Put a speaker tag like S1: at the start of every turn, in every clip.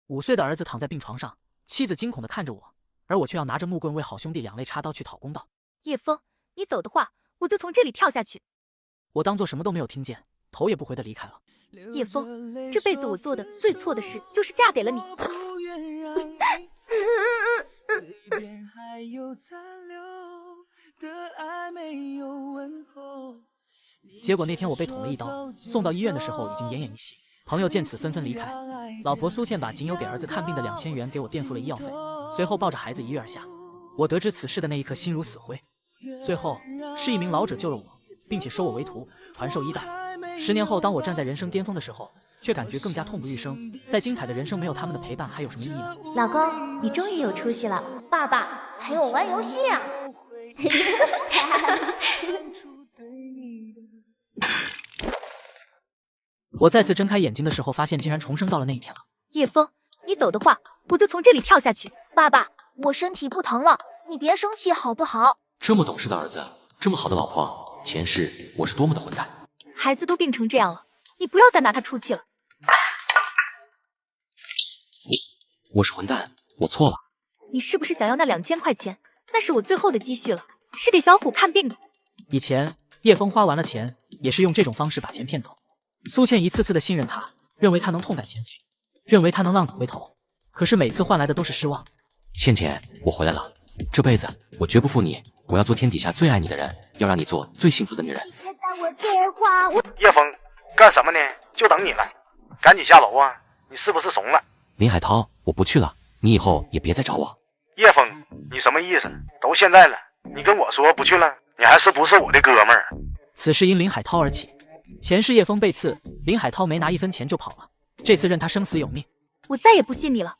S1: 5岁的儿子躺在病床上，妻子惊恐地看着我，而我却要拿着木棍为好兄弟2肋插刀去讨公道。
S2: 叶枫，你走的话，我就从这里跳下去。
S1: 我当作什么都没有听见，头也不回地离开了。
S2: 叶枫，这辈子我做的最错的事就是嫁给了你。
S1: 结果那天我被捅了一刀，送到医院的时候已经奄奄一息。朋友见此纷纷离开，老婆苏倩把仅有给儿子看病的2000元给我垫付了医药费，随后抱着孩子一跃而下。我得知此事的那一刻心如死灰。最后是一名老者救了我，并且收我为徒，传授医道。10年后，当我站在人生巅峰的时候，却感觉更加痛不欲生。再精彩的人生没有他们的陪伴还有什么意义呢？
S3: 老公，你终于有出息了。
S4: 爸爸陪我玩游戏啊。
S1: 我再次睁开眼睛的时候，发现竟然重生到了那一天了。
S2: 叶枫，你走的话，我就从这里跳下去。
S4: 爸爸，我身体不疼了，你别生气好不好？
S5: 这么懂事的儿子，这么好的老婆，前世我是多么的混蛋。
S2: 孩子都病成这样了，你不要再拿他出气了。
S5: 我是混蛋，我错了。
S2: 你是不是想要那2000块钱？那是我最后的积蓄了，是给小虎看病的。
S1: 以前叶枫花完了钱，也是用这种方式把钱骗走。苏倩一次次的信任他，认为他能痛改前非，认为他能浪子回头，可是每次换来的都是失望。
S5: 倩倩，我回来了，这辈子我绝不负你，我要做天底下最爱你的人，要让你做最幸福的女人。
S6: 叶枫，干什么呢？就等你了，赶紧下楼啊！你是不是怂了？
S5: 林海涛，我不去了，你以后也别再找我。
S6: 叶枫，你什么意思？都现在了，你跟我说不去了，你还是不是我的哥们儿？
S1: 此事因林海涛而起，前世叶枫被刺，林海涛没拿1分钱就跑了，这次任他生死有命。
S2: 我再也不信你了，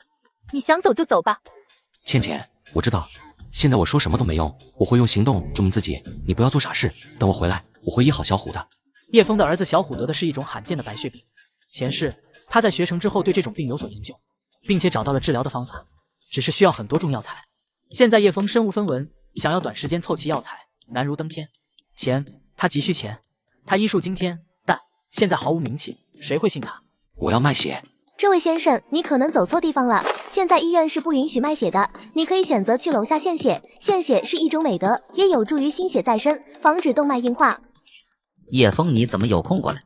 S2: 你想走就走吧。
S5: 倩倩，我知道，现在我说什么都没用，我会用行动证明自己，你不要做傻事，等我回来，我会医好小虎的。
S1: 叶枫的儿子小虎得的是一种罕见的白血病，前世他在学成之后对这种病有所研究，并且找到了治疗的方法，只是需要很多种药材。现在叶枫身无分文，想要短时间凑齐药材，难如登天。钱，他急需钱，他医术惊天，但现在毫无名气，谁会信他？
S5: 我要卖血。
S3: 这位先生，你可能走错地方了，现在医院是不允许卖血的，你可以选择去楼下献血，献血是一种美德，也有助于心血再生，防止动脉硬化。
S7: 叶枫，你怎么有空过来？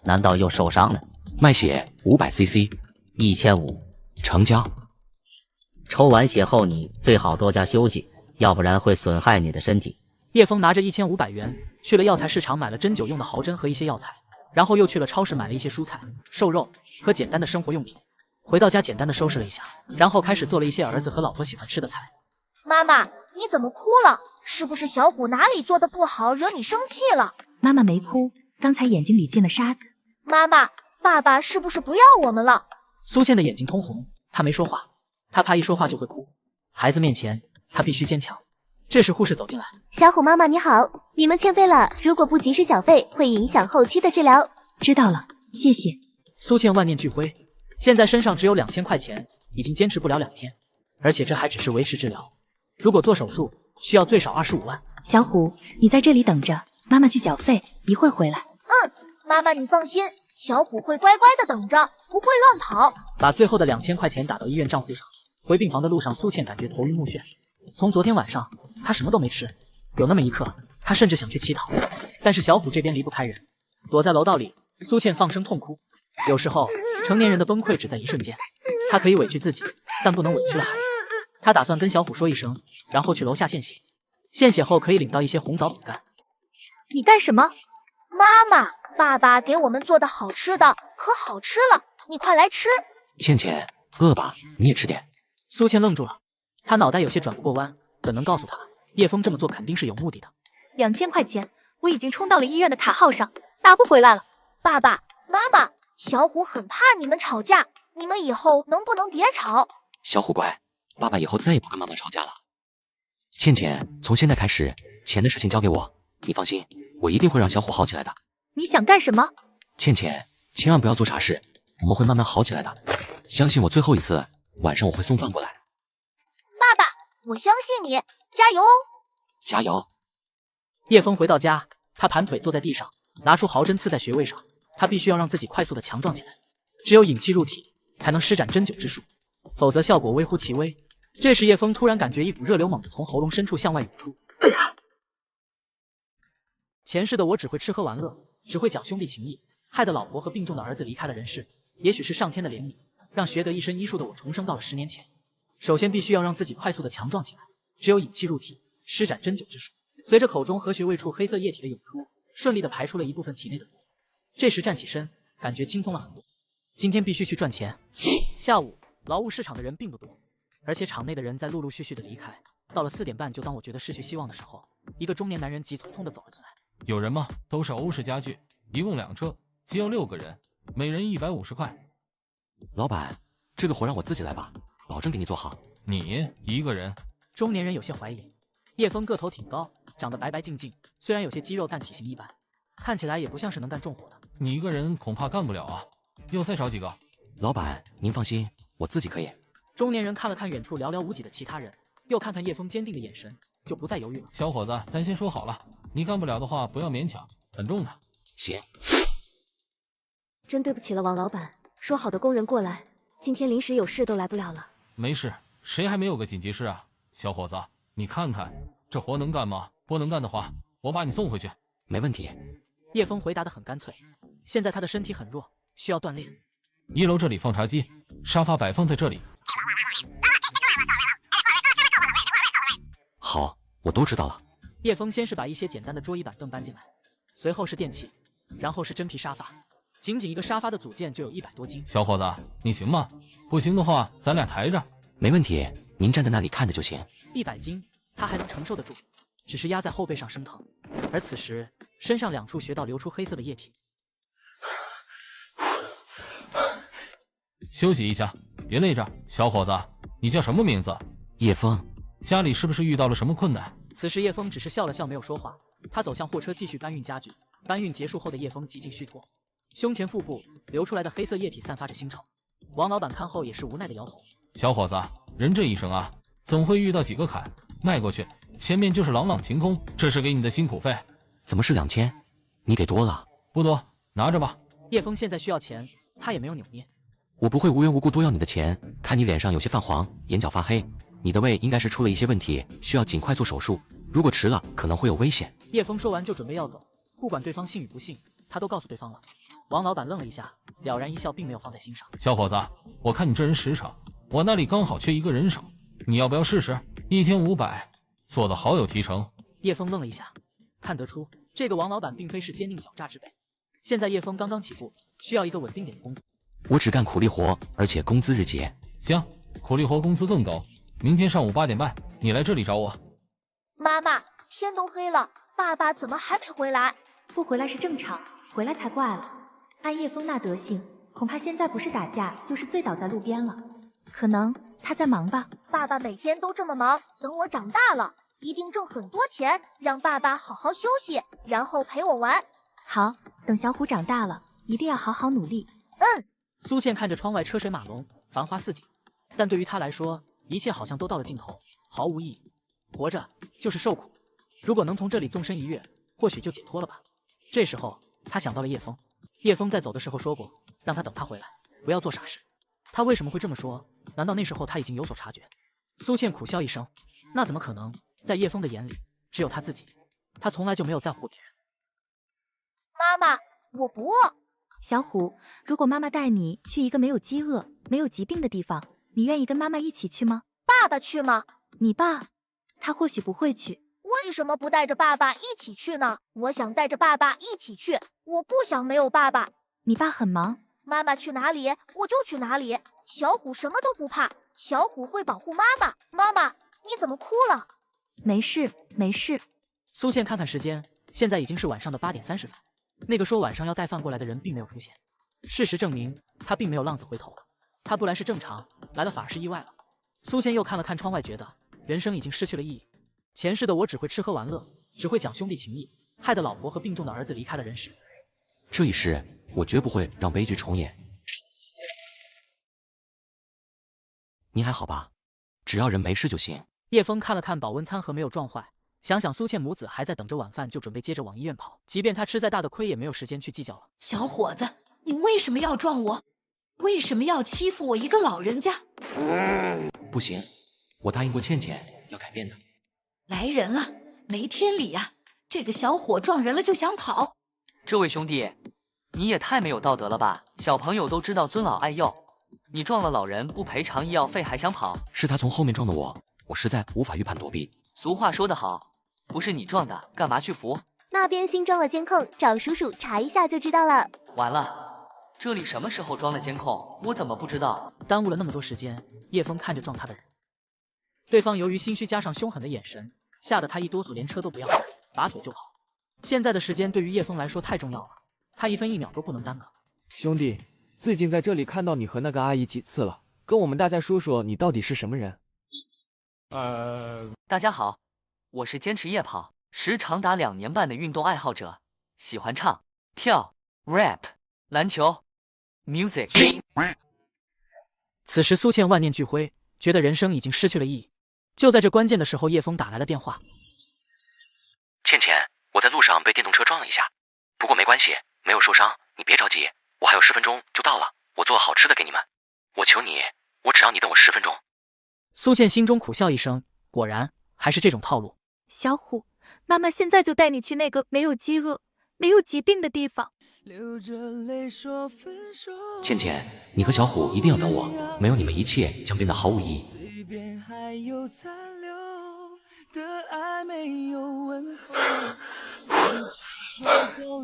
S7: 难道又受伤了？
S5: 卖血500cc，
S7: 1500，
S5: 成交。
S7: 抽完血后你最好多加休息，要不然会损害你的身体。
S1: 叶枫拿着1500元去了药材市场买了针灸用的毫针和一些药材，然后又去了超市买了一些蔬菜、瘦肉和简单的生活用品。回到家简单的收拾了一下，然后开始做了一些儿子和老婆喜欢吃的菜。
S4: 妈妈，你怎么哭了？是不是小虎哪里做的不好，惹你生气了？
S8: 妈妈没哭，刚才眼睛里进了沙子。
S4: 妈妈，爸爸是不是不要我们了？
S1: 苏倩的眼睛通红，她没说话，她怕一说话就会哭。孩子面前，她必须坚强。这时护士走进来，
S3: 小虎妈妈你好，你们欠费了，如果不及时缴费，会影响后期的治疗。
S8: 知道了，谢谢。
S1: 苏倩万念俱灰，现在身上只有2000块钱，已经坚持不了2天，而且这还只是维持治疗。如果做手术，需要最少25万。
S8: 小虎，你在这里等着，妈妈去缴费，一会儿回来。
S4: 妈妈你放心，小虎会乖乖的等着，不会乱跑。
S1: 把最后的2000块钱打到医院账户上。回病房的路上，苏倩感觉头晕目眩。从昨天晚上，她什么都没吃，有那么一刻，她甚至想去乞讨。但是小虎这边离不开人，躲在楼道里，苏倩放声痛哭。有时候，成年人的崩溃只在一瞬间。她可以委屈自己，但不能委屈了孩子。她打算跟小虎说一声，然后去楼下献血。献血后可以领到一些红枣饼干。
S2: 你干什么？
S4: 妈妈，爸爸给我们做的好吃的，可好吃了，你快来吃。
S5: 倩倩，饿吧，你也吃点。
S1: 苏倩愣住了，她脑袋有些转不过弯，本能告诉她，叶枫这么做肯定是有目的的。
S2: 2000块钱，我已经充到了医院的卡号上，拿不回来了。
S4: 爸爸妈妈，小虎很怕你们吵架，你们以后能不能别吵？
S5: 小虎乖，爸爸以后再也不跟妈妈吵架了。倩倩，从现在开始，钱的事情交给我，你放心，我一定会让小虎好起来的。
S2: 你想干什么？
S5: 倩倩，千万不要做傻事，我们会慢慢好起来的。相信我，最后一次，晚上我会送饭过来。
S4: 爸爸，我相信你，加油哦！
S5: 加油！
S1: 叶枫回到家，他盘腿坐在地上，拿出毫针刺在穴位上。他必须要让自己快速的强壮起来，只有引气入体，才能施展针灸之术。否则效果微乎其微。这时叶枫突然感觉一股热流猛地从喉咙深处向外涌出。前世的我只会吃喝玩乐，只会讲兄弟情谊，害得老婆和病重的儿子离开了人世。也许是上天的怜悯，让学得一身医术的我重生到了10年前。首先必须要让自己快速的强壮起来，只有引气入体，施展针灸之术。随着口中和穴位处黑色液体的涌出，顺利的排出了一部分体内的毒素。这时站起身，感觉轻松了很多。今天必须去赚钱。下午劳务市场的人并不多，而且场内的人在陆陆续续的离开。到了4点半，就当我觉得失去希望的时候，一个中年男人急匆匆的走了进来。
S9: 有人吗？都是欧式家具，一共2车，既要6个人，每人150块。
S5: 老板，这个活让我自己来吧，保证给你做好。
S9: 你一个人？
S1: 中年人有些怀疑。叶枫个头挺高，长得白白净净，虽然有些肌肉，但体型一般，看起来也不像是能干重活的。
S9: 你一个人恐怕干不了啊，要再找几个。
S5: 老板，您放心，我自己可以。
S1: 中年人看了看远处寥寥无几的其他人，又看看叶枫坚定的眼神，就不再犹豫了。
S9: 小伙子，咱先说好了，你干不了的话不要勉强，很重的。
S5: 行。
S8: 真对不起了，王老板，说好的工人过来，今天临时有事都来不了了。
S9: 没事，谁还没有个紧急事啊？小伙子，你看看这活能干吗？不能干的话，我把你送回去。
S5: 没问题。
S1: 叶枫回答得很干脆，现在他的身体很弱，需要锻炼。
S9: 1楼这里放茶几，沙发摆放在这里。
S5: 好，我都知道了。
S1: 叶枫先是把一些简单的桌椅板凳搬进来，随后是电器，然后是真皮沙发。仅仅一个沙发的组件就有100多斤。
S9: 小伙子，你行吗？不行的话，咱俩抬着。
S5: 没问题，您站在那里看着就行。
S1: 100斤，他还能承受得住，只是压在后背上生疼。而此时，身上2处穴道流出黑色的液体。
S9: 休息一下，别累着。小伙子，你叫什么名字？
S5: 叶枫。
S9: 家里是不是遇到了什么困难？
S1: 此时叶枫只是笑了笑，没有说话。他走向货车继续搬运家具。搬运结束后的叶枫几近虚脱，胸前腹部流出来的黑色液体散发着腥臭。王老板看后也是无奈的摇头。
S9: 小伙子，人这一生啊，总会遇到几个坎，迈过去，前面就是朗朗晴空。这是给你的辛苦费。
S5: 怎么是2000？你给多了？
S9: 不多，拿着吧。
S1: 叶枫现在需要钱，他也没有扭捏。
S5: 我不会无缘无故多要你的钱，看你脸上有些泛黄，眼角发黑，你的胃应该是出了一些问题，需要尽快做手术，如果迟了可能会有危险。
S1: 叶枫说完就准备要走，不管对方信与不信，他都告诉对方了。王老板愣了一下，了然一笑，并没有放在心上。
S9: 小伙子，我看你这人实诚，我那里刚好缺一个人手，你要不要试试？1天500，做得好有提成。
S1: 叶枫愣了一下，看得出这个王老板并非是坚定狡诈之辈。现在叶枫刚刚起步，需要一个稳定点的工作。
S5: 我只干苦力活，而且工资日结。
S9: 行，苦力活工资更高。明天上午8点半，你来这里找我。
S4: 妈妈，天都黑了，爸爸怎么还没回来？
S8: 不回来是正常，回来才怪了。按叶枫那德行，恐怕现在不是打架，就是醉倒在路边了。可能他在忙吧。
S4: 爸爸每天都这么忙，等我长大了，一定挣很多钱，让爸爸好好休息，然后陪我玩。
S8: 好，等小虎长大了，一定要好好努力。
S1: 苏倩看着窗外车水马龙，繁花似锦，但对于她来说，一切好像都到了尽头，毫无意义。活着就是受苦，如果能从这里纵身一跃，或许就解脱了吧。这时候，她想到了叶枫。叶枫在走的时候说过，让他等他回来，不要做傻事。他为什么会这么说？难道那时候他已经有所察觉？苏倩苦笑一声，那怎么可能？在叶枫的眼里，只有他自己，他从来就没有在乎过别人。
S4: 妈妈，我不饿。
S8: 小虎，如果妈妈带你去一个没有饥饿、没有疾病的地方，你愿意跟妈妈一起去吗？
S4: 爸爸去吗？
S8: 你爸，他或许不会去。
S4: 为什么不带着爸爸一起去呢？我想带着爸爸一起去，我不想没有爸爸。
S8: 你爸很忙，
S4: 妈妈去哪里，我就去哪里。小虎什么都不怕，小虎会保护妈妈。妈妈，你怎么哭了？
S8: 没事，没事。
S1: 苏倩看看时间，现在已经是晚上的8点30分。那个说晚上要带饭过来的人并没有出现，事实证明他并没有浪子回头，他不来是正常，来了反而是意外了。苏倩又看了看窗外，觉得人生已经失去了意义。前世的我只会吃喝玩乐，只会讲兄弟情谊，害得老婆和病重的儿子离开了人世。
S5: 这一世我绝不会让悲剧重演。你还好吧？只要人没事就行。
S1: 叶枫看了看保温餐盒没有撞坏，想想苏倩母子还在等着晚饭，就准备接着往医院跑。即便他吃再大的亏，也没有时间去计较了。
S10: 小伙子，你为什么要撞我？为什么要欺负我一个老人家？
S5: 不行，我答应过倩倩要改变的。
S10: 来人了，没天理呀！这个小伙撞人了就想跑。
S11: 这位兄弟，你也太没有道德了吧！小朋友都知道尊老爱幼，你撞了老人不赔偿医药费还想跑？
S5: 是他从后面撞的我，我实在无法预判躲避。
S11: 俗话说得好，不是你撞的，干嘛去扶？
S3: 那边新装了监控，找叔叔查一下就知道了。
S11: 完了，这里什么时候装了监控？我怎么不知道？
S1: 耽误了那么多时间，叶枫看着撞他的人，对方由于心虚加上凶狠的眼神，吓得他一哆嗦，连车都不要，拔腿就跑。现在的时间对于叶枫来说太重要了，他一分一秒都不能耽搁。
S12: 兄弟，最近在这里看到你和那个阿姨几次了，跟我们大家说说你到底是什么人？
S11: 大家好，我是坚持夜跑，时长达2年半的运动爱好者，喜欢唱、跳、rap、篮球、music。
S1: 此时苏倩万念俱灰，觉得人生已经失去了意义。就在这关键的时候，叶枫打来了电话。
S5: 倩倩，我在路上被电动车撞了一下，不过没关系，没有受伤，你别着急，我还有10分钟就到了，我做好吃的给你们，我求你，我只让你等我10分钟。
S1: 苏倩心中苦笑一声，果然还是这种套路。
S2: 小虎，妈妈现在就带你去那个没有饥饿、没有疾病的地方。
S5: 倩倩，你和小虎一定要等我，没有你们一切将变得毫无意义。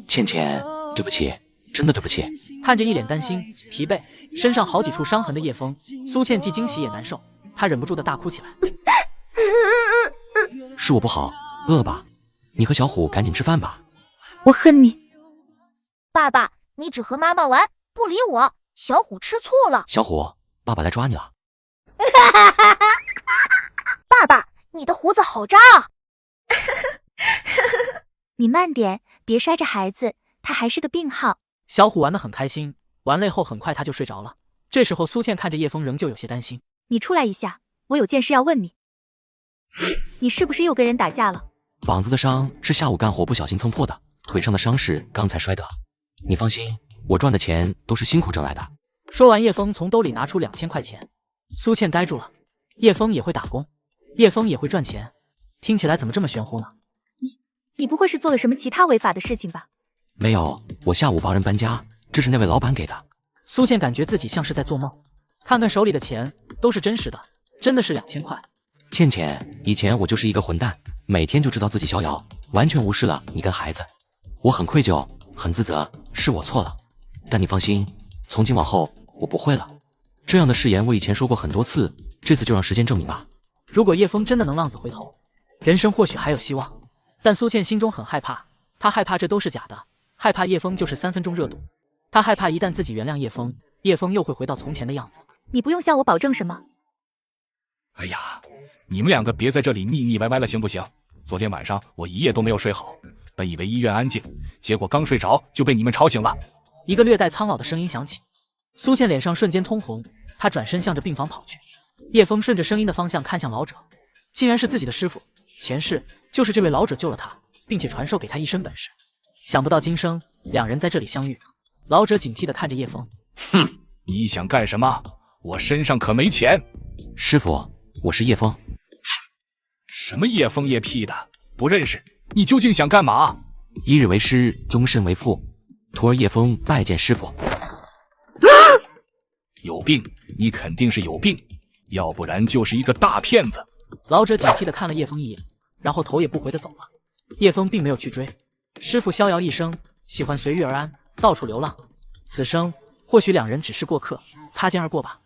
S5: 倩倩，对不起，真的对不起。
S1: 看着一脸担心、疲惫、身上好几处伤痕的叶枫，苏倩既惊喜也难受，她忍不住的大哭起来。
S5: 是我不好，饿了吧？你和小虎赶紧吃饭吧。
S2: 我恨你。
S4: 爸爸，你只和妈妈玩，不理我。小虎吃醋了。
S5: 小虎，爸爸来抓你了。
S4: 爸爸，你的胡子好渣啊！
S8: 你慢点，别摔着孩子，他还是个病号。
S1: 小虎玩得很开心，玩累后很快他就睡着了。这时候苏倩看着叶枫，仍旧有些担心。
S8: 你出来一下，我有件事要问你。你是不是又跟人打架了？
S5: 膀子的伤是下午干活不小心蹭破的，腿上的伤是刚才摔的。你放心，我赚的钱都是辛苦挣来的。
S1: 说完，叶枫从兜里拿出2000块钱。苏倩呆住了，叶枫也会打工，叶枫也会赚钱，听起来怎么这么玄乎呢？
S8: 你不会是做了什么其他违法的事情吧？
S5: 没有，我下午帮人搬家，这是那位老板给的。
S1: 苏倩感觉自己像是在做梦，看看手里的钱都是真实的，真的是2000块。
S5: 倩倩，以前我就是一个混蛋，每天就知道自己逍遥，完全无视了你跟孩子。我很愧疚，很自责，是我错了。但你放心，从今往后我不会了。这样的誓言我以前说过很多次，这次就让时间证明吧。
S1: 如果叶枫真的能浪子回头，人生或许还有希望。但苏倩心中很害怕，她害怕这都是假的，害怕叶枫就是3分钟热度。她害怕一旦自己原谅叶枫，叶枫又会回到从前的样子。
S8: 你不用向我保证什么。
S13: 哎呀，你们2个别在这里腻腻歪歪了行不行？昨天晚上我一夜都没有睡好，本以为医院安静，结果刚睡着就被你们吵醒了。
S1: 一个略带苍老的声音响起，苏倩脸上瞬间通红，她转身向着病房跑去。叶枫顺着声音的方向看向老者，竟然是自己的师傅。前世就是这位老者救了他，并且传授给他一身本事。想不到今生2人在这里相遇。老者警惕地看着叶枫，
S13: 哼，你想干什么？我身上可没钱。
S5: 师傅，我是叶枫。
S13: 什么叶枫叶屁的，不认识。你究竟想干嘛？
S5: 一日为师，终身为父。徒儿叶枫拜见师傅。
S13: 有病，你肯定是有病，要不然就是一个大骗子。
S1: 老者警惕地看了叶枫一眼，然后头也不回地走了。叶枫并没有去追，师傅逍遥一生，喜欢随遇而安，到处流浪。此生或许2人只是过客，擦肩而过吧。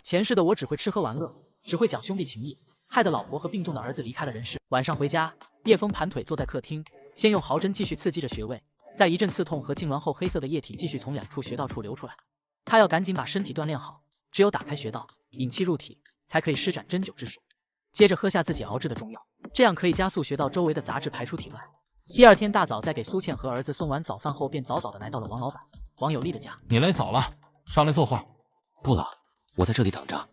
S1: 前世的我只会吃喝玩乐，只会讲兄弟情谊，害得老婆和病重的儿子离开了人世。晚上回家，叶枫盘腿坐在客厅，先用毫针继续刺激着穴位，在一阵刺痛和痉挛后，黑色的液体继续从2处穴道处流出来。他要赶紧把身体锻炼好，只有打开穴道，引气入体，才可以施展针灸之术。接着喝下自己熬制的中药，这样可以加速穴道周围的杂质排出体外。第2天大早，在给苏倩和儿子送完早饭后，便早早的来到了王老板王有利的家。
S9: 你来早了，上来坐会儿。
S5: 不了，我在这里等着。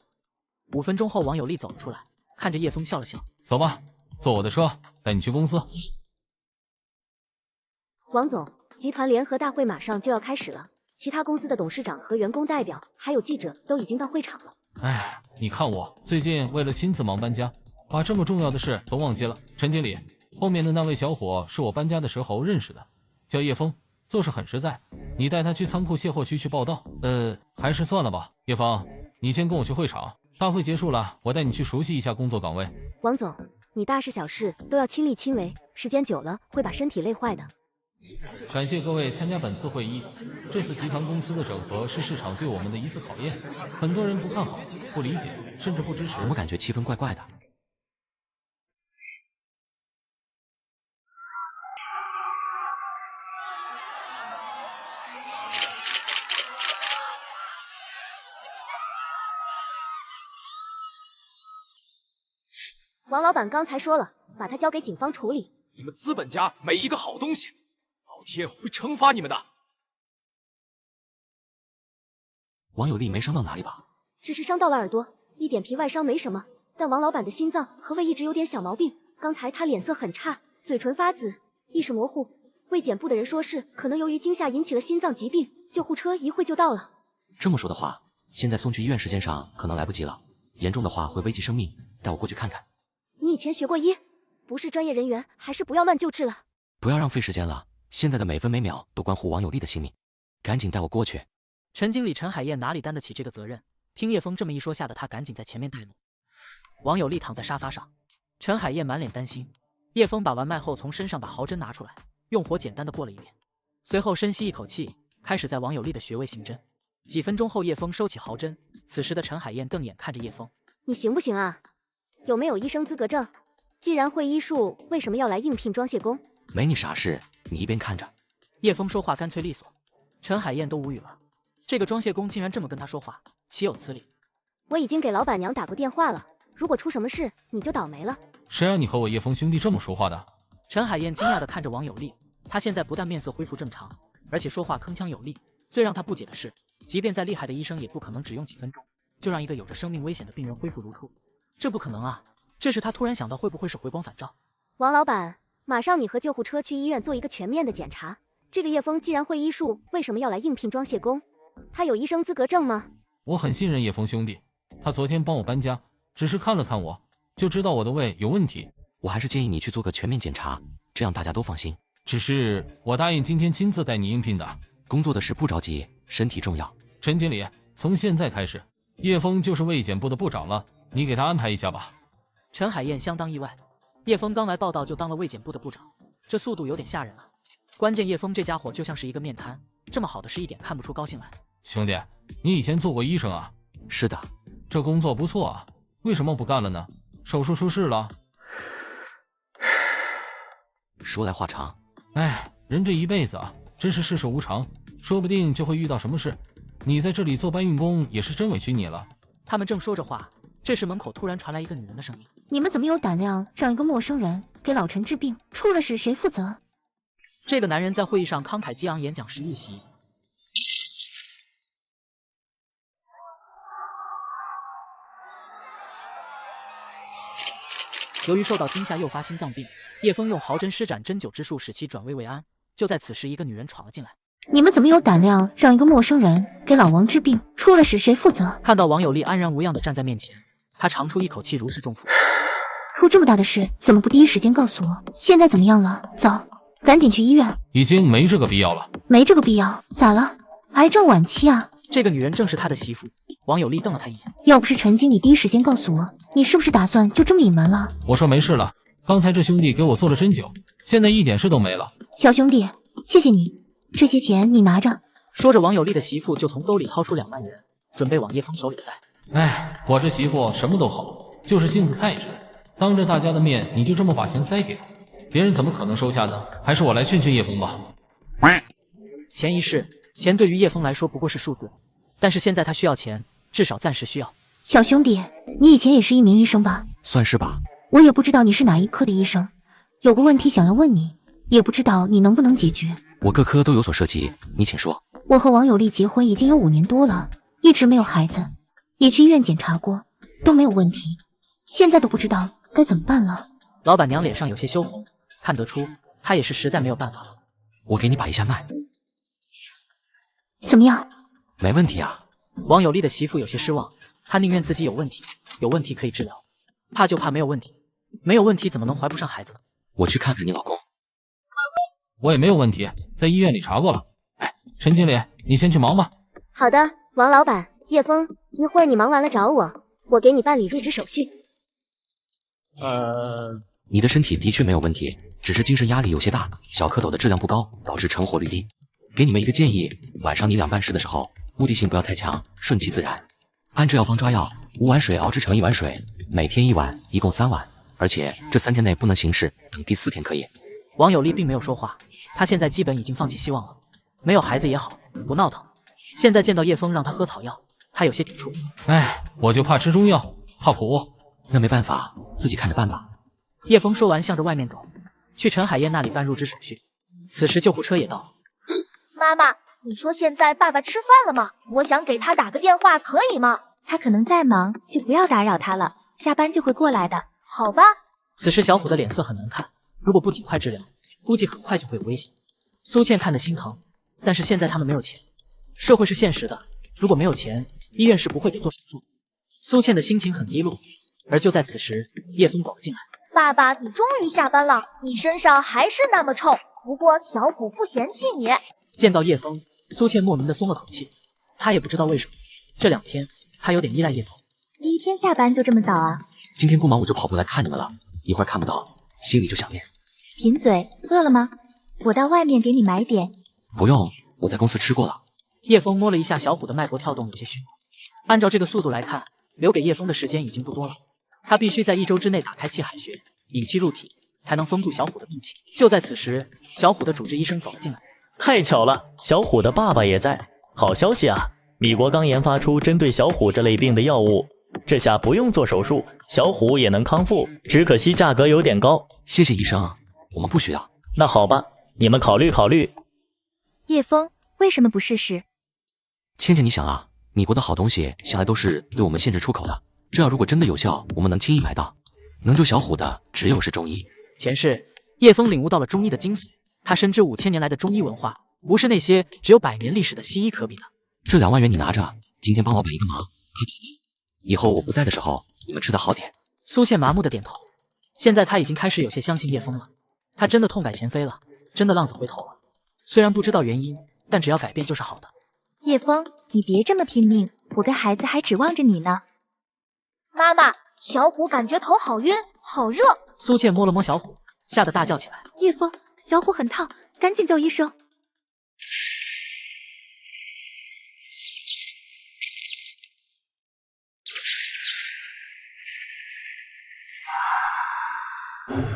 S1: 5分钟后，王有利走了出来，看着叶枫笑了笑。
S9: 走吧，坐我的车，带你去公司。
S8: 王总，集团联合大会马上就要开始了，其他公司的董事长和员工代表，还有记者都已经到会场了。
S9: 哎，你看我最近为了亲自忙搬家，把这么重要的事都忘记了。陈经理，后面的那位小伙是我搬家的时候认识的，叫叶枫，做事很实在。你带他去仓库卸货区去报道。还是算了吧。叶枫，你先跟我去会场，大会结束了，我带你去熟悉一下工作岗位。
S8: 王总，你大事小事都要亲力亲为，时间久了会把身体累坏的。
S9: 感谢各位参加本次会议。这次集团公司的整合是市场对我们的一次考验，很多人不看好、不理解，甚至不支持。
S5: 怎么感觉气氛怪怪的？
S8: 王老板刚才说了，把他交给警方处理。
S14: 你们资本家没一个好东西，老天会惩罚你们的。
S5: 王有利没伤到哪里吧？
S8: 只是伤到了耳朵，一点皮外伤没什么。但王老板的心脏和胃一直有点小毛病，刚才他脸色很差，嘴唇发紫，意识模糊。卫检部的人说是可能由于惊吓引起了心脏疾病，救护车一会就到了。
S5: 这么说的话，现在送去医院时间上可能来不及了，严重的话会危及生命，带我过去看看。
S8: 你以前学过医，不是专业人员，还是不要乱救治了。
S5: 不要浪费时间了，现在的每分每秒都关乎王有利的性命，赶紧带我过去。
S1: 陈经理陈海燕哪里担得起这个责任？听叶枫这么一说，吓得他赶紧在前面带路。王有利躺在沙发上，陈海燕满脸担心。叶枫把完脉后，从身上把毫针拿出来，用火简单的过了一遍，随后深吸一口气，开始在王有利的穴位行针。几分钟后，叶枫收起毫针，此时的陈海燕瞪眼看着叶枫：“
S8: 你行不行啊？有没有医生资格证？既然会医术，为什么要来应聘装卸工？”
S5: 没你啥事，你一边看着。
S1: 叶枫说话干脆利索，陈海燕都无语了。这个装卸工竟然这么跟他说话，岂有此理！
S8: 我已经给老板娘打过电话了，如果出什么事，你就倒霉了。
S9: 谁让你和我叶枫兄弟这么说话的？
S1: 陈海燕惊讶地看着王有利，他现在不但面色恢复正常，而且说话铿锵有力。最让他不解的是，即便再厉害的医生，也不可能只用几分钟就让一个有着生命危险的病人恢复如初。这不可能啊！这时他突然想到，会不会是回光返照？
S8: 王老板，马上你和救护车去医院做一个全面的检查。这个叶枫既然会医术，为什么要来应聘装卸工？他有医生资格证吗？
S9: 我很信任叶枫兄弟，他昨天帮我搬家，只是看了看我，就知道我的胃有问题。
S5: 我还是建议你去做个全面检查，这样大家都放心。
S9: 只是我答应今天亲自带你应聘的。
S5: 工作的事不着急，身体重要。
S9: 陈经理，从现在开始，叶枫就是卫检部的部长了，你给他安排一下吧。
S1: 陈海燕相当意外，叶枫刚来报道就当了卫检部的部长，这速度有点吓人了。关键叶枫这家伙就像是一个面瘫，这么好的事一点看不出高兴来。
S9: 兄弟，你以前做过医生啊？
S5: 是的。
S9: 这工作不错啊，为什么不干了呢？手术出事了？
S5: 说来话长。
S9: 哎，人这一辈子啊，真是世事无常，说不定就会遇到什么事。你在这里做搬运工也是真委屈你了。
S1: 他们正说着话，这时门口突然传来一个女人的声音：“
S8: 你们怎么有胆量让一个陌生人给老陈治病？出了事谁负责？”
S1: 这个男人在会议上慷慨激昂演讲时日习。由于受到惊吓诱发心脏病，叶枫用毫针施展针灸之术使其转危为安。就在此时，一个女人闯了进来。
S8: 你们怎么有胆量让一个陌生人给老王治病？出了事谁负责？
S1: 看到王有利安然无恙地站在面前，他长出一口气，如释重负。
S8: 出这么大的事，怎么不第一时间告诉我？现在怎么样了？走，赶紧去医院。
S9: 已经没这个必要了。
S8: 没这个必要？咋了？癌症晚期啊？
S1: 这个女人正是他的媳妇。王有利瞪了他一眼。
S8: 要不是陈经理第一时间告诉我，你是不是打算就这么隐瞒了？
S9: 我说没事了，刚才这兄弟给我做了针灸，现在一点事都没了。
S8: 小兄弟，谢谢你，这些钱你拿着。
S1: 说着，王有利的媳妇就从兜里掏出2万元，准备往叶枫手里塞。
S9: 哎，我这媳妇什么都好，就是性子太直，当着大家的面你就这么把钱塞给他，别人怎么可能收下呢？还是我来劝劝叶枫吧。
S1: 钱一事，钱对于叶枫来说不过是数字，但是现在他需要钱，至少暂时需要。
S8: 小兄弟，你以前也是一名医生吧？
S5: 算是吧。
S8: 我也不知道你是哪一科的医生，有个问题想要问你，也不知道你能不能解决。
S5: 我各科都有所涉及，你请说。
S8: 我和王有利结婚已经有5年多了，一直没有孩子，也去医院检查过，都没有问题，现在都不知道该怎么办了。
S1: 老板娘脸上有些羞红，看得出她也是实在没有办法了。
S5: 我给你把一下脉。
S3: 怎么样？
S5: 没问题啊。
S1: 王有利的媳妇有些失望，她宁愿自己有问题，有问题可以治疗，怕就怕没有问题，没有问题怎么能怀不上孩子呢？
S5: 我去看看你老公。
S9: 我也没有问题，在医院里查过了。哎，陈经理，你先去忙吧。
S8: 好的，王老板，叶枫，一会儿你忙完了找我，我给你办理入职手续。
S5: 你的身体的确没有问题，只是精神压力有些大，小蝌蚪的质量不高，导致成活率低。给你们一个建议，晚上你俩办事的时候，目的性不要太强，顺其自然。按制药方抓药，5碗水熬制成1碗水，每天1碗，一共3碗。而且这3天内不能行事，等第4天可以。
S1: 王有利并没有说话，他现在基本已经放弃希望了。没有孩子也好，不闹腾。现在见到叶枫让他喝草药，他有些抵触。
S9: 哎，我就怕吃中药，怕苦。
S5: 那没办法，自己看着办吧。
S1: 叶枫说完，向着外面走，去陈海燕那里办入职手续。此时救护车也到。
S4: 妈妈，你说现在爸爸吃饭了吗？我想给他打个电话，可以吗？
S2: 他可能在忙，就不要打扰他了，下班就会过来的。
S4: 好吧。
S1: 此时小虎的脸色很难看，如果不尽快治疗，估计很快就会有危险。苏倩看得心疼，但是现在他们没有钱，社会是现实的，如果没有钱，医院是不会给做手术。苏倩的心情很低落，而就在此时，叶枫走了进来。
S4: 爸爸，你终于下班了，你身上还是那么臭，不过小虎不嫌弃你。
S1: 见到叶枫，苏倩莫名的松了口气，她也不知道为什么，这2天她有点依赖叶枫。
S2: 第一天下班就这么早啊？
S5: 今天不忙我就跑过来看你们了，一会儿看不到，心里就想念。
S2: 贫嘴，饿了吗？我到外面给你买点。
S5: 不用，我在公司吃过了。
S1: 叶枫摸了一下小虎的脉搏跳动有些虚弱，按照这个速度来看，留给叶枫的时间已经不多了。他必须在1周之内打开气海穴，引气入体，才能封住小虎的病情。就在此时，小虎的主治医生走了进来。
S15: 太巧了，小虎的爸爸也在。好消息啊！米国刚研发出针对小虎这类病的药物，这下不用做手术，小虎也能康复。只可惜价格有点高。
S5: 谢谢医生，我们不需要。
S15: 那好吧，你们考虑考虑。
S2: 叶枫，为什么不试试？
S5: 倩倩，你想啊，米国的好东西向来都是对我们限制出口的，这药如果真的有效，我们能轻易买到。能救小虎的只有是中医。
S1: 前世，叶枫领悟到了中医的精髓，他深知5000年来的中医文化，不是那些只有100年历史的西医可比的。
S5: 这2万元你拿着，今天帮老板一个忙，以后我不在的时候，你们吃的好点。
S1: 苏倩麻木的点头，现在她已经开始有些相信叶枫了，她真的痛改前非了，真的浪子回头了。虽然不知道原因，但只要改变就是好的。
S2: 叶枫，你别这么拼命，我跟孩子还指望着你呢。
S4: 妈妈，小虎感觉头好晕，好热。
S1: 苏倩摸了摸小虎，吓得大叫起来。
S2: 叶枫，小虎很烫，赶紧叫医生。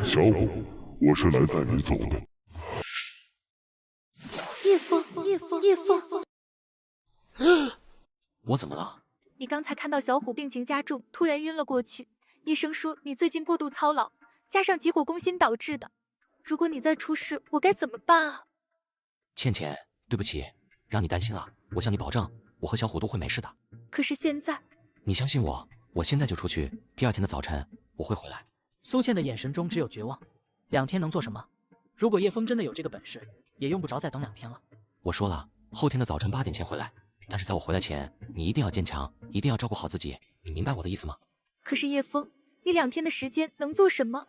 S16: 小虎，我是来带你走的。
S2: 叶枫，叶枫，
S5: 我怎么了？
S2: 你刚才看到小虎病情加重，突然晕了过去。医生说你最近过度操劳，加上急火攻心导致的。如果你再出事，我该怎么办啊？
S5: 倩倩，对不起，让你担心了。我向你保证，我和小虎都会没事的。
S2: 可是现在，
S5: 你相信我，我现在就出去，第2天的早晨我会回来。
S1: 苏倩的眼神中只有绝望。2天能做什么？如果叶枫真的有这个本事，也用不着再等2天了。
S5: 我说了，后天的早晨8点前回来。但是在我回来前，你一定要坚强，一定要照顾好自己，你明白我的意思吗？
S2: 可是叶枫，你2天的时间能做什么？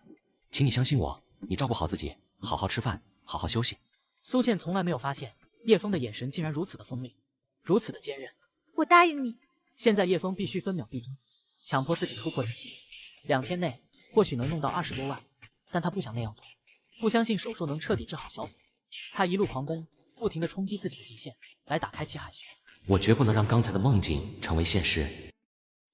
S5: 请你相信我，你照顾好自己，好好吃饭，好好休息。
S1: 苏倩从来没有发现叶枫的眼神竟然如此的锋利，如此的坚韧。
S2: 我答应你。
S1: 现在叶枫必须分秒必争，强迫自己突破极限。2天内或许能弄到20多万，但他不想那样做，不相信手术能彻底治好小虎。他一路狂奔，不停地冲击自己的极限，来打开气海穴。
S5: 我绝不能让刚才的梦境成为现实。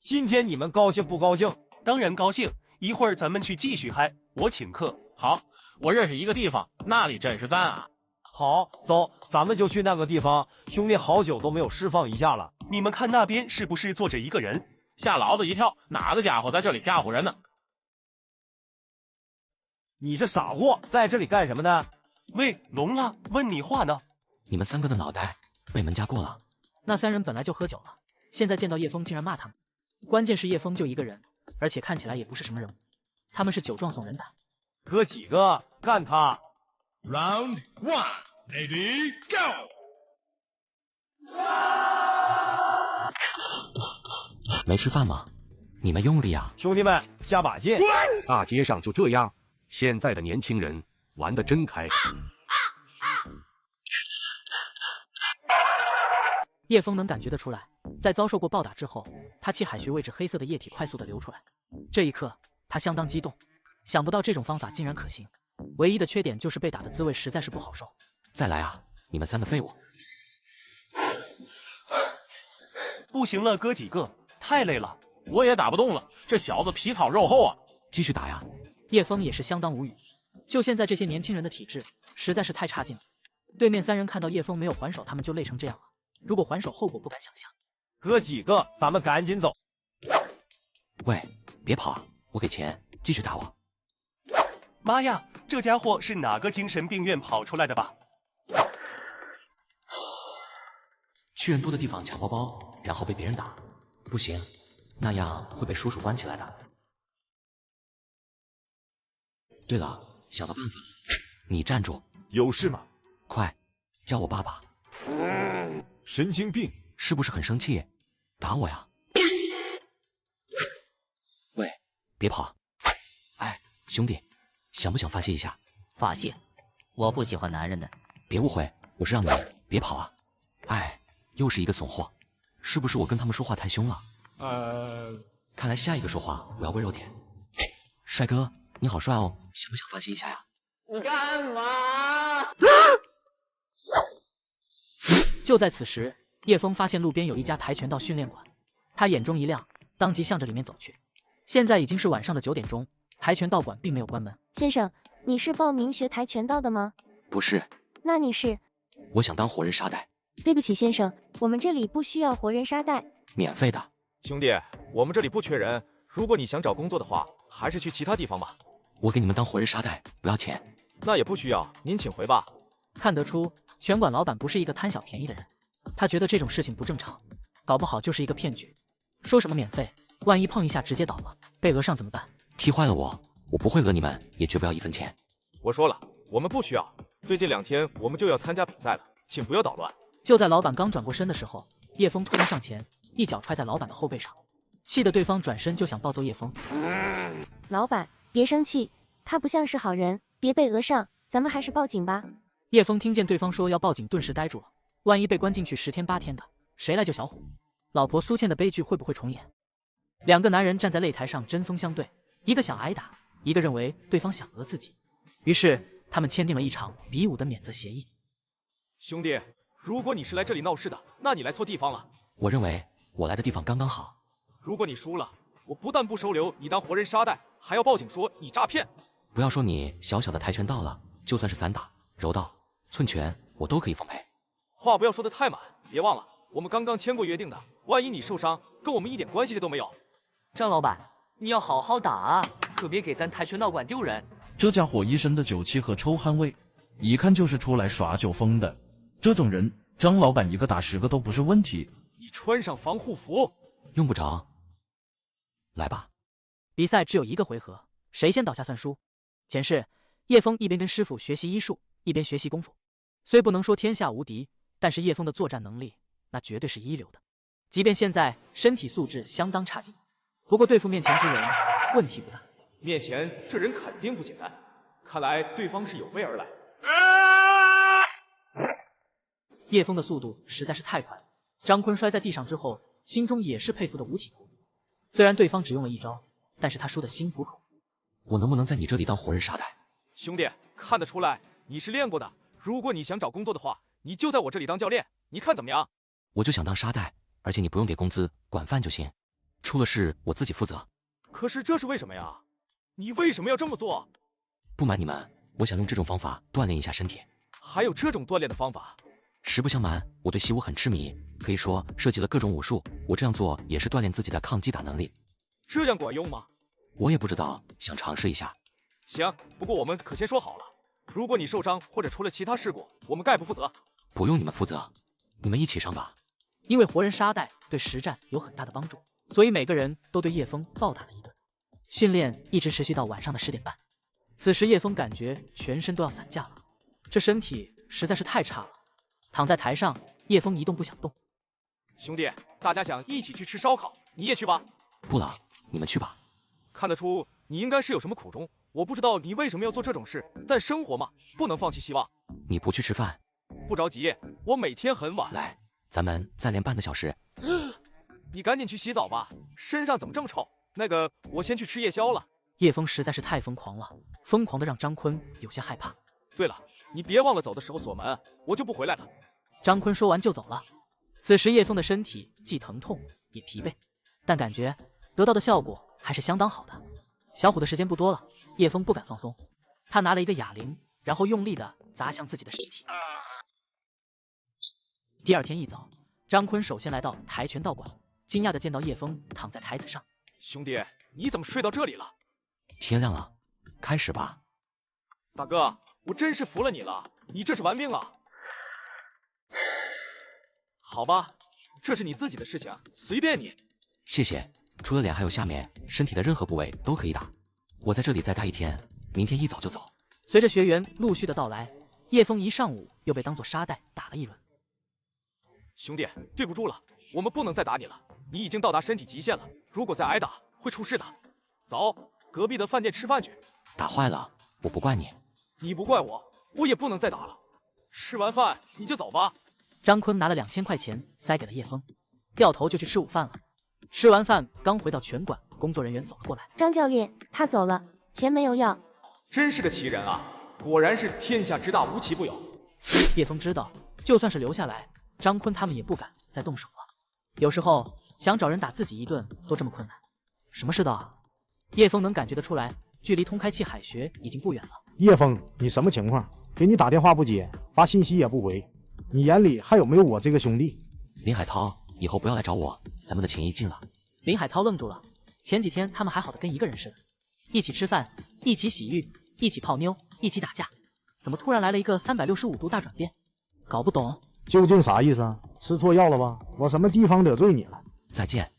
S14: 今天你们高兴不高兴？
S17: 当然高兴，一会儿咱们去继续嗨，我请客。
S18: 好，我认识一个地方，那里真是赞啊！
S14: 好，走，咱们就去那个地方。兄弟好久都没有释放一下了。
S17: 你们看那边是不是坐着一个人？
S18: 吓老子一跳，哪个家伙在这里吓唬人呢？
S14: 你这傻货，在这里干什么呢？
S17: 喂，聋了，问你话呢。
S5: 你们3个的脑袋被门夹过了。
S1: 那3人本来就喝酒了，现在见到叶枫竟然骂他们。关键是叶枫就一个人，而且看起来也不是什么人物，他们是酒壮怂人胆。
S14: 哥几个干他
S19: ！Round 1
S16: Ready go！
S5: 没吃饭吗？你们用力啊！
S14: 兄弟们，加把劲！
S13: 大街上就这样，现在的年轻人玩得真开。
S1: 叶枫能感觉得出来，在遭受过暴打之后，他气海穴位置黑色的液体快速的流出来。这一刻，他相当激动，想不到这种方法竟然可行。唯一的缺点就是被打的滋味实在是不好受。
S5: 再来啊！你们三个废物！
S17: 不行了，哥几个，太累了，
S18: 我也打不动了。这小子皮糙肉厚啊！
S5: 继续打呀！
S1: 叶枫也是相当无语，就现在这些年轻人的体质实在是太差劲了。对面三人看到叶枫没有还手，他们就累成这样了。如果还手，后果不敢想象。
S14: 哥几个，咱们赶紧走。
S5: 喂，别跑啊！我给钱，继续打我。
S17: 妈呀，这家伙是哪个精神病院跑出来的吧？
S5: 去人多的地方抢包包，然后被别人打，不行，那样会被叔叔关起来的。对了，想到办法了，你站住！
S19: 有事吗？
S5: 快，叫我爸爸。
S19: 神经病，
S5: 是不是很生气？打我呀！喂，别跑！哎，兄弟，想不想发泄一下？
S7: 发泄？我不喜欢男人的。
S5: 别误会，我是让你别跑啊！哎，又是一个怂货，是不是我跟他们说话太凶了？看来下一个说话我要温柔点。帅哥，你好帅哦，想不想发泄一下呀？
S20: 你干嘛？
S1: 就在此时，叶枫发现路边有一家跆拳道训练馆，他眼中一亮，当即向着里面走去。现在已经是晚上的9点钟，跆拳道馆并没有关门。
S3: 先生，你是报名学跆拳道的吗？
S5: 不是。
S3: 那你是？
S5: 我想当活人沙袋。
S3: 对不起，先生，我们这里不需要活人沙袋。
S5: 免费的。
S12: 兄弟，我们这里不缺人，如果你想找工作的话，还是去其他地方吧。
S5: 我给你们当活人沙袋，不要钱。
S12: 那也不需要，您请回吧。
S1: 看得出，拳馆老板不是一个贪小便宜的人，他觉得这种事情不正常，搞不好就是一个骗局。说什么免费，万一碰一下直接倒了，被讹上怎么办？
S5: 踢坏了我不会讹你们，也绝不要1分钱。
S12: 我说了，我们不需要。最近2天我们就要参加比赛了，请不要捣乱。
S1: 就在老板刚转过身的时候，叶枫突然上前，一脚踹在老板的后背上，气得对方转身就想暴揍叶枫。
S3: 老板，别生气，他不像是好人，别被讹上，咱们还是报警吧。
S1: 叶枫听见对方说要报警，顿时呆住了。万一被关进去10天8天的，谁来救小虎？老婆苏倩的悲剧会不会重演？2个男人站在擂台上针锋相对，一个想挨打，一个认为对方想讹自己，于是他们签订了一场比武的免责协议。
S12: 兄弟，如果你是来这里闹事的，那你来错地方了。
S5: 我认为我来的地方刚刚好。
S12: 如果你输了，我不但不收留你当活人沙袋，还要报警说你诈骗。
S5: 不要说你小小的跆拳道了，就算是散打、柔道、寸拳，我都可以奉陪。
S12: 话不要说得太满，别忘了我们刚刚签过约定的，万一你受伤，跟我们一点关系都没有。
S11: 张老板，你要好好打啊，可别给咱跆拳道馆丢人。
S21: 这家伙一身的酒气和臭汗味，一看就是出来耍酒疯的。这种人，张老板一个打10个都不是问题。
S12: 你穿上防护服。
S5: 用不着。来吧。
S1: 比赛只有1个回合，谁先倒下算输。前世，叶枫一边跟师傅学习医术，一边学习功夫。虽不能说天下无敌，但是叶枫的作战能力那绝对是一流的。即便现在身体素质相当差劲，不过对付面前之人问题不大。
S12: 面前这人肯定不简单，看来对方是有备而来。
S1: 叶枫的速度实在是太快了，张坤摔在地上之后，心中也是佩服的五体投地。虽然对方只用了1招，但是他输得心服口服。
S5: 我能不能在你这里当活人沙袋？
S12: 兄弟，看得出来你是练过的。如果你想找工作的话，你就在我这里当教练，你看怎么样？
S5: 我就想当沙袋，而且你不用给工资，管饭就行。出了事我自己负责。
S12: 可是这是为什么呀？你为什么要这么做？
S5: 不瞒你们，我想用这种方法锻炼一下身体。
S12: 还有这种锻炼的方法？
S5: 实不相瞒，我对习武很痴迷，可以说涉及了各种武术。我这样做也是锻炼自己的抗击打能力。
S12: 这样管用吗？
S5: 我也不知道，想尝试一下。
S12: 行，不过我们可先说好了，如果你受伤或者出了其他事故，我们概不负责。
S5: 不用你们负责，你们一起上吧。
S1: 因为活人沙袋对实战有很大的帮助，所以每个人都对叶枫暴打了一顿。训练一直持续到晚上的10点半。此时叶枫感觉全身都要散架了，这身体实在是太差了。躺在台上，叶枫一动不想动。
S12: 兄弟，大家想一起去吃烧烤，你也去吧。
S5: 不了，你们去吧。
S12: 看得出你应该是有什么苦衷，我不知道你为什么要做这种事，但生活嘛，不能放弃希望。
S5: 你不去吃饭？
S12: 不着急，我每天很晚。
S5: 来，咱们再练半个小时。
S12: 你赶紧去洗澡吧，身上怎么这么臭？那个，我先去吃夜宵了。
S1: 叶枫实在是太疯狂了，疯狂的让张坤有些害怕。
S12: 对了，你别忘了走的时候锁门，我就不回来了。
S1: 张坤说完就走了。此时叶枫的身体既疼痛也疲惫，但感觉得到的效果还是相当好的。小虎的时间不多了，叶枫不敢放松，他拿了一个哑铃，然后用力的砸向自己的身体。第二天一早，张坤首先来到跆拳道馆，惊讶的见到叶枫躺在台子上。
S12: 兄弟，你怎么睡到这里了？
S5: 天亮了，开始吧。
S12: 大哥，我真是服了你了，你这是玩命啊！好吧，这是你自己的事情，随便你。
S5: 谢谢，除了脸还有下面身体的任何部位都可以打。我在这里再待一天，明天一早就走。
S1: 随着学员陆续的到来，叶枫一上午又被当作沙袋打了一轮。
S12: 兄弟，对不住了，我们不能再打你了，你已经到达身体极限了，如果再挨打会出事的。走，隔壁的饭店吃饭去。
S5: 打坏了，我不怪你。
S12: 你不怪我，我也不能再打了。吃完饭你就走吧。
S1: 张坤拿了2000块钱塞给了叶枫，掉头就去吃午饭了。吃完饭刚回到拳馆，工作人员走了过来。
S6: 张教练，他走了，钱没有要。
S12: 真是个奇人啊，果然是天下之大无奇不有。
S1: 叶枫知道，就算是留下来，张坤他们也不敢再动手了。有时候想找人打自己一顿都这么困难。什么世道啊？叶枫能感觉得出来，距离通开气海穴已经不远了。
S22: 叶枫，你什么情况？给你打电话不接，发信息也不回，你眼里还有没有我这个兄弟？
S5: 林海涛，以后不要来找我，咱们的情谊尽了。
S1: 林海涛愣住了，前几天他们还好的跟一个人似的，一起吃饭，一起洗浴，一起泡妞，一起打架，怎么突然来了一个365度大转变？搞不懂。
S22: 究竟啥意思啊？吃错药了吧？我什么地方得罪你了？
S5: 再见。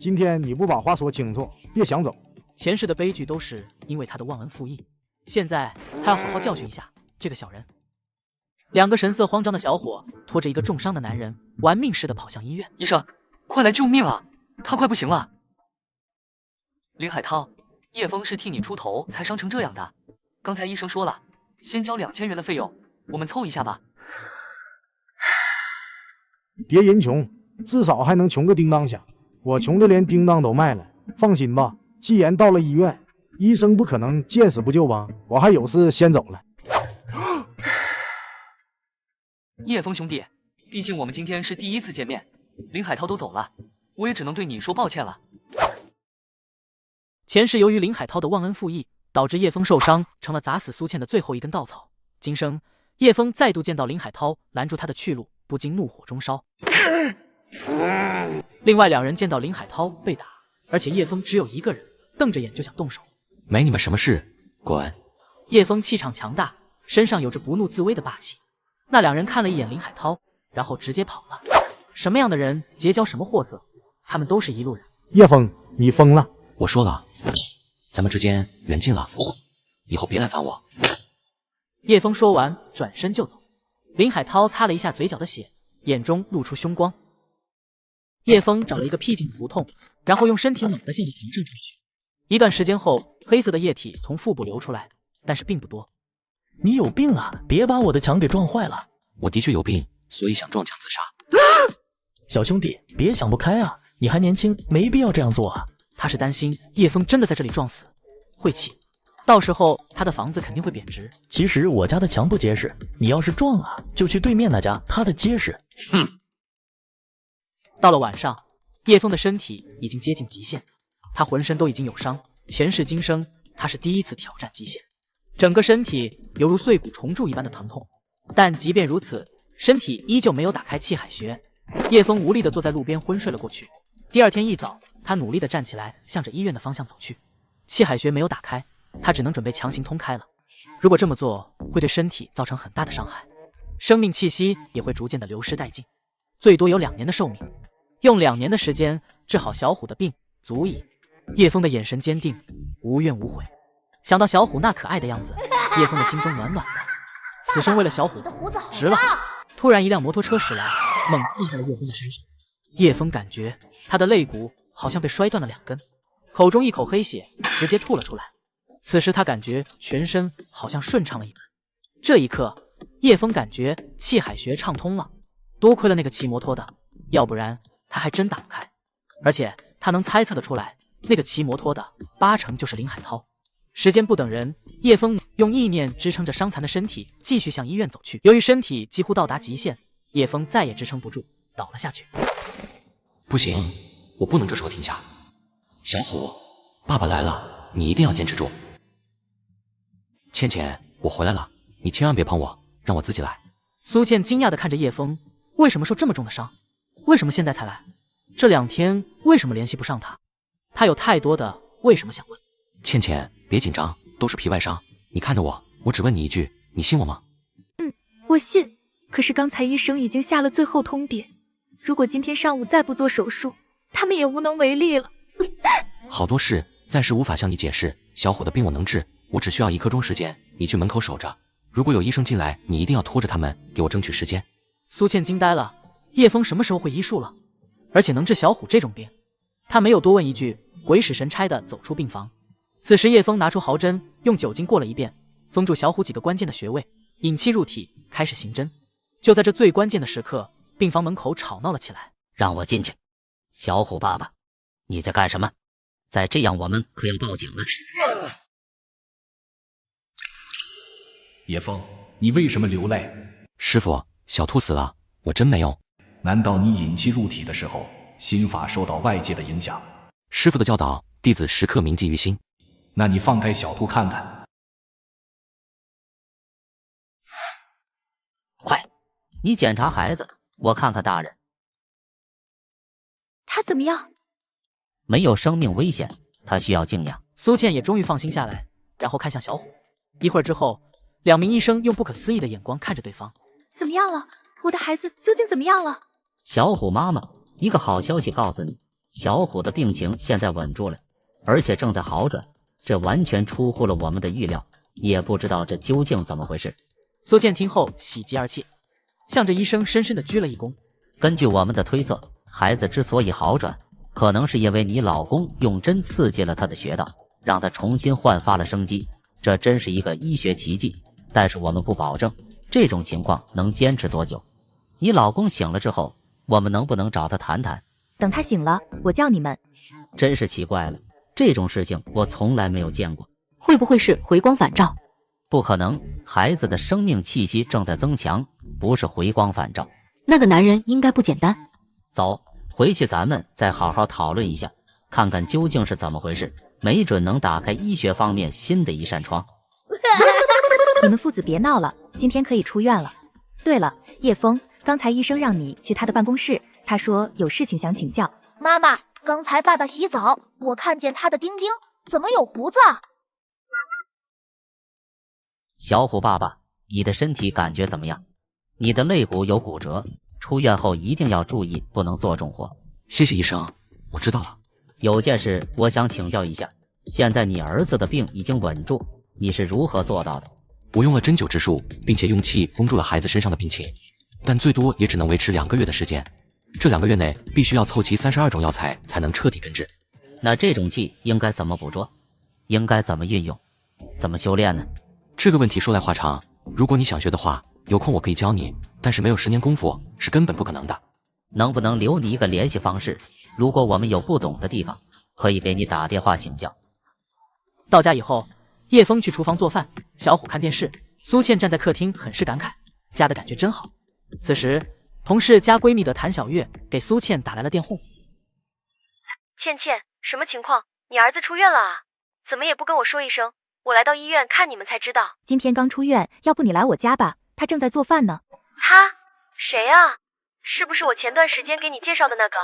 S22: 今天你不把话说清楚，别想走。
S1: 前世的悲剧都是因为他的忘恩负义，现在他要好好教训一下这个小人。两个神色慌张的小伙拖着一个重伤的男人，玩命似的跑向医院。
S11: 医生，快来救命啊！他快不行了。林海涛，叶枫是替你出头才伤成这样的。刚才医生说了，先交2000元的费用，我们凑一下吧。
S22: 别人穷，至少还能穷个叮当响。我穷的连叮当都卖了。放心吧，既然到了医院，医生不可能见死不救吧？我还有事先走了。
S11: 叶枫兄弟，毕竟我们今天是第一次见面，林海涛都走了，我也只能对你说抱歉了。
S1: 前世由于林海涛的忘恩负义，导致叶枫受伤，成了砸死苏倩的最后一根稻草。今生叶枫再度见到林海涛拦住他的去路，不禁怒火中烧。另外两人见到林海涛被打，而且叶枫只有一个人，瞪着眼就想动手。
S5: 没你们什么事，滚！
S1: 叶枫气场强大，身上有着不怒自威的霸气。那两人看了一眼林海涛，然后直接跑了。什么样的人结交什么货色，他们都是一路人。
S22: 叶枫，你疯了！
S5: 我说了，咱们之间缘尽了，以后别来烦我。
S1: 叶枫说完，转身就走。林海涛擦了一下嘴角的血，眼中露出凶光。叶枫找了一个僻静的胡同，然后用身体猛地向着墙上撞去。一段时间后，黑色的液体从腹部流出来，但是并不多。
S15: 你有病啊！别把我的墙给撞坏了。
S5: 我的确有病，所以想撞墙自杀。
S15: 小兄弟，别想不开啊！你还年轻，没必要这样做啊。
S1: 他是担心叶枫真的在这里撞死，会气，到时候他的房子肯定会贬值。
S15: 其实我家的墙不结实，你要是撞啊，就去对面那家，他的结实。
S5: 哼。
S1: 到了晚上，叶枫的身体已经接近极限，他浑身都已经有伤，前世今生他是第一次挑战极限，整个身体犹如碎骨重铸一般的疼痛。但即便如此，身体依旧没有打开气海穴。叶枫无力地坐在路边昏睡了过去。第二天一早，他努力地站起来，向着医院的方向走去。气海穴没有打开，他只能准备强行通开了。如果这么做，会对身体造成很大的伤害，生命气息也会逐渐的流失殆尽，最多有2年的寿命。用2年的时间治好小虎的病，足矣。叶枫的眼神坚定，无怨无悔。想到小虎那可爱的样子，叶枫的心中暖暖的。此生为了小虎，值了。突然，一辆摩托车驶来，猛撞在了叶枫的身上。叶枫感觉他的肋骨好像被摔断了2根，口中一口黑血直接吐了出来。此时他感觉全身好像顺畅了一般。这一刻，叶枫感觉气海穴畅通了。多亏了那个骑摩托的，要不然他还真打不开。而且他能猜测得出来，那个骑摩托的8成就是林海涛。时间不等人，叶枫用意念支撑着伤残的身体，继续向医院走去。由于身体几乎到达极限，叶枫再也支撑不住，倒了下去。
S5: 不行，我不能这时候停下。小虎，爸爸来了，你一定要坚持住。倩倩，我回来了，你千万别碰我，让我自己来。
S1: 苏倩惊讶地看着叶枫，为什么受这么重的伤？为什么现在才来？这2天为什么联系不上他？他有太多的为什么想问。
S5: 倩倩，别紧张，都是皮外伤。你看着我，我只问你一句，你信我吗？
S2: 我信。可是刚才医生已经下了最后通牒，如果今天上午再不做手术，他们也无能为力了。
S5: 好多事暂时无法向你解释，小虎的病我能治，我只需要1刻钟时间，你去门口守着。如果有医生进来，你一定要拖着他们，给我争取时间。
S1: 苏倩惊呆了，叶枫什么时候会医术了？而且能治小虎这种病？他没有多问一句，鬼使神差地走出病房。此时叶枫拿出毫针，用酒精过了一遍，封住小虎几个关键的穴位，引气入体，开始行针。就在这最关键的时刻，病房门口吵闹了起来。
S7: 让我进去。小虎爸爸，你在干什么？再这样我们可要报警了。
S13: 叶枫，你为什么流泪？
S5: 师傅，小兔死了，我真没用。
S13: 难道你引气入体的时候，心法受到外界的影响？
S5: 师傅的教导，弟子时刻铭记于心。
S13: 那你放开小兔看看。
S7: 快，你检查孩子，我看看大人。
S2: 他怎么样？
S7: 没有生命危险，他需要静养。
S1: 苏倩也终于放心下来，然后看向小虎。一会儿之后，2名医生用不可思议的眼光看着对方。
S2: 怎么样了？我的孩子究竟怎么样了？
S7: 小虎妈妈，一个好消息告诉你，小虎的病情现在稳住了，而且正在好转，这完全出乎了我们的预料，也不知道这究竟怎么回事。
S1: 苏倩听后喜极而泣，向着医生深深地鞠了一躬。
S7: 根据我们的推测，孩子之所以好转，可能是因为你老公用针刺激了他的穴道，让他重新焕发了生机，这真是一个医学奇迹。但是我们不保证这种情况能坚持多久。你老公醒了之后，我们能不能找他谈谈？
S8: 等他醒了，我叫你们。
S7: 真是奇怪了，这种事情我从来没有见过。
S8: 会不会是回光返照？
S7: 不可能，孩子的生命气息正在增强，不是回光返照。
S8: 那个男人应该不简单。
S7: 走，回去咱们再好好讨论一下，看看究竟是怎么回事，没准能打开医学方面新的一扇窗。
S8: 你们父子别闹了，今天可以出院了。对了，叶枫，刚才医生让你去他的办公室，他说有事情想请教。
S4: 妈妈，刚才爸爸洗澡，我看见他的丁丁怎么有胡子啊？
S7: 小虎爸爸，你的身体感觉怎么样？你的肋骨有骨折，出院后一定要注意，不能做重活。
S5: 谢谢医生，我知道了。
S7: 有件事我想请教一下，现在你儿子的病已经稳住，你是如何做到的？
S5: 我用了针灸之术，并且用气封住了孩子身上的病情，但最多也只能维持2个月的时间。这2个月内必须要凑齐32种药材才能彻底根治。
S7: 那这种气应该怎么捕捉？应该怎么运用？怎么修炼呢？
S5: 这个问题说来话长，如果你想学的话，有空我可以教你，但是没有10年功夫是根本不可能的。
S7: 能不能留你一个联系方式？如果我们有不懂的地方，可以给你打电话请教。
S1: 到家以后，叶枫去厨房做饭，小虎看电视，苏倩站在客厅很是感慨，家的感觉真好。此时，同事加闺蜜的谭小月给苏倩打来了电话。
S10: 倩倩，什么情况？你儿子出院了啊？怎么也不跟我说一声？我来到医院看你们才知道。
S8: 今天刚出院，要不你来我家吧，他正在做饭呢。
S10: 他？谁啊？是不是我前段时间给你介绍的那个？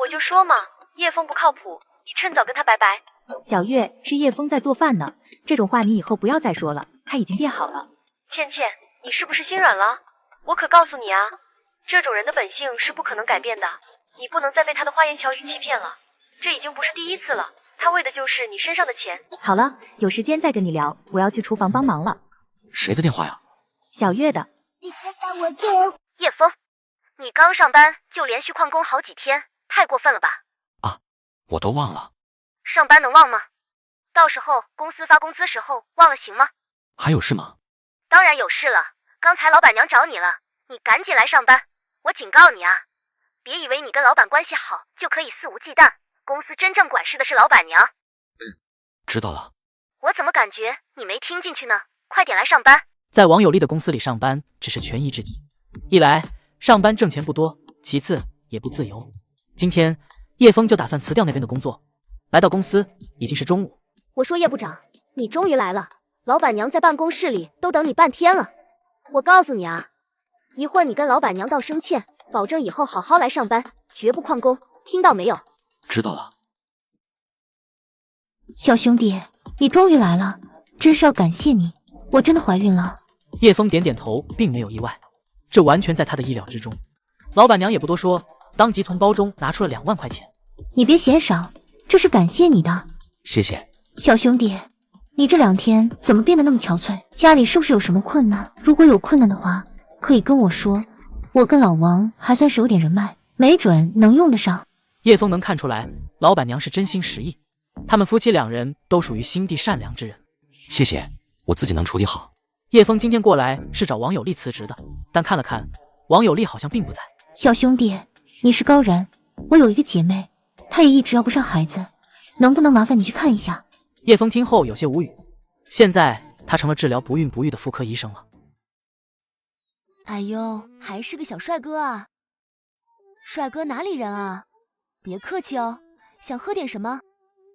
S10: 我就说嘛，叶枫不靠谱，你趁早跟他拜拜。
S8: 小月，是叶枫在做饭呢，这种话你以后不要再说了，他已经变好了。
S10: 倩倩，你是不是心软了？我可告诉你啊，这种人的本性是不可能改变的，你不能再被他的花言巧语欺骗了，这已经不是第一次了，他为的就是你身上的钱。
S8: 好了，有时间再跟你聊，我要去厨房帮忙了。
S5: 谁的电话呀？
S8: 小月的。
S10: 叶枫，你刚上班就连续旷工好几天，太过分了吧？
S5: 我都忘了。
S10: 上班能忘吗？到时候公司发工资时候忘了行吗？
S5: 还有事吗？
S10: 当然有事了，刚才老板娘找你了，你赶紧来上班。我警告你啊，别以为你跟老板关系好就可以肆无忌惮，公司真正管事的是老板娘。
S5: 知道了。
S10: 我怎么感觉你没听进去呢？快点来上班。
S1: 在王有利的公司里上班只是权宜之计，一来上班挣钱不多，其次也不自由。今天叶枫就打算辞掉那边的工作，来到公司已经是中午。
S4: 我说叶部长，你终于来了，老板娘在办公室里都等你半天了。我告诉你啊，一会儿你跟老板娘道声歉，保证以后好好来上班，绝不旷工，听到没有？
S5: 知道了。
S3: 小兄弟，你终于来了，真是要感谢你，我真的怀孕了。
S1: 叶枫点点头，并没有意外，这完全在他的意料之中。老板娘也不多说，当即从包中拿出了2万块钱。
S3: 你别嫌少，这是感谢你的。
S5: 谢谢。
S3: 小兄弟，你这2天怎么变得那么憔悴？家里是不是有什么困难？如果有困难的话，可以跟我说，我跟老王还算是有点人脉，没准能用得上。
S1: 叶枫能看出来，老板娘是真心实意，他们夫妻2人都属于心地善良之人。
S5: 谢谢，我自己能处理好。
S1: 叶枫今天过来是找王有利辞职的，但看了看，王有利好像并不在。
S3: 小兄弟，你是高然，我有一个姐妹，她也一直要不上孩子，能不能麻烦你去看一下？
S1: 叶枫听后有些无语，现在他成了治疗不孕不育的妇科医生了。
S4: 哎呦，还是个小帅哥啊！帅哥哪里人啊？别客气哦，想喝点什么？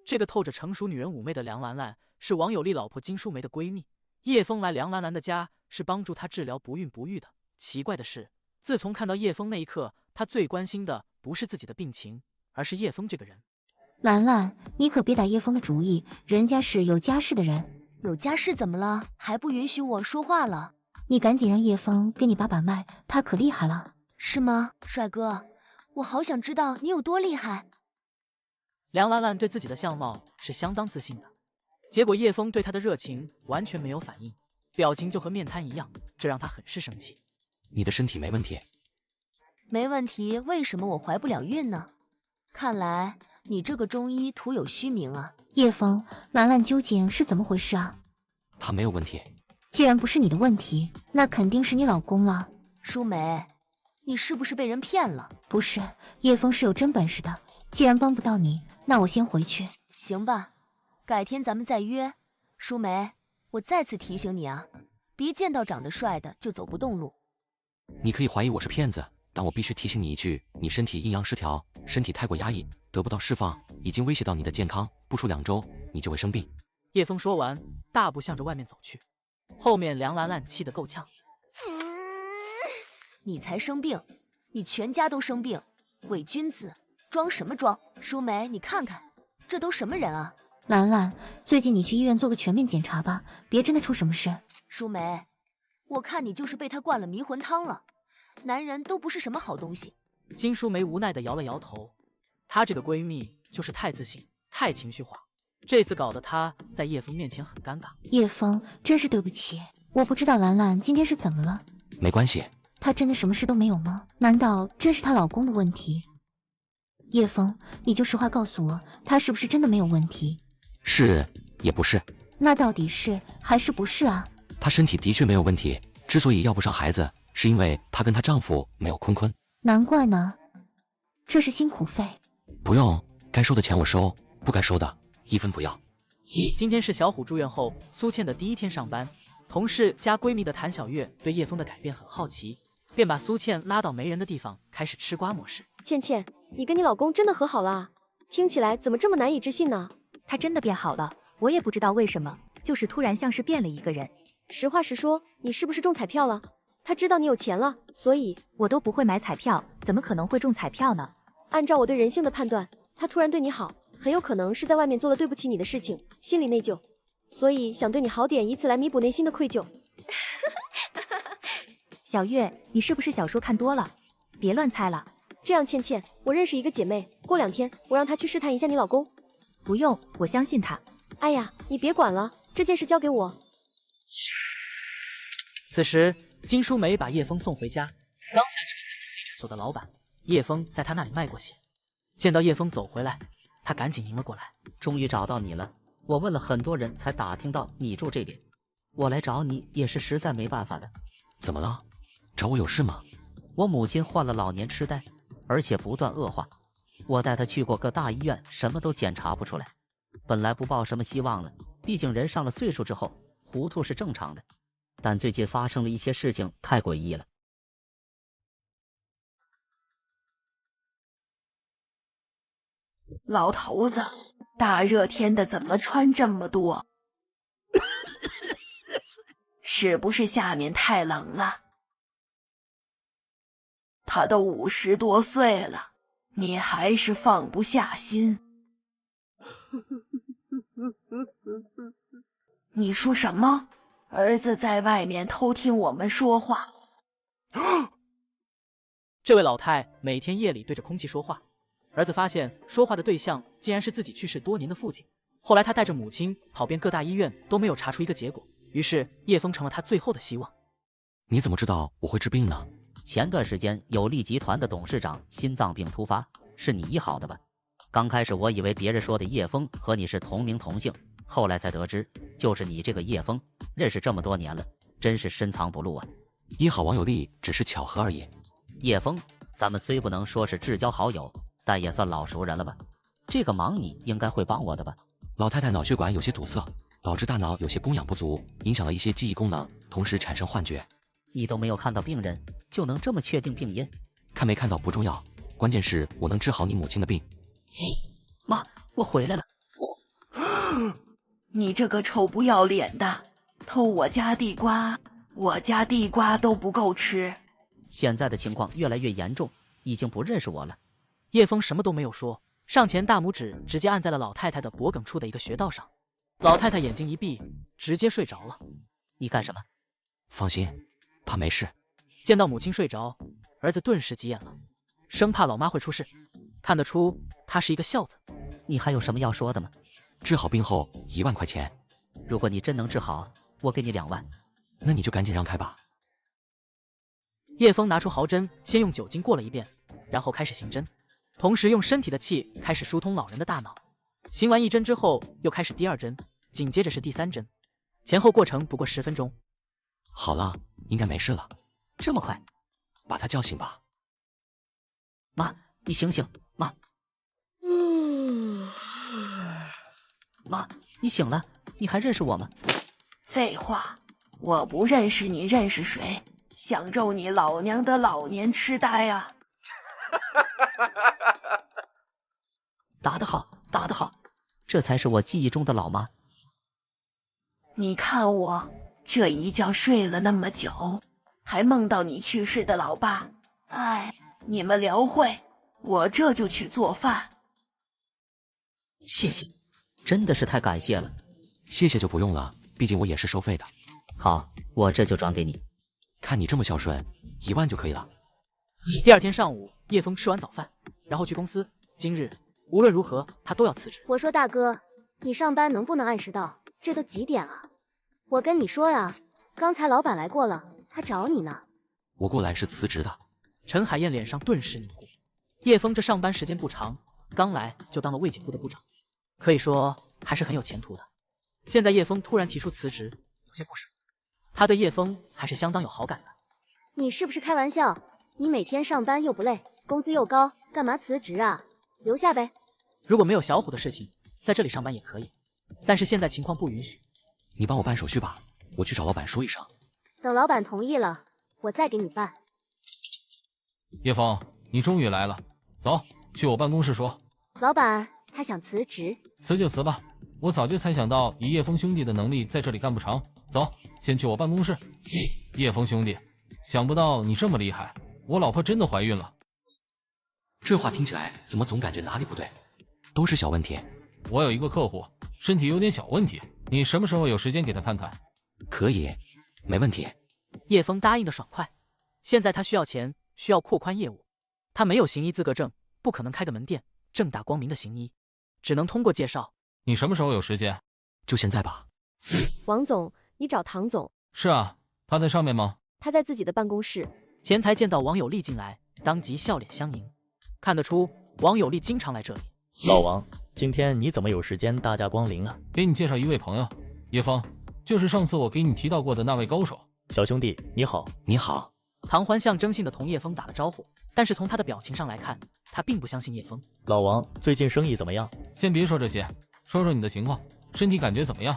S1: 这个透着成熟女人妩媚的梁兰兰是王有利老婆金淑梅的闺蜜。叶枫来梁兰兰的家是帮助她治疗不孕不育的。奇怪的是，自从看到叶枫那一刻，她最关心的不是自己的病情，而是叶枫这个人。
S3: 兰兰，你可别打叶枫的主意，人家是有家室的人。
S4: 有家室怎么了？还不允许我说话了？
S3: 你赶紧让叶枫给你把把脉，他可厉害了。
S4: 是吗，帅哥？我好想知道你有多厉害。
S1: 梁兰兰对自己的相貌是相当自信的，结果叶枫对她的热情完全没有反应，表情就和面瘫一样，这让她很是生气。
S5: 你的身体没问题？
S4: 没问题，为什么我怀不了孕呢？看来你这个中医徒有虚名啊。
S3: 叶枫，兰兰究竟是怎么回事啊？
S5: 她没有问题。
S3: 既然不是你的问题，那肯定是你老公了。
S4: 舒梅，你是不是被人骗了？
S3: 不是，叶枫是有真本事的。既然帮不到你，那我先回去。
S4: 行吧，改天咱们再约。舒梅，我再次提醒你啊，别见到长得帅的就走不动路。
S5: 你可以怀疑我是骗子，但我必须提醒你一句，你身体阴阳失调，身体太过压抑，得不到释放，已经威胁到你的健康，不出2周你就会生病。
S1: 叶枫说完，大步向着外面走去。后面梁兰兰气得够呛。
S4: 你才生病，你全家都生病，伪君子，装什么装？舒梅，你看看，这都什么人啊？
S3: 兰兰，最近你去医院做个全面检查吧，别真的出什么事。
S4: 舒梅，我看你就是被他灌了迷魂汤了，男人都不是什么好东西。
S1: 金淑梅无奈地摇了摇头，她这个闺蜜就是太自信，太情绪化，这次搞得她在叶枫面前很尴尬。
S3: 叶枫，真是对不起，我不知道兰兰今天是怎么了。
S5: 没关系。
S3: 她真的什么事都没有吗？难道真是她老公的问题？叶枫，你就实话告诉我，她是不是真的没有问题？
S5: 是也不是。
S3: 那到底是还是不是啊？
S5: 她身体的确没有问题，之所以要不上孩子，是因为她跟她丈夫没有坤坤。
S3: 难怪呢，这是辛苦费。
S5: 不用，该收的钱我收，不该收的1分不要。
S1: 今天是小虎住院后苏倩的第1天上班，同事加闺蜜的谭小月对叶枫的改变很好奇，便把苏倩拉到没人的地方，开始吃瓜模式。
S9: 倩倩，你跟你老公真的和好了啊？听起来怎么这么难以置信呢？
S8: 他真的变好了，我也不知道为什么，就是突然像是变了一个人。
S9: 实话实说，你是不是中彩票了？他知道你有钱了，所以……
S8: 我都不会买彩票，怎么可能会中彩票呢？
S9: 按照我对人性的判断，他突然对你好，很有可能是在外面做了对不起你的事情，心里内疚，所以想对你好点，以此来弥补内心的愧疚。
S8: 小月，你是不是小说看多了？别乱猜了。
S9: 这样，倩倩，我认识一个姐妹，过2天我让她去试探一下你老公。
S8: 不用，我相信她。
S9: 哎呀，你别管了，这件事交给我。
S1: 此时金淑梅把叶枫送回家，刚下车看到诊所的老板叶枫在他那里卖过血，见到叶枫走回来，他赶紧迎了过来。
S7: 终于找到你了，我问了很多人才打听到你住这里，我来找你也是实在没办法的。
S5: 怎么了？找我有事吗？
S7: 我母亲患了老年痴呆，而且不断恶化，我带她去过各大医院，什么都检查不出来。本来不抱什么希望了，毕竟人上了岁数之后糊涂是正常的，但最近发生了一些事情太诡异了。
S16: 老头子，大热天的怎么穿这么多？是不是下面太冷了？他都50多岁了，你还是放不下心。你说什么？儿子在外面偷听我们说话。
S1: 这位老太每天夜里对着空气说话，儿子发现说话的对象竟然是自己去世多年的父亲。后来他带着母亲跑遍各大医院，都没有查出一个结果，于是叶枫成了他最后的希望。
S5: 你怎么知道我会治病呢？
S7: 前段时间有利集团的董事长心脏病突发，是你医好的吧？刚开始我以为别人说的叶枫和你是同名同姓，后来才得知就是你这个叶枫，认识这么多年了，真是深藏不露啊。
S5: 医好王有利只是巧合而已。
S7: 叶枫，咱们虽不能说是至交好友，但也算老熟人了吧？这个忙你应该会帮我的吧？
S5: 老太太脑血管有些堵塞，导致大脑有些供氧不足，影响了一些记忆功能，同时产生幻觉。
S7: 你都没有看到病人，就能这么确定病因？
S5: 看没看到不重要，关键是我能治好你母亲的病。
S7: 妈，我回来了。
S16: 你这个臭不要脸的，偷我家地瓜，我家地瓜都不够吃。
S7: 现在的情况越来越严重，已经不认识我了。
S1: 叶枫什么都没有说，上前大拇指直接按在了老太太的脖颈处的一个穴道上。老太太眼睛一闭，直接睡着了。
S7: 你干什么？
S5: 放心，怕没事。
S1: 见到母亲睡着，儿子顿时急眼了，生怕老妈会出事。看得出他是一个孝子。
S7: 你还有什么要说的吗？
S5: 治好病后1万块钱。
S7: 如果你真能治好，我给你2万。
S5: 那你就赶紧让开吧。
S1: 叶枫拿出毫针，先用酒精过了一遍，然后开始行针，同时用身体的气开始疏通老人的大脑。行完1针之后，又开始第2针，紧接着是第3针，前后过程不过10分钟。
S5: 好了，应该没事了。
S7: 这么快？
S5: 把他叫醒吧。
S7: 妈，你醒醒，妈。妈，你醒了？你还认识我吗？
S16: 废话，我不认识你，认识谁？想咒你老娘的老年痴呆啊！
S7: 打得好，打得好，这才是我记忆中的老妈。
S16: 你看我这一觉睡了那么久，还梦到你去世的老爸。哎，你们聊会，我这就去做饭。
S7: 谢谢，真的是太感谢了。
S5: 谢谢就不用了，毕竟我也是收费的。
S7: 好，我这就转给你。
S5: 看你这么孝顺，1万就可以了。
S1: 第2天上午，叶枫吃完早饭，然后去公司。今日无论如何，他都要辞职。
S4: 我说大哥，你上班能不能按时到？这都几点了？我跟你说呀，刚才老板来过了，他找你呢。
S5: 我过来是辞职的。
S1: 陈海燕脸上顿时凝固。叶枫这上班时间不长，刚来就当了卫检部的部长，可以说还是很有前途的。现在叶枫突然提出辞职，有些不舍。他对叶枫还是相当有好感的。
S4: 你是不是开玩笑？你每天上班又不累，工资又高，干嘛辞职啊？留下呗。
S1: 如果没有小虎的事情，在这里上班也可以，但是现在情况不允许。
S5: 你帮我办手续吧，我去找老板说一声。
S4: 等老板同意了，我再给你办。
S18: 叶枫，你终于来了，走，去我办公室说。
S4: 老板，他想辞职。
S18: 辞就辞吧，我早就猜想到以叶枫兄弟的能力在这里干不长。走，先去我办公室。叶枫兄弟，想不到你这么厉害，我老婆真的怀孕了。
S5: 这话听起来怎么总感觉哪里不对？都是小问题。
S18: 我有一个客户，身体有点小问题，你什么时候有时间给他看看？
S5: 可以，没问题。
S1: 叶枫答应的爽快。现在他需要钱，需要扩宽业务。他没有行医资格证，不可能开个门店，正大光明的行医，只能通过介绍。
S18: 你什么时候有时间？
S5: 就现在吧。
S9: 王总，你找唐总。
S18: 是啊，他在上面吗？
S9: 他在自己的办公室。
S1: 前台见到王有利进来，当即笑脸相迎。看得出王有利经常来这里。
S15: 老王，今天你怎么有时间大驾光临啊？
S18: 给你介绍一位朋友，叶枫，就是上次我给你提到过的那位高手。
S15: 小兄弟，你好。
S5: 你好。
S1: 唐欢象征性的同叶枫打了招呼，但是从他的表情上来看，他并不相信叶枫。
S15: 老王，最近生意怎么样？
S18: 先别说这些，说说你的情况，身体感觉怎么样？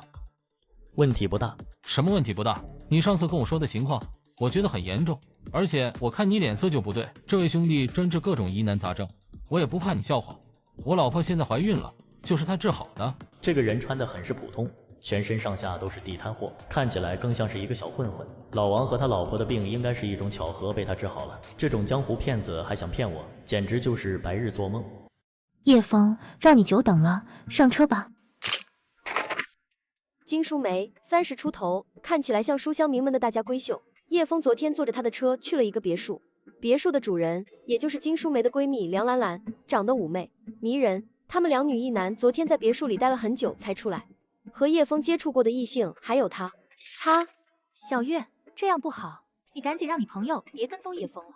S15: 问题不大。
S18: 什么问题不大？你上次跟我说的情况，我觉得很严重，而且我看你脸色就不对。这位兄弟专治各种疑难杂症，我也不怕你笑话。我老婆现在怀孕了，就是他治好的。
S15: 这个人穿的很是普通，全身上下都是地摊货，看起来更像是一个小混混。老王和他老婆的病应该是一种巧合被他治好了，这种江湖骗子还想骗我，简直就是白日做梦。
S3: 叶枫，让你久等了，上车吧。
S9: 金淑梅30出头，看起来像书香名门的大家闺秀。叶枫昨天坐着她的车去了一个别墅，别墅的主人也就是金淑梅的闺蜜梁兰兰，长得妩媚迷人。他们2女1男昨天在别墅里待了很久才出来。和叶枫接触过的异性还有他。
S2: 小月，这样不好，你赶紧让你朋友别跟踪叶枫了。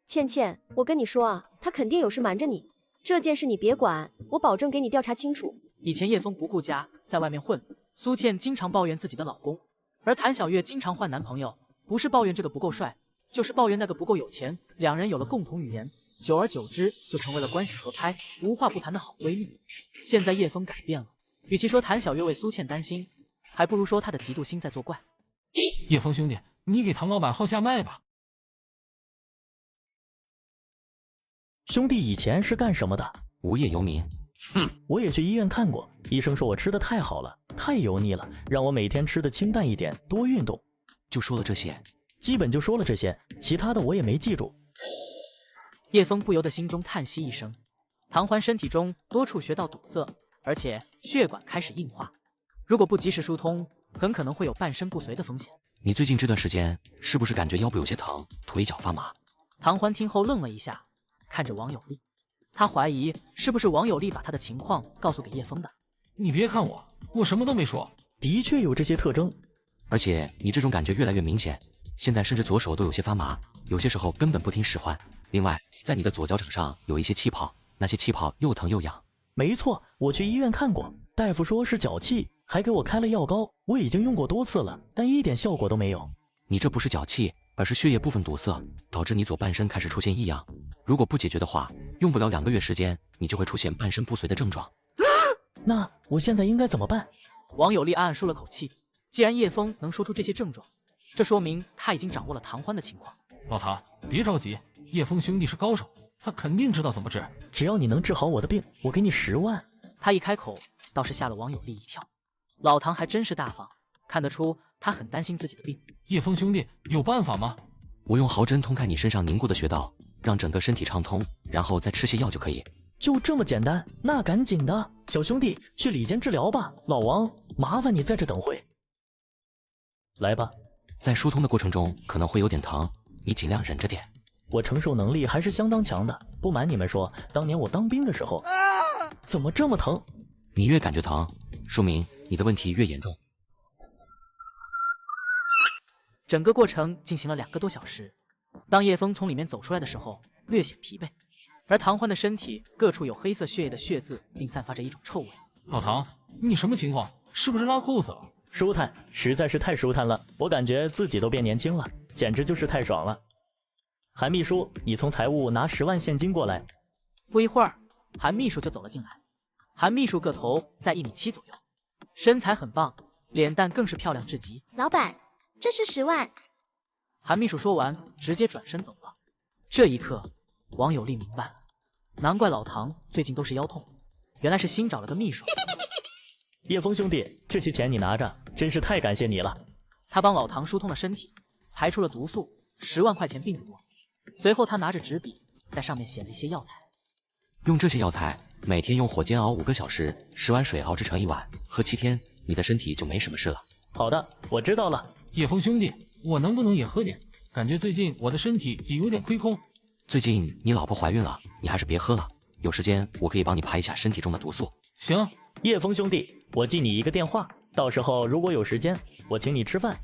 S9: 倩倩，我跟你说啊，他肯定有事瞒着你，这件事你别管，我保证给你调查清楚。
S1: 以前叶枫不顾家，在外面混，苏倩经常抱怨自己的老公，而谭小月经常换男朋友，不是抱怨这个不够帅，就是抱怨那个不够有钱。两人有了共同语言，久而久之就成为了关系合拍、无话不谈的好闺蜜。现在叶枫改变了，与其说谭小月为苏倩担心，还不如说她的嫉妒心在作怪。
S18: 叶枫兄弟，你给唐老板号下脉吧。
S15: 兄弟以前是干什么的？
S5: 无业游民。
S15: 我也去医院看过，医生说我吃的太好了，太油腻了，让我每天吃的清淡一点，多运动。
S5: 就说了这些？
S15: 基本就说了这些，其他的我也没记住。
S1: 叶枫不由得心中叹息一声，唐欢身体中多处穴道堵塞，而且血管开始硬化，如果不及时疏通，很可能会有半身不遂的风险。
S5: 你最近这段时间是不是感觉腰部有些疼，腿脚发麻？
S1: 唐欢听后愣了一下，看着王有利，他怀疑是不是王有利把他的情况告诉给叶枫的。
S18: 你别看我什么都没说。
S15: 的确有这些特征，
S5: 而且你这种感觉越来越明显，现在甚至左手都有些发麻，有些时候根本不听使唤。另外，在你的左脚掌上有一些气泡，那些气泡又疼又痒。
S15: 没错，我去医院看过，大夫说是脚气，还给我开了药膏，我已经用过多次了，但一点效果都没有。
S5: 你这不是脚气，而是血液部分堵塞，导致你左半身开始出现异样。如果不解决的话，用不了2个月时间，你就会出现半身不遂的症状。
S15: 那我现在应该怎么办？
S1: 王有利暗暗舒了口气，既然叶枫能说出这些症状，这说明他已经掌握了唐欢的情况。
S18: 老唐，别着急，叶枫兄弟是高手，他肯定知道怎么治。
S15: 只要你能治好我的病，我给你10万。
S1: 他一开口，倒是吓了王有利一跳。老唐还真是大方，看得出他很担心自己的病。
S18: 叶枫兄弟，有办法吗？
S5: 我用毫针通开你身上凝固的穴道，让整个身体畅通，然后再吃些药就可以。
S15: 就这么简单？那赶紧的，小兄弟，去里间治疗吧。老王，麻烦你在这等会。来吧。
S5: 在疏通的过程中可能会有点疼，你尽量忍着点。
S15: 我承受能力还是相当强的，不瞒你们说，当年我当兵的时候，怎么这么疼？
S5: 你越感觉疼，说明你的问题越严重。
S1: 整个过程进行了2个多小时。当叶枫从里面走出来的时候，略显疲惫，而唐欢的身体各处有黑色血液的血渍，并散发着一种臭味。
S18: 老唐，你什么情况？是不是拉裤子了？
S15: 舒坦，实在是太舒坦了，我感觉自己都变年轻了，简直就是太爽了。韩秘书，你从财务拿10万现金过来。
S1: 不一会儿，韩秘书就走了进来。韩秘书个头在1.7米左右，身材很棒，脸蛋更是漂亮至极。
S4: 老板，这是10万。
S1: 韩秘书说完，直接转身走了。这一刻，王有利明白了，难怪老唐最近都是腰痛，原来是新找了个秘书。
S15: 叶枫兄弟，这些钱你拿着，真是太感谢你了。
S1: 他帮老唐疏通了身体，排出了毒素，10万块钱并不多。随后他拿着纸笔，在上面写了一些药材。
S5: 用这些药材，每天用火煎熬5个小时，10碗水熬制成1碗，喝7天，你的身体就没什么事了。
S15: 好的，我知道了。
S18: 叶枫兄弟，我能不能也喝点？感觉最近我的身体也有点亏空。
S5: 最近你老婆怀孕了，你还是别喝了。有时间我可以帮你排一下身体中的毒素。
S18: 行，
S15: 叶枫兄弟，我记你一个电话，到时候如果有时间，我请你吃饭。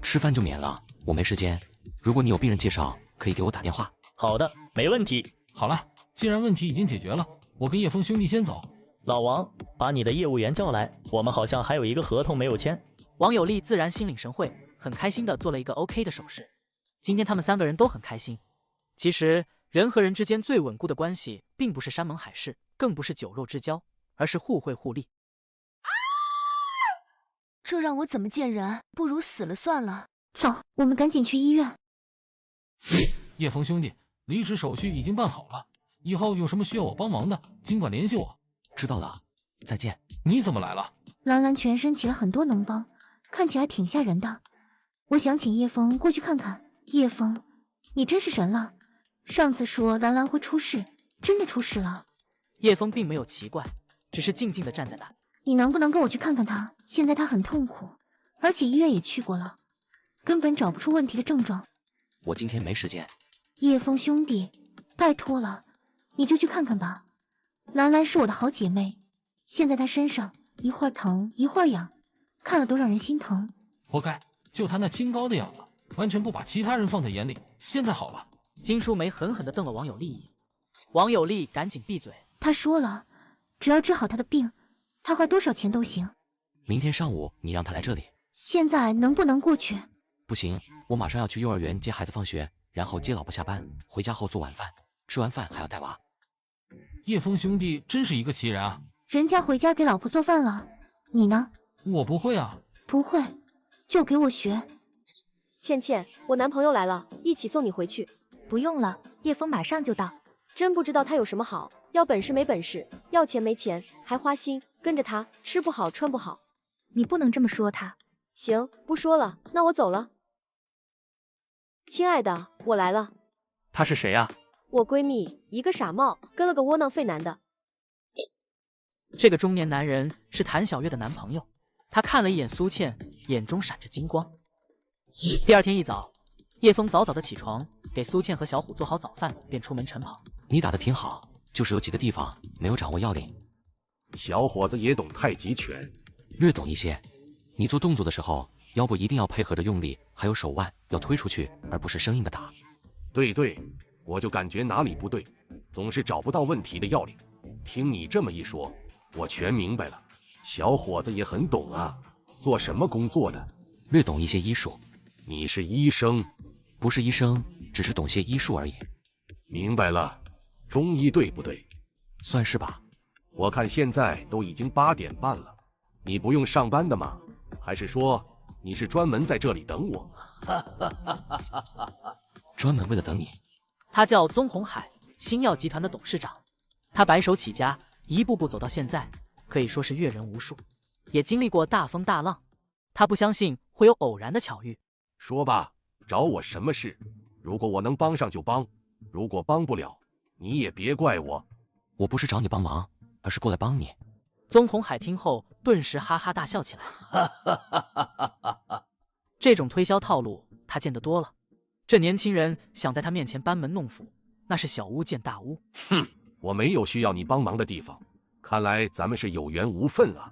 S5: 吃饭就免了，我没时间。如果你有病人介绍，可以给我打电话。
S15: 好的，没问题。
S18: 好了，既然问题已经解决了，我跟叶枫兄弟先走。
S15: 老王，把你的业务员叫来，我们好像还有一个合同没有签。
S1: 王有利自然心领神会，很开心的做了一个 OK 的手势。今天他们3个人都很开心。其实人和人之间最稳固的关系，并不是山盟海誓，更不是酒肉之交，而是互惠互利。
S4: 这让我怎么见人？不如死了算了。
S3: 走，我们赶紧去医院。
S18: 叶枫兄弟，离职手续已经办好了，以后有什么需要我帮忙的，尽管联系我。
S5: 知道了，再见。
S18: 你怎么来了？
S3: 兰兰全身起了很多脓包，看起来挺吓人的。我想请叶枫过去看看。叶枫，你真是神了！上次说兰兰会出事，真的出事了。
S1: 叶枫并没有奇怪，只是静静地站在那。
S3: 你能不能跟我去看看她？现在她很痛苦，而且医院也去过了，根本找不出问题的症状。
S5: 我今天没时间。
S3: 叶枫兄弟，拜托了，你就去看看吧。兰兰是我的好姐妹，现在她身上一会儿疼一会儿痒，看了都让人心疼。
S18: 活该，就她那清高的样子，完全不把其他人放在眼里。现在好了。
S1: 金淑梅狠狠地瞪了王有利一眼，王有利赶紧闭嘴。
S3: 她说了，只要治好她的病，她花多少钱都行。
S5: 明天上午你让她来这里。
S3: 现在能不能过去？
S5: 不行，我马上要去幼儿园接孩子放学，然后接老婆下班，回家后做晚饭，吃完饭还要带娃。
S18: 叶枫兄弟真是一个奇人啊！
S3: 人家回家给老婆做饭了，你呢？
S18: 我不会啊。
S3: 不会，就给我学。
S9: 倩倩，我男朋友来了，一起送你回去。
S8: 不用了，叶枫马上就到。
S9: 真不知道他有什么好，要本事没本事，要钱没钱，还花心，跟着他吃不好穿不好。
S8: 你不能这么说他。
S9: 行，不说了，那我走了。亲爱的，我来了。
S14: 他是谁啊？
S9: 我闺蜜，一个傻帽，跟了个窝囊废男的。
S1: 这个中年男人是谭小月的男朋友。他看了一眼苏倩，眼中闪着金光。第二天一早，叶枫早早的起床，给苏倩和小虎做好早饭，便出门晨跑。
S5: 你打得挺好，就是有几个地方没有掌握要领。
S19: 小伙子也懂太极拳，
S5: 略懂一些。你做动作的时候，腰部一定要配合着用力，还有手腕要推出去，而不是生硬的打。
S19: 对，我就感觉哪里不对，总是找不到问题的要领。听你这么一说，我全明白了。小伙子也很懂啊，做什么工作的？
S5: 略懂一些医术。
S19: 你是医生？
S5: 不是医生，只是懂些医术而已。
S19: 明白了，中医对不对？
S5: 算是吧。
S19: 我看现在都已经8点半了，你不用上班的吗？还是说你是专门在这里等我？
S5: 专门为了等你。
S1: 他叫宗鸿海，星耀集团的董事长。他白手起家，一步步走到现在，可以说是阅人无数，也经历过大风大浪。他不相信会有偶然的巧遇。
S19: 说吧，找我什么事？如果我能帮上就帮，如果帮不了，你也别怪我。
S5: 我不是找你帮忙，而是过来帮你。
S1: 宗鸿海听后顿时哈哈大笑起来。这种推销套路他见得多了，这年轻人想在他面前班门弄斧，那是小巫见大巫。
S19: 哼，我没有需要你帮忙的地方，看来咱们是有缘无分了。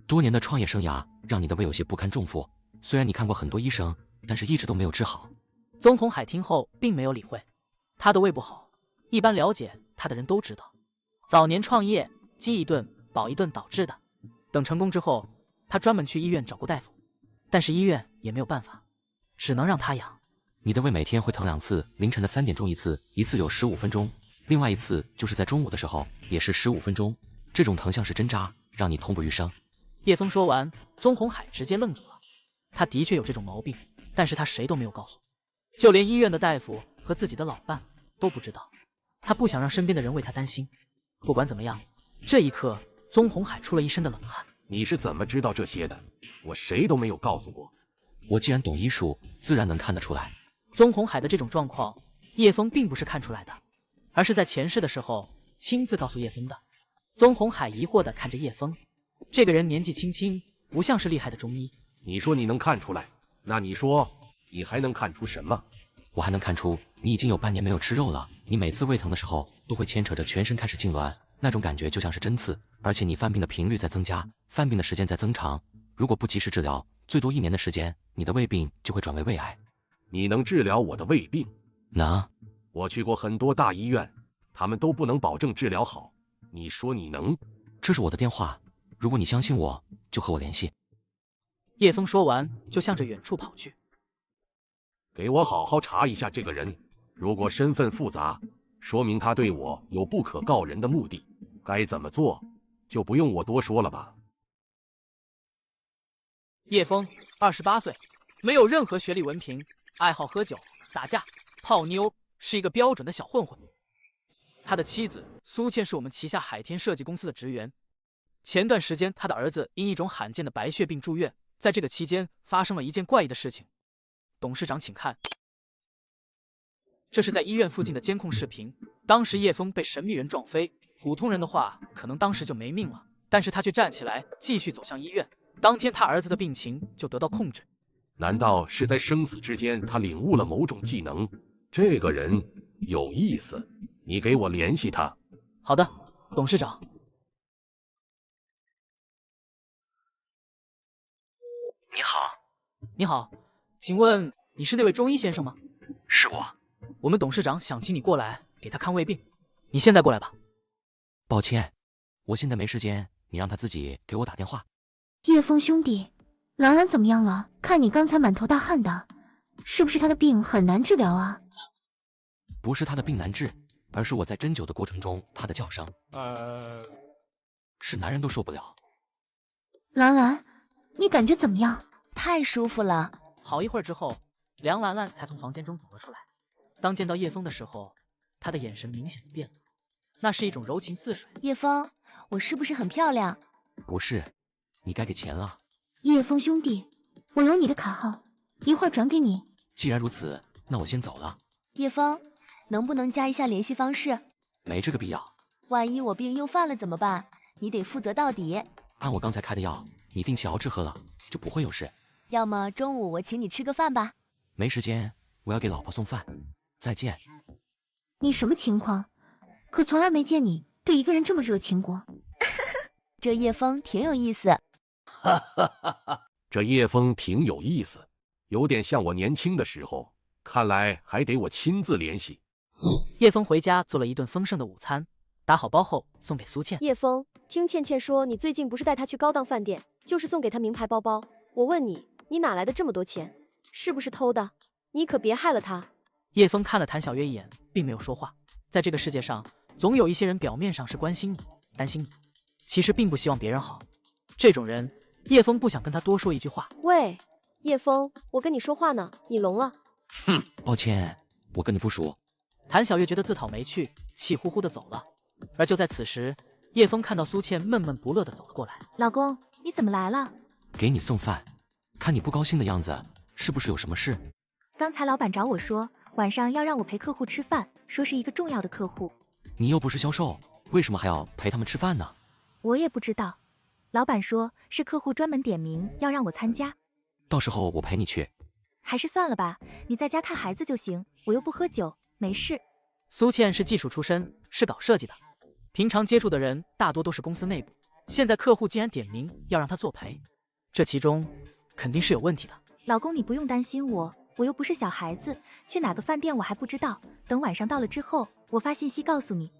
S5: 多年的创业生涯让你的胃有些不堪重负，虽然你看过很多医生，但是一直都没有治好。
S1: 宗鸿海听后并没有理会，他的胃不好，一般了解他的人都知道，早年创业饥一顿饱一顿导致的。等成功之后，他专门去医院找过大夫，但是医院也没有办法，只能让他养。
S5: 你的胃每天会疼2次，凌晨的3点钟一次，一次有15分钟，另外一次就是在中午的时候，也是15分钟。这种疼像是针扎，让你痛不欲生。
S1: 叶枫说完，宗鸿海直接愣住了。他的确有这种毛病，但是他谁都没有告诉，就连医院的大夫和自己的老伴都不知道。他不想让身边的人为他担心。不管怎么样，这一刻宗鸿海出了一身的冷汗。
S19: 你是怎么知道这些的？我谁都没有告诉过。
S5: 我既然懂医术，自然能看得出来。
S1: 宗鸿海的这种状况，叶枫并不是看出来的，而是在前世的时候亲自告诉叶枫的。宗鸿海疑惑地看着叶枫，这个人年纪轻轻，不像是厉害的中医。
S19: 你说你能看出来，那你说你还能看出什么？
S5: 我还能看出你已经有半年没有吃肉了。你每次胃疼的时候，都会牵扯着全身开始痉挛，那种感觉就像是针刺，而且你犯病的频率在增加，犯病的时间在增长。如果不及时治疗，最多1年的时间，你的胃病就会转为胃癌。
S19: 你能治疗我的胃病？
S5: 能。
S19: 我去过很多大医院，他们都不能保证治疗好。你说你能？
S5: 这是我的电话，如果你相信我，就和我联系。
S1: 叶枫说完，就向着远处跑去。
S19: 给我好好查一下这个人，如果身份复杂，说明他对我有不可告人的目的。该怎么做，就不用我多说了吧。
S1: 叶枫，28岁，没有任何学历文凭，爱好喝酒、打架、泡妞，是一个标准的小混混。他的妻子苏倩是我们旗下海天设计公司的职员。前段时间，他的儿子因一种罕见的白血病住院，在这个期间发生了一件怪异的事情。董事长，请看，这是在医院附近的监控视频。当时叶枫被神秘人撞飞，普通人的话可能当时就没命了，但是他却站起来继续走向医院。当天他儿子的病情就得到控制。
S19: 难道是在生死之间他领悟了某种技能？这个人有意思，你给我联系他。
S1: 好的，董事长。
S5: 你好。
S1: 你好，请问你是那位中医先生吗？
S5: 是我。
S1: 我们董事长想请你过来给他看胃病，你现在过来吧。
S5: 抱歉，我现在没时间，你让他自己给我打电话。
S3: 叶枫兄弟，兰兰怎么样了？看你刚才满头大汗的，是不是他的病很难治疗啊？
S5: 不是他的病难治，而是我在针灸的过程中他的叫声，是男人都受不了。
S3: 兰兰，你感觉怎么样？
S4: 太舒服了。
S1: 好一会儿之后，梁兰兰才从房间中走了出来。当见到叶枫的时候，她的眼神明显变了，那是一种柔情似水。
S4: 叶枫，我是不是很漂亮？
S5: 不是，你该给钱了。
S3: 叶枫兄弟，我有你的卡号，一会儿转给你。
S5: 既然如此，那我先走了。
S4: 叶枫，能不能加一下联系方式？
S5: 没这个必要。
S4: 万一我病又犯了怎么办？你得负责到底。
S5: 按我刚才开的药，你定期熬制喝了，就不会有事。
S4: 要么中午我请你吃个饭吧。
S5: 没时间，我要给老婆送饭。再见。
S3: 你什么情况？可从来没见你对一个人这么热情过。
S4: 这叶枫挺有意思。
S19: 哈哈哈哈，这叶枫挺有意思，有点像我年轻的时候。看来还得我亲自联系。
S1: 叶枫回家做了一顿丰盛的午餐，打好包后送给苏倩。
S9: 叶枫，听倩倩说你最近不是带她去高档饭店，就是送给她名牌包包。我问你，你哪来的这么多钱？是不是偷的？你可别害了她。
S1: 叶枫看了谭小月一眼，并没有说话。在这个世界上，总有一些人表面上是关心你、担心你，其实并不希望别人好。这种人，叶枫不想跟他多说一句话。
S9: 喂，叶枫，我跟你说话呢，你聋了？
S5: 哼，抱歉，我跟你不熟。
S1: 谭小月觉得自讨没趣，气呼呼的走了。而就在此时，叶枫看到苏倩闷闷不乐的走了过来。
S8: 老公，你怎么来了？
S5: 给你送饭，看你不高兴的样子，是不是有什么事？
S8: 刚才老板找我说，晚上要让我陪客户吃饭，说是一个重要的客户。
S5: 你又不是销售，为什么还要陪他们吃饭呢？
S8: 我也不知道，老板说是客户专门点名要让我参加。
S5: 到时候我陪你去。
S8: 还是算了吧，你在家看孩子就行，我又不喝酒，没事。
S1: 苏倩是技术出身，是搞设计的，平常接触的人大多都是公司内部，现在客户竟然点名要让她作陪，这其中肯定是有问题的。
S8: 老公，你不用担心我，我又不是小孩子，去哪个饭店我还不知道，等晚上到了之后，我发信息告诉你。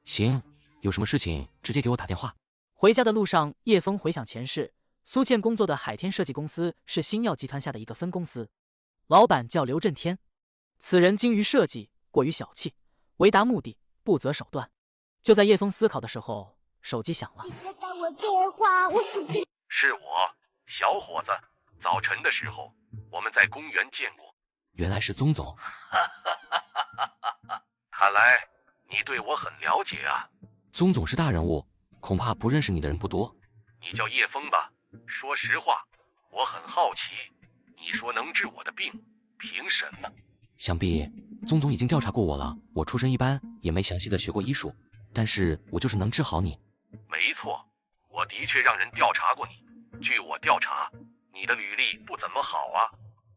S5: 行，有什么事情直接给我打电话。
S1: 回家的路上，叶枫回想前世，苏倩工作的海天设计公司是星耀集团下的一个分公司，老板叫刘震天，此人精于设计，过于小气，为达目的不择手段。就在叶枫思考的时候，手机响了。
S19: 是我，小伙子。早晨的时候，我们在公园见过。
S5: 原来是宗总。
S19: 看来你对我很了解啊。
S5: 宗总是大人物，恐怕不认识你的人不多。
S19: 你叫叶枫吧。说实话，我很好奇，你说能治我的病，凭什么？
S5: 想必宗总已经调查过我了。我出身一般，也没详细的学过医术，但是我就是能治好你。
S19: 没错，我的确让人调查过你。据我调查，你的履历不怎么好啊。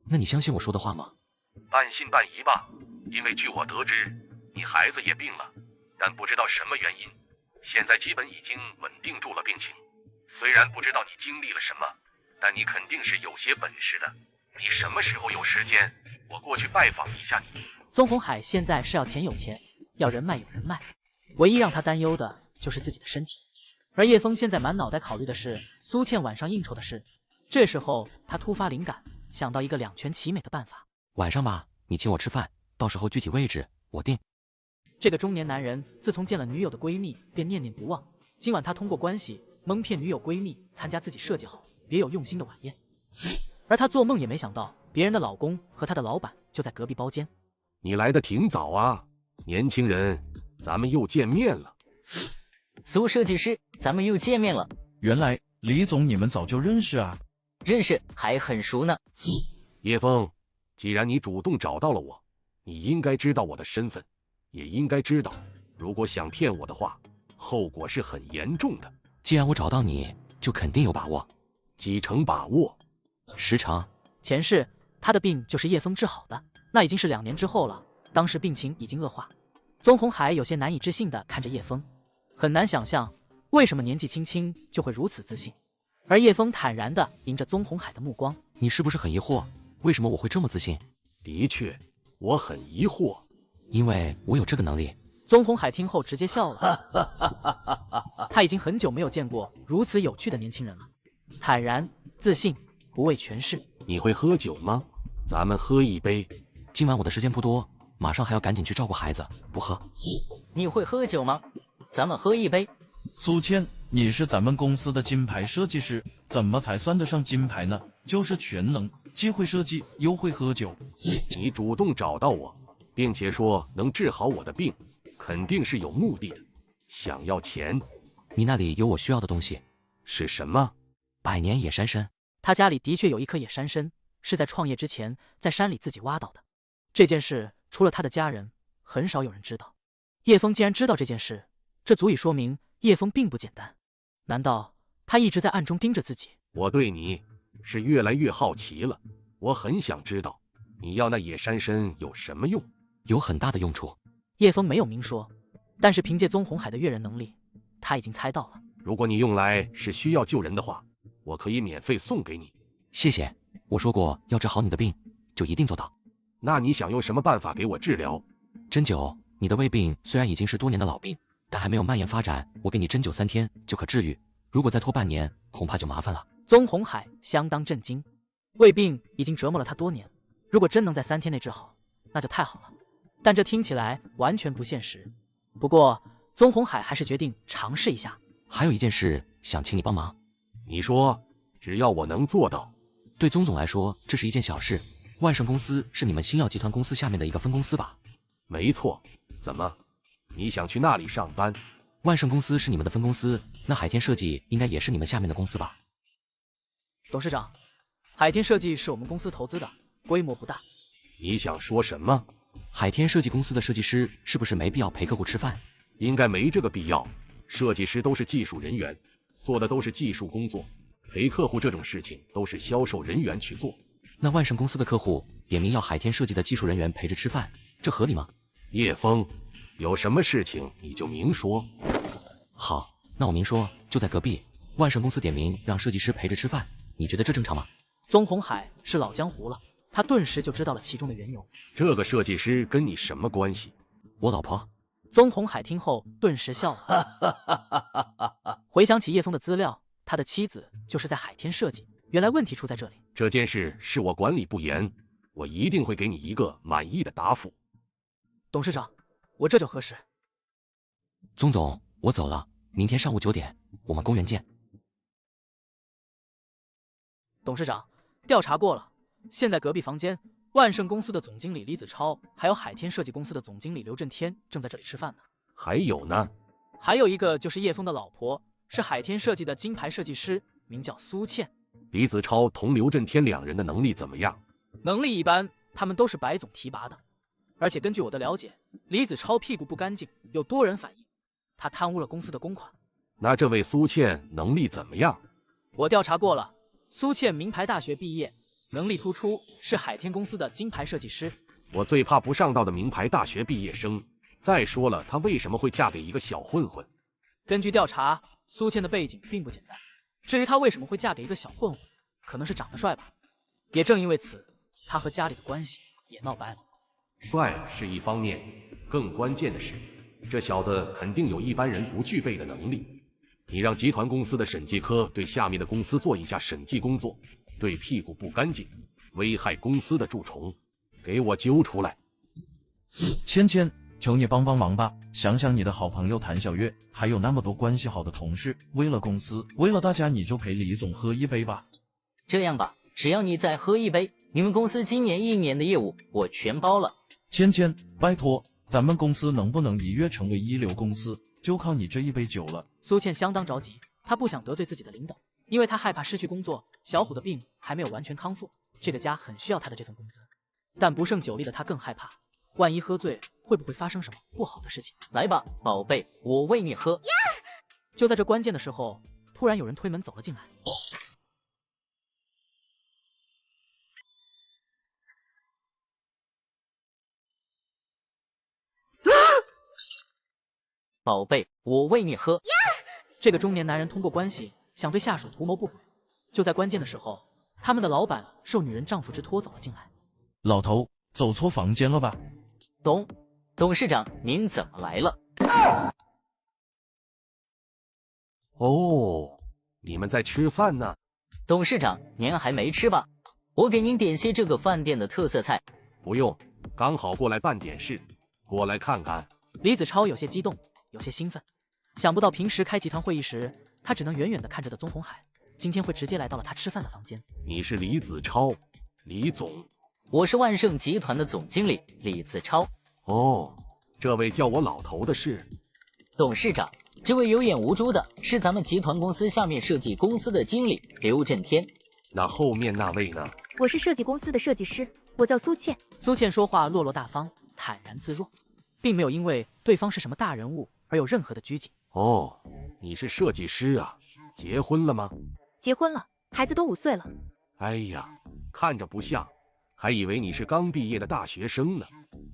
S5: 那你相信我说的话吗？
S19: 半信半疑吧，因为据我得知，你孩子也病了，但不知道什么原因，现在基本已经稳定住了病情。虽然不知道你经历了什么，但你肯定是有些本事的。你什么时候有时间，我过去拜访一下你。
S1: 宗红海现在是要钱有钱，要人脉有人脉，唯一让他担忧的就是自己的身体。而叶枫现在满脑袋考虑的是苏倩晚上应酬的事。这时候他突发灵感，想到一个两全其美的办法。
S5: 晚上吧，你请我吃饭，到时候具体位置我定。
S1: 这个中年男人自从见了女友的闺蜜便念念不忘，今晚他通过关系蒙骗女友闺蜜参加自己设计好别有用心的晚宴，而他做梦也没想到别人的老公和他的老板就在隔壁包间。
S19: 你来的挺早啊，年轻人，咱们又见面了。
S14: 苏设计师，咱们又见面了。
S21: 原来李总你们早就认识啊？
S14: 认识，还很熟呢。
S19: 叶枫，既然你主动找到了我，你应该知道我的身份，也应该知道，如果想骗我的话，后果是很严重的。
S5: 既然我找到你，就肯定有把握。
S19: 几成把握
S5: ？10成。
S1: 前世他的病就是叶枫治好的，那已经是2年之后了，当时病情已经恶化。宗红海有些难以置信地看着叶枫，很难想象为什么年纪轻轻就会如此自信。而叶枫坦然地迎着宗红海的目光，
S5: 你是不是很疑惑，为什么我会这么自信？
S19: 的确，我很疑惑，
S5: 因为我有这个能力。
S1: 宗红海听后直接笑了，他已经很久没有见过如此有趣的年轻人了，坦然自信，不畏权势。
S19: 你会喝酒吗？咱们喝一杯。
S5: 今晚我的时间不多，马上还要赶紧去照顾孩子，不喝。
S14: 你会喝酒吗？咱们喝一杯。
S21: 苏倩，你是咱们公司的金牌设计师，怎么才算得上金牌呢？就是全能，既会设计又会喝酒。
S19: 你主动找到我，并且说能治好我的病，肯定是有目的的，想要钱。
S5: 你那里有我需要的东西。
S19: 是什么
S5: ？100年野山参。
S1: 他家里的确有一棵野山参，是在创业之前在山里自己挖到的。这件事除了他的家人，很少有人知道。叶枫既然知道这件事，这足以说明叶枫并不简单。难道他一直在暗中盯着自己？
S19: 我对你是越来越好奇了，我很想知道你要那野山参有什么用。
S5: 有很大的用处。
S1: 叶枫没有明说，但是凭借宗红海的阅人能力，他已经猜到了。
S19: 如果你用来是需要救人的话，我可以免费送给你。
S5: 谢谢，我说过要治好你的病，就一定做到。
S19: 那你想用什么办法给我治疗？
S5: 针灸。你的胃病虽然已经是多年的老病，但还没有蔓延发展，我给你针灸3天就可治愈。如果再拖半年，恐怕就麻烦了。
S1: 宗红海相当震惊，胃病已经折磨了他多年，如果真能在3天内治好，那就太好了。但这听起来完全不现实。不过宗红海还是决定尝试一下。
S5: 还有一件事想请你帮忙。
S19: 你说，只要我能做到。
S5: 对宗总来说，这是一件小事。万盛公司是你们星耀集团公司下面的一个分公司吧？
S19: 没错。怎么，你想去那里上班？
S5: 万盛公司是你们的分公司，那海天设计应该也是你们下面的公司吧？
S1: 董事长，海天设计是我们公司投资的，规模不大。
S19: 你想说什么？
S5: 海天设计公司的设计师是不是没必要陪客户吃饭？
S19: 应该没这个必要。设计师都是技术人员，做的都是技术工作，陪客户这种事情都是销售人员去做。
S5: 那万盛公司的客户点名要海天设计的技术人员陪着吃饭，这合理吗？
S19: 叶枫，有什么事情你就明说。
S5: 好，那我明说，就在隔壁。万盛公司点名让设计师陪着吃饭，你觉得这正常吗？
S1: 宗红海是老江湖了，他顿时就知道了其中的缘由。
S19: 这个设计师跟你什么关系？
S5: 我老婆。
S1: 宗红海听后顿时笑了，回想起叶枫的资料，他的妻子就是在海天设计，原来问题出在这里。
S19: 这件事是我管理不严，我一定会给你一个满意的答复。
S1: 董事长，我这就核实。
S5: 宗总，我走了，明天上午9点，我们公园见。
S1: 董事长，调查过了，现在隔壁房间，万盛公司的总经理李子超，还有海天设计公司的总经理刘震天正在这里吃饭呢。
S19: 还有呢？
S1: 还有一个就是叶枫的老婆，是海天设计的金牌设计师，名叫苏倩。
S19: 李子超同刘震天2人的能力怎么样？
S1: 能力一般，他们都是白总提拔的。而且根据我的了解，李子超屁股不干净，有多人反映他贪污了公司的公款。
S19: 那这位苏倩能力怎么样？
S1: 我调查过了，苏倩名牌大学毕业，能力突出，是海天公司的金牌设计师。
S19: 我最怕不上道的名牌大学毕业生。再说了，她为什么会嫁给一个小混混？
S1: 根据调查，苏倩的背景并不简单。至于她为什么会嫁给一个小混混，可能是长得帅吧。也正因为此，她和家里的关系也闹掰了。
S19: 帅是一方面，更关键的是，这小子肯定有一般人不具备的能力。你让集团公司的审计科对下面的公司做一下审计工作，对屁股不干净，危害公司的蛀虫，给我揪出来。
S21: 芊芊，求你帮帮忙吧！想想你的好朋友谭小月，还有那么多关系好的同事，为了公司，为了大家，你就陪李总喝一杯吧。
S14: 这样吧，只要你再喝一杯，你们公司今年1年的业务我全包了。
S21: 芊芊，拜托，咱们公司能不能一跃成为一流公司，就靠你这一杯酒了。
S1: 苏倩相当着急，她不想得罪自己的领导，因为她害怕失去工作。小虎的病还没有完全康复，这个家很需要他的这份工资。但不胜酒力的她更害怕，万一喝醉，会不会发生什么不好的事情？
S14: 来吧，宝贝，我为你喝。
S1: 就在这关键的时候，突然有人推门走了进来。
S14: 宝贝，我为你喝。
S1: 这个中年男人通过关系想对下属图谋不轨，就在关键的时候，他们的老板受女人丈夫之托走了进来。
S21: 老头，走错房间了吧？
S14: 董事长，您怎么来了？
S19: 哦，你们在吃饭呢？
S14: 董事长，您还没吃吧？我给您点些这个饭店的特色菜。
S19: 不用，刚好过来办点事，过来看看。
S1: 李子超有些激动，有些兴奋，想不到平时开集团会议时，他只能远远地看着的宗红海，今天会直接来到了他吃饭的房间。
S19: 你是李子超，李总？
S14: 我是万盛集团的总经理李子超。
S19: 哦，这位叫我老头的是？
S14: 董事长，这位有眼无珠的是咱们集团公司下面设计公司的经理刘震天。
S19: 那后面那位呢？
S2: 我是设计公司的设计师，我叫苏倩。
S1: 苏倩说话落落大方，坦然自若，并没有因为对方是什么大人物而有任何的拘谨。
S19: 哦，你是设计师啊？结婚了吗？
S2: 结婚了，孩子都5岁了。
S19: 哎呀，看着不像，还以为你是刚毕业的大学生呢，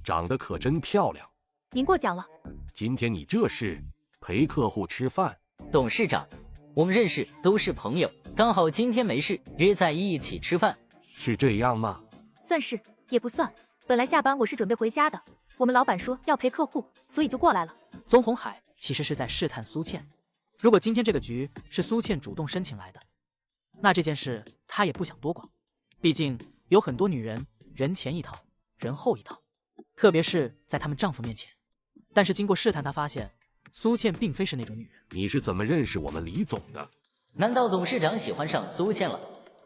S19: 长得可真漂亮。
S2: 您过奖了。
S19: 今天你这是陪客户吃饭？
S14: 董事长，我们认识，都是朋友，刚好今天没事，约在一起吃饭。
S19: 是这样吗？
S2: 算是，也不算。本来下班我是准备回家的，我们老板说要陪客户，所以就过来了。
S1: 宗红海其实是在试探苏倩，如果今天这个局是苏倩主动申请来的，那这件事他也不想多管，毕竟有很多女人人前一套，人后一套，特别是在他们丈夫面前。但是经过试探，他发现苏倩并非是那种女人。
S19: 你是怎么认识我们李总的？
S14: 难道董事长喜欢上苏倩了，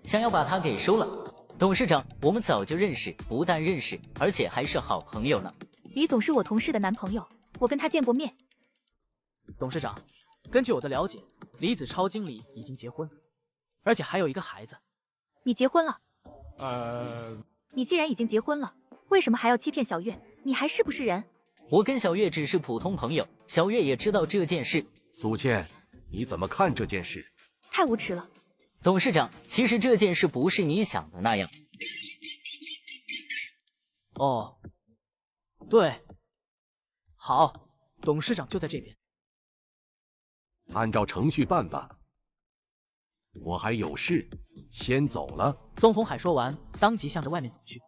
S14: 想要把她给收了？董事长，我们早就认识，不但认识，而且还是好朋友呢。
S2: 李总是我同事的男朋友，我跟他见过面。
S1: 董事长，根据我的了解，李子超经理已经结婚，而且还有一个孩子。
S2: 你结婚了？你既然已经结婚了，为什么还要欺骗小月？你还是不是人？
S14: 我跟小月只是普通朋友，小月也知道这件事。
S19: 苏倩，你怎么看这件事？
S2: 太无耻了。
S14: 董事长，其实这件事不是你想的那样。
S1: 哦，对，好，董事长就在这边。
S19: 按照程序办吧。我还有事，先走了。
S1: 宗红海说完，当即向着外面走去。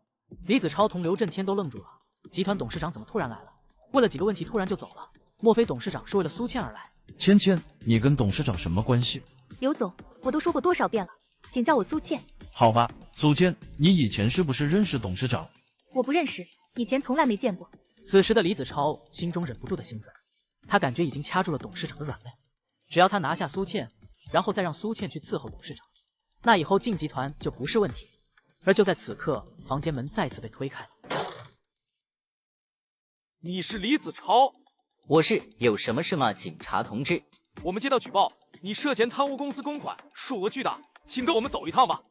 S1: 李子超同刘震天都愣住了，集团董事长怎么突然来了？问了几个问题，突然就走了。莫非董事长是为了苏倩而来？
S21: 芊芊，你跟董事长什么关系？
S2: 刘总，我都说过多少遍了，请叫我苏倩。
S21: 好吧，苏倩，你以前是不是认识董事长？
S2: 我不认识，以前从来没见过。
S1: 此时的李子超心中忍不住的兴奋，他感觉已经掐住了董事长的软肋，只要他拿下苏倩，然后再让苏倩去伺候董事长，那以后进集团就不是问题。而就在此刻，房间门再次被推开。
S12: 你是李子超？
S14: 我是，有什么事吗，警察同志？
S12: 我们接到举报，你涉嫌贪污公司公款，数额巨大，请跟我们走一趟吧。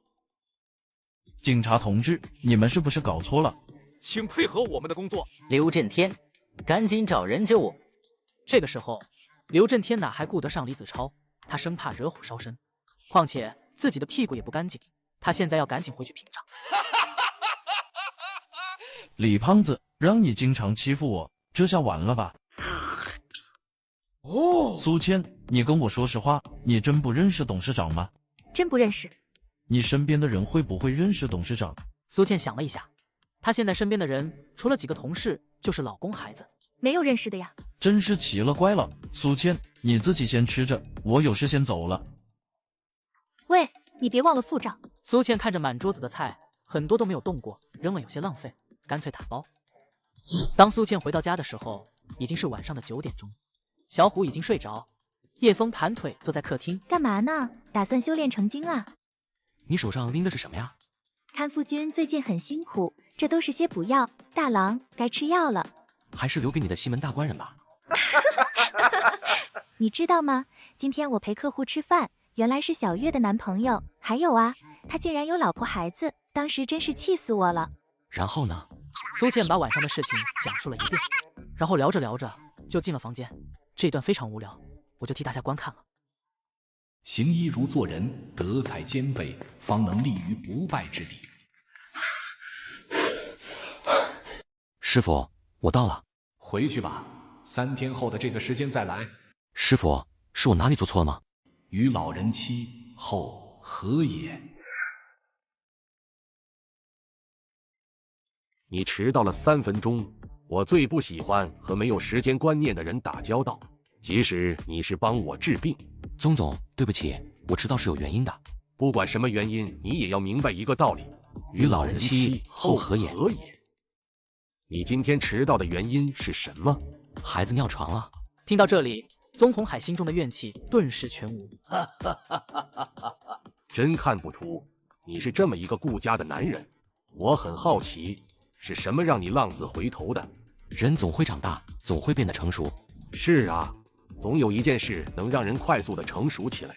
S21: 警察同志，你们是不是搞错了？
S12: 请配合我们的工作。
S14: 刘震天，赶紧找人救我。
S1: 这个时候，刘震天哪还顾得上李子超，他生怕惹火烧身，况且自己的屁股也不干净，他现在要赶紧回去屏障。
S21: 李胖子，让你经常欺负我，这下完了吧？
S12: 哦，
S21: 苏倩，你跟我说实话，你真不认识董事长吗？
S2: 真不认识。
S21: 你身边的人会不会认识董事长？
S1: 苏倩想了一下，她现在身边的人除了几个同事，就是老公孩子。
S2: 没有认识的呀。
S21: 真是奇了怪了，苏倩，你自己先吃着，我有事先走了。
S2: 喂，你别忘了付账。
S1: 苏倩看着满桌子的菜，很多都没有动过，扔了有些浪费，干脆打包。当苏倩回到家的时候，已经是晚上的9点钟，小虎已经睡着，叶枫盘腿坐在客厅。
S8: 干嘛呢？打算修炼成精啊？
S5: 你手上拎的是什么呀？
S8: 看夫君最近很辛苦，这都是些补药，大郎该吃药了。
S5: 还是留给你的西门大官人吧。
S8: 你知道吗？今天我陪客户吃饭，原来是小月的男朋友。还有啊，他竟然有老婆孩子，当时真是气死我了。
S5: 然后呢？
S1: 苏倩把晚上的事情讲述了一遍，然后聊着聊着就进了房间。这一段非常无聊，我就替大家观看了。
S13: 行医如做人，德才兼备，方能立于不败之地。
S5: 师傅，我到了。
S13: 回去吧，3天后的这个时间再来。
S5: 师傅，是我哪里做错了吗？
S13: 与老人妻，后何也？
S19: 你迟到了3分钟，我最不喜欢和没有时间观念的人打交道，即使你是帮我治病。
S5: 宗总，对不起，我迟到是有原因的。
S19: 不管什么原因，你也要明白一个道理：
S5: 与老人妻，后何也？
S19: 你今天迟到的原因是什么？
S5: 孩子尿床了。
S1: 听到这里，宗鸿海心中的怨气顿时全无。
S19: 真看不出你是这么一个顾家的男人。我很好奇，是什么让你浪子回头的？
S5: 人总会长大，总会变得成熟。
S19: 是啊，总有一件事能让人快速的成熟起来。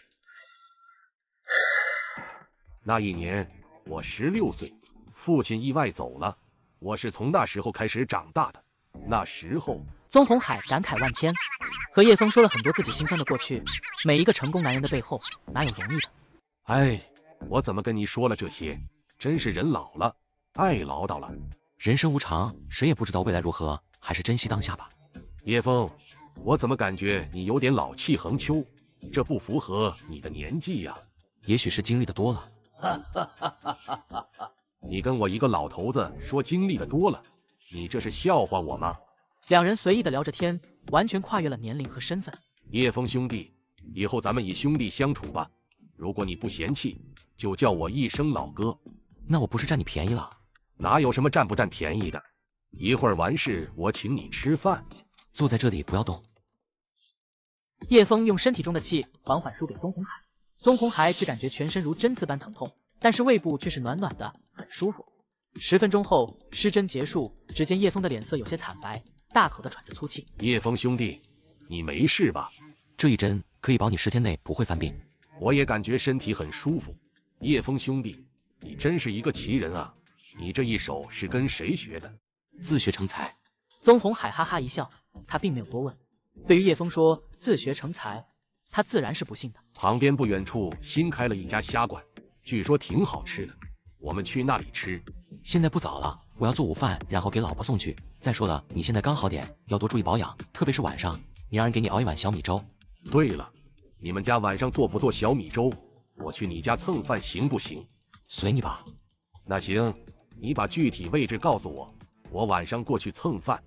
S19: 那一年我16岁，父亲意外走了，我是从那时候开始长大的。那时候，
S1: 宗鸿海感慨万千，和叶枫说了很多自己心酸的过去。每一个成功男人的背后，哪有容易的？
S19: 哎，我怎么跟你说了这些？真是人老了，爱唠叨了。
S5: 人生无常，谁也不知道未来如何，还是珍惜当下吧。
S19: 叶枫，我怎么感觉你有点老气横秋？这不符合你的年纪呀。
S5: 也许是经历的多了。
S19: 你跟我一个老头子说经历的多了，你这是笑话我吗？
S1: 两人随意的聊着天，完全跨越了年龄和身份。
S19: 叶枫兄弟，以后咱们以兄弟相处吧。如果你不嫌弃，就叫我一声老哥。
S5: 那我不是占你便宜了？
S19: 哪有什么占不占便宜的？一会儿完事，我请你吃饭。
S5: 坐在这里不要动。
S1: 叶枫用身体中的气缓缓输给宗鸿海，宗鸿海只感觉全身如针刺般疼痛，但是胃部却是暖暖的，很舒服。10分钟后，施针结束，只见叶枫的脸色有些惨白，大口的喘着粗气。
S19: 叶枫兄弟，你没事吧？
S5: 这一针可以保你10天内不会犯病。
S19: 我也感觉身体很舒服。叶枫兄弟，你真是一个奇人啊！你这一手是跟谁学的？
S5: 自学成才。
S1: 宗鸿海哈哈一笑，他并没有多问。对于叶枫说自学成才，他自然是不信的。
S19: 旁边不远处新开了一家虾馆，据说挺好吃的，我们去那里吃。
S5: 现在不早了，我要做午饭，然后给老婆送去。再说了，你现在刚好点，要多注意保养，特别是晚上，你让人给你熬一碗小米粥。
S19: 对了，你们家晚上做不做小米粥？我去你家蹭饭行不行？
S5: 随你吧。
S19: 那行，你把具体位置告诉我，我晚上过去蹭饭。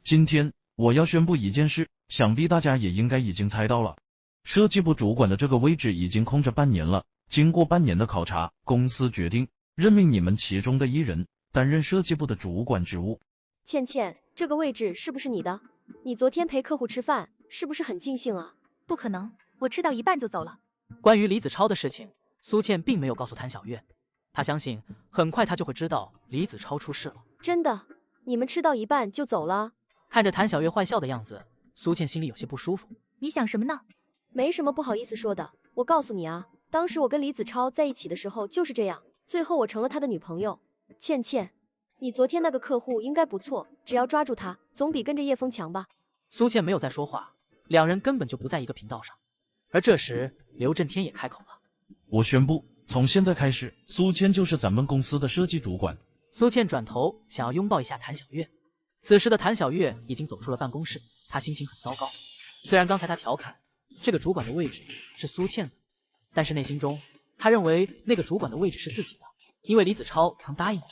S21: 今天我要宣布一件事，想必大家也应该已经猜到了。设计部主管的这个位置已经空着半年了，经过半年的考察，公司决定任命你们其中的一人担任设计部的主管职务。
S9: 倩倩，这个位置是不是你的？你昨天陪客户吃饭，是不是很尽兴啊？
S2: 不可能，我吃到一半就走了。
S1: 关于李子超的事情，苏倩并没有告诉谭小月，她相信很快她就会知道李子超出事了。
S9: 真的？你们吃到一半就走了？
S1: 看着谭小月坏笑的样子，苏倩心里有些不舒服。
S2: 你想什么呢？
S9: 没什么不好意思说的，我告诉你啊，当时我跟李子超在一起的时候就是这样，最后我成了他的女朋友。倩倩，你昨天那个客户应该不错，只要抓住他，总比跟着叶枫强吧？
S1: 苏倩没有再说话，两人根本就不在一个频道上。而这时，刘震天也开口了：“
S21: 我宣布，从现在开始，苏倩就是咱们公司的设计主管。”
S1: 苏倩转头想要拥抱一下谭小月，此时的谭小月已经走出了办公室，她心情很糟糕。虽然刚才她调侃这个主管的位置是苏倩的，但是内心中她认为那个主管的位置是自己的，因为李子超曾答应了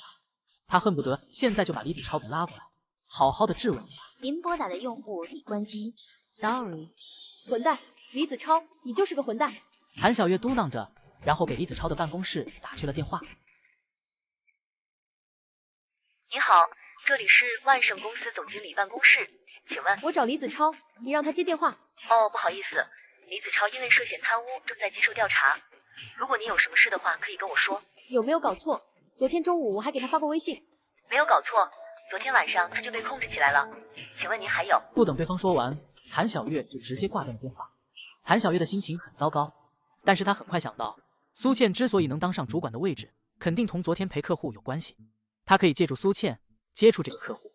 S1: 她。他恨不得现在就把李子超给拉过来，好好的质问一下。
S17: 您拨打的用户已关机 ，sorry。
S9: 混蛋，李子超，你就是个混蛋。
S1: 韩小月嘟囔着，然后给李子超的办公室打去了电话。
S10: 你好，这里是万盛公司总经理办公室，请问
S9: 我找李子超，你让他接电话。
S10: 哦，不好意思，李子超因为涉嫌贪污正在接受调查。如果你有什么事的话，可以跟我说。
S9: 有没有搞错？昨天中午我还给他发过微信。
S10: 没有搞错，昨天晚上他就被控制起来了。请问您还有？
S1: 不等对方说完，韩小月就直接挂断了电话。韩小月的心情很糟糕，但是她很快想到，苏倩之所以能当上主管的位置，肯定同昨天陪客户有关系。她可以借助苏倩接触这个客户。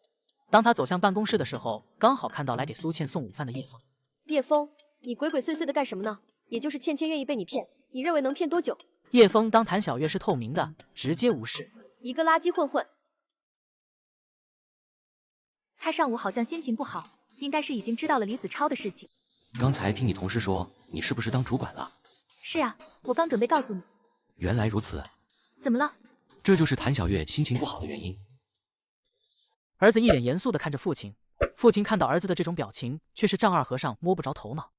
S1: 当她走向办公室的时候，刚好看到来给苏倩送午饭的叶枫。
S9: 叶枫，你鬼鬼祟祟的干什么呢？也就是倩倩愿意被你骗，你认为能骗多久？
S1: 叶枫当谭小月是透明的，直接无视。
S9: 一个垃圾混混。
S8: 他上午好像心情不好，应该是已经知道了李子超的事情。
S5: 刚才听你同事说，你是不是当主管了？
S8: 是啊，我刚准备告诉你。
S5: 原来如此。
S8: 怎么了？
S5: 这就是谭小月心情不好的原因。
S1: 儿子一脸严肃地看着父亲，父亲看到儿子的这种表情，却是丈二和尚摸不着头脑。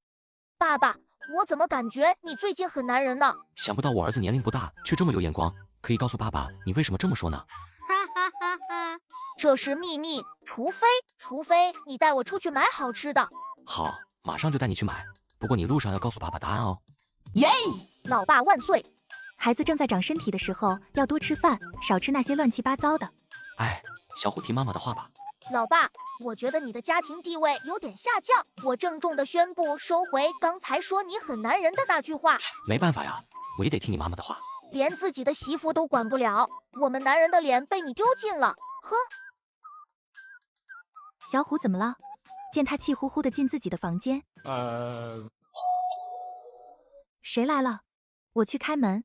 S3: 爸爸，我怎么感觉你最近很男人呢？
S5: 想不到我儿子年龄不大，却这么有眼光。可以告诉爸爸，你为什么这么说呢？
S3: 哈哈哈哈！这是秘密，除非你带我出去买好吃的。
S5: 好，马上就带你去买。不过你路上要告诉爸爸答案哦。
S3: 耶！老爸万岁！
S8: 孩子正在长身体的时候，要多吃饭，少吃那些乱七八糟的。
S5: 哎，小虎听妈妈的话吧。
S3: 老爸，我觉得你的家庭地位有点下降，我郑重的宣布收回刚才说你很男人的那句话。
S5: 没办法呀，我也得听你妈妈的话。
S3: 连自己的媳妇都管不了，我们男人的脸被你丢尽了。哼！
S8: 小虎怎么了？见他气呼呼的进自己的房间。谁来了？我去开门。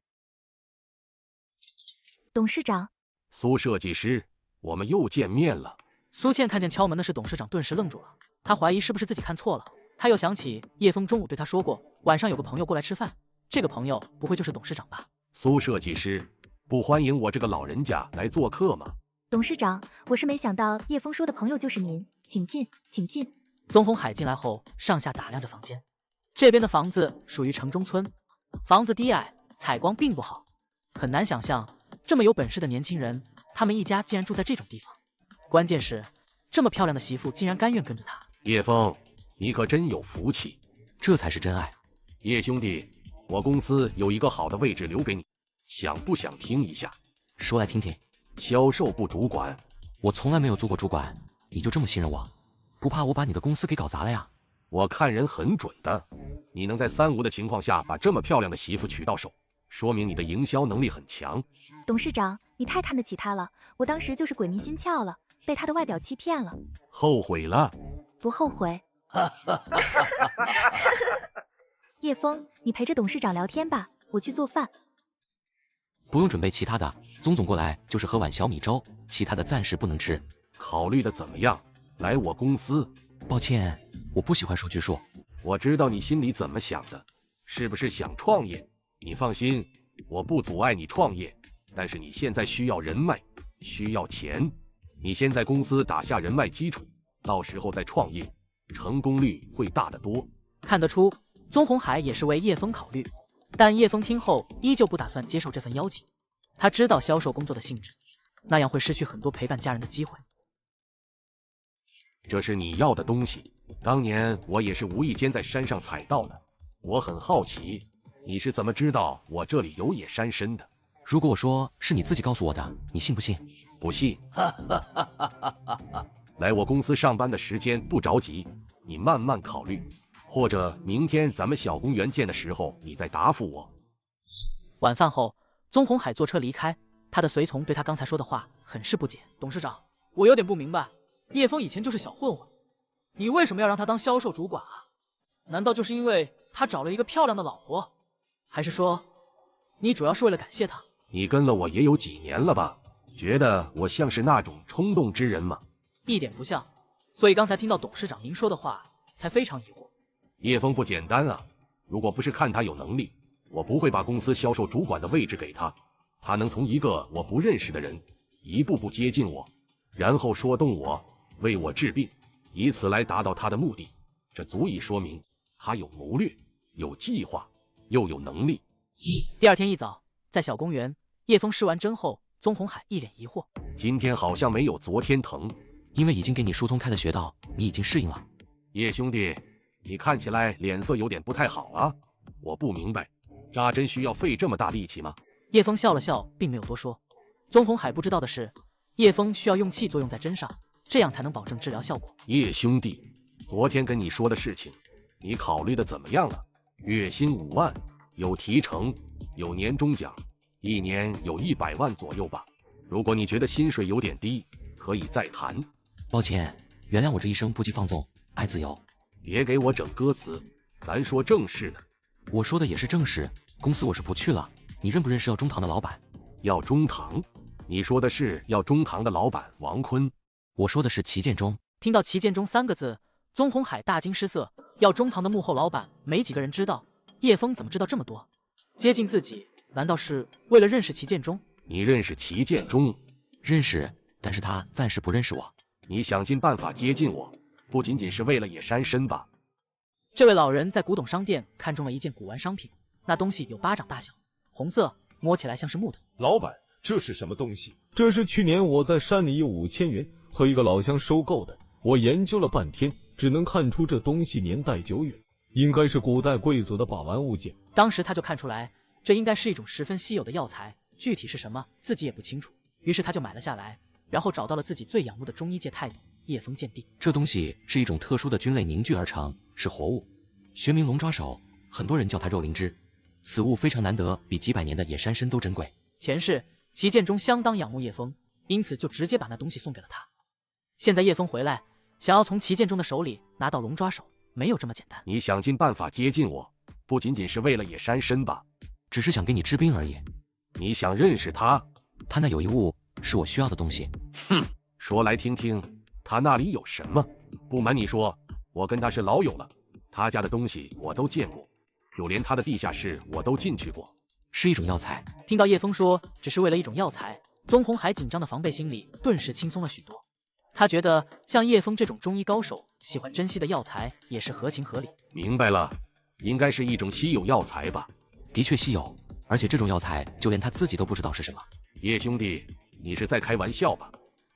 S8: 董事长。
S19: 苏设计师，我们又见面了。
S1: 苏倩看见敲门的是董事长，顿时愣住了。她怀疑是不是自己看错了。她又想起叶枫中午对她说过，晚上有个朋友过来吃饭，这个朋友不会就是董事长吧？
S19: 苏设计师，不欢迎我这个老人家来做客吗？
S8: 董事长，我是没想到叶枫说的朋友就是您，请进，请进。
S1: 宗鸿海进来后，上下打量着房间。这边的房子属于城中村，房子低矮，采光并不好，很难想象这么有本事的年轻人，他们一家竟然住在这种地方。关键是，这么漂亮的媳妇竟然甘愿跟着他。
S19: 叶枫，你可真有福气，
S5: 这才是真爱。
S19: 叶兄弟，我公司有一个好的位置留给你，想不想听一下？
S5: 说来听听。
S19: 销售部主管。
S5: 我从来没有做过主管，你就这么信任我？不怕我把你的公司给搞砸了呀？
S19: 我看人很准的，你能在3无的情况下把这么漂亮的媳妇娶到手，说明你的营销能力很强。
S8: 董事长，你太看得起他了，我当时就是鬼迷心窍了，被他的外表欺骗了。
S19: 后悔了？
S8: 不后悔。叶枫，你陪着董事长聊天吧，我去做饭。
S5: 不用准备其他的，宗总过来就是喝碗小米粥，其他的暂时不能吃。
S19: 考虑的怎么样？来我公司？
S5: 抱歉，我不喜欢说拘束。
S19: 我知道你心里怎么想的，是不是想创业？你放心，我不阻碍你创业，但是你现在需要人脉，需要钱。你先在公司打下人脉基础，到时候再创业，成功率会大得多。
S1: 看得出，宗鸿海也是为叶枫考虑。但叶枫听后依旧不打算接受这份邀请，他知道销售工作的性质，那样会失去很多陪伴家人的机会。
S19: 这是你要的东西，当年我也是无意间在山上采到的。我很好奇，你是怎么知道我这里有野山参的？
S5: 如果我说是你自己告诉我的，你信不信？
S19: 不信。来我公司上班的时间不着急，你慢慢考虑。或者明天咱们小公园见的时候，你再答复我。
S1: 晚饭后，宗鸿海坐车离开，他的随从对他刚才说的话很是不解。董事长，我有点不明白，叶枫以前就是小混混，你为什么要让他当销售主管啊？难道就是因为他找了一个漂亮的老婆？还是说，你主要是为了感谢他？
S19: 你跟了我也有几年了吧？觉得我像是那种冲动之人吗？
S1: 一点不像，所以刚才听到董事长您说的话，才非常疑惑。
S19: 叶枫不简单啊，如果不是看他有能力，我不会把公司销售主管的位置给他。他能从一个我不认识的人一步步接近我，然后说动我，为我治病，以此来达到他的目的。这足以说明他有谋略，有计划，又有能力。
S1: 第二天一早，在小公园，叶枫施完针后，宗红海一脸疑惑：
S19: 今天好像没有昨天疼，
S5: 因为已经给你疏通开了穴道，你已经适应了。
S19: 叶兄弟，你看起来脸色有点不太好啊，我不明白，扎针需要费这么大力气吗？
S1: 叶枫笑了笑，并没有多说。宗红海不知道的是，叶枫需要用气作用在针上，这样才能保证治疗效果。
S19: 叶兄弟，昨天跟你说的事情，你考虑的怎么样了？月薪5万，有提成，有年终奖，一年有100万左右吧。如果你觉得薪水有点低，可以再谈。
S5: 抱歉，原谅我这一生不羁放纵，爱自由。
S19: 别给我整歌词，咱说正事呢。
S5: 我说的也是正事，公司我是不去了。你认不认识要中堂的老板？
S19: 要中堂？你说的是要中堂的老板王坤？
S5: 我说的是齐建中。
S1: 听到齐建中3个字，宗红海大惊失色。要中堂的幕后老板，没几个人知道。叶枫怎么知道这么多？接近自己，难道是为了认识齐建中？
S19: 你认识齐建中？
S5: 认识，但是他暂时不认识我。
S19: 你想尽办法接近我，不仅仅是为了野山参吧？
S1: 这位老人在古董商店看中了一件古玩商品，那东西有巴掌大小，红色，摸起来像是木头。
S6: 老板，这是什么东西？这是去年我在山里用5000元和一个老乡收购的。我研究了半天，只能看出这东西年代久远，应该是古代贵族的把玩物件。
S1: 当时他就看出来，这应该是一种十分稀有的药材，具体是什么自己也不清楚。于是他就买了下来，然后找到了自己最仰慕的中医界太友叶枫鉴定。
S5: 这东西是一种特殊的菌类凝聚而成，是活物，学名龙爪手，很多人叫它肉灵芝。此物非常难得，比几百年的野山参都珍贵。
S1: 前世齐建中相当仰慕叶枫，因此就直接把那东西送给了他。现在叶枫回来，想要从齐建中的手里拿到龙爪手，没有这么简单。
S19: 你想尽办法接近我，不仅仅是为了野山参吧？
S5: 只是想给你治病而已。
S19: 你想认识他？
S5: 他那有一物是我需要的东西。
S19: 哼，说来听听，他那里有什么？不瞒你说，我跟他是老友了，他家的东西我都见过，就连他的地下室我都进去过。
S5: 是一种药材。
S1: 听到叶枫说只是为了一种药材，宗红海紧张的防备心理顿时轻松了许多。他觉得像叶枫这种中医高手喜欢珍惜的药材也是合情合理。
S19: 明白了，应该是一种稀有药材吧？
S5: 的确稀有，而且这种药材就连他自己都不知道是什么。
S19: 叶兄弟，你是在开玩笑吧？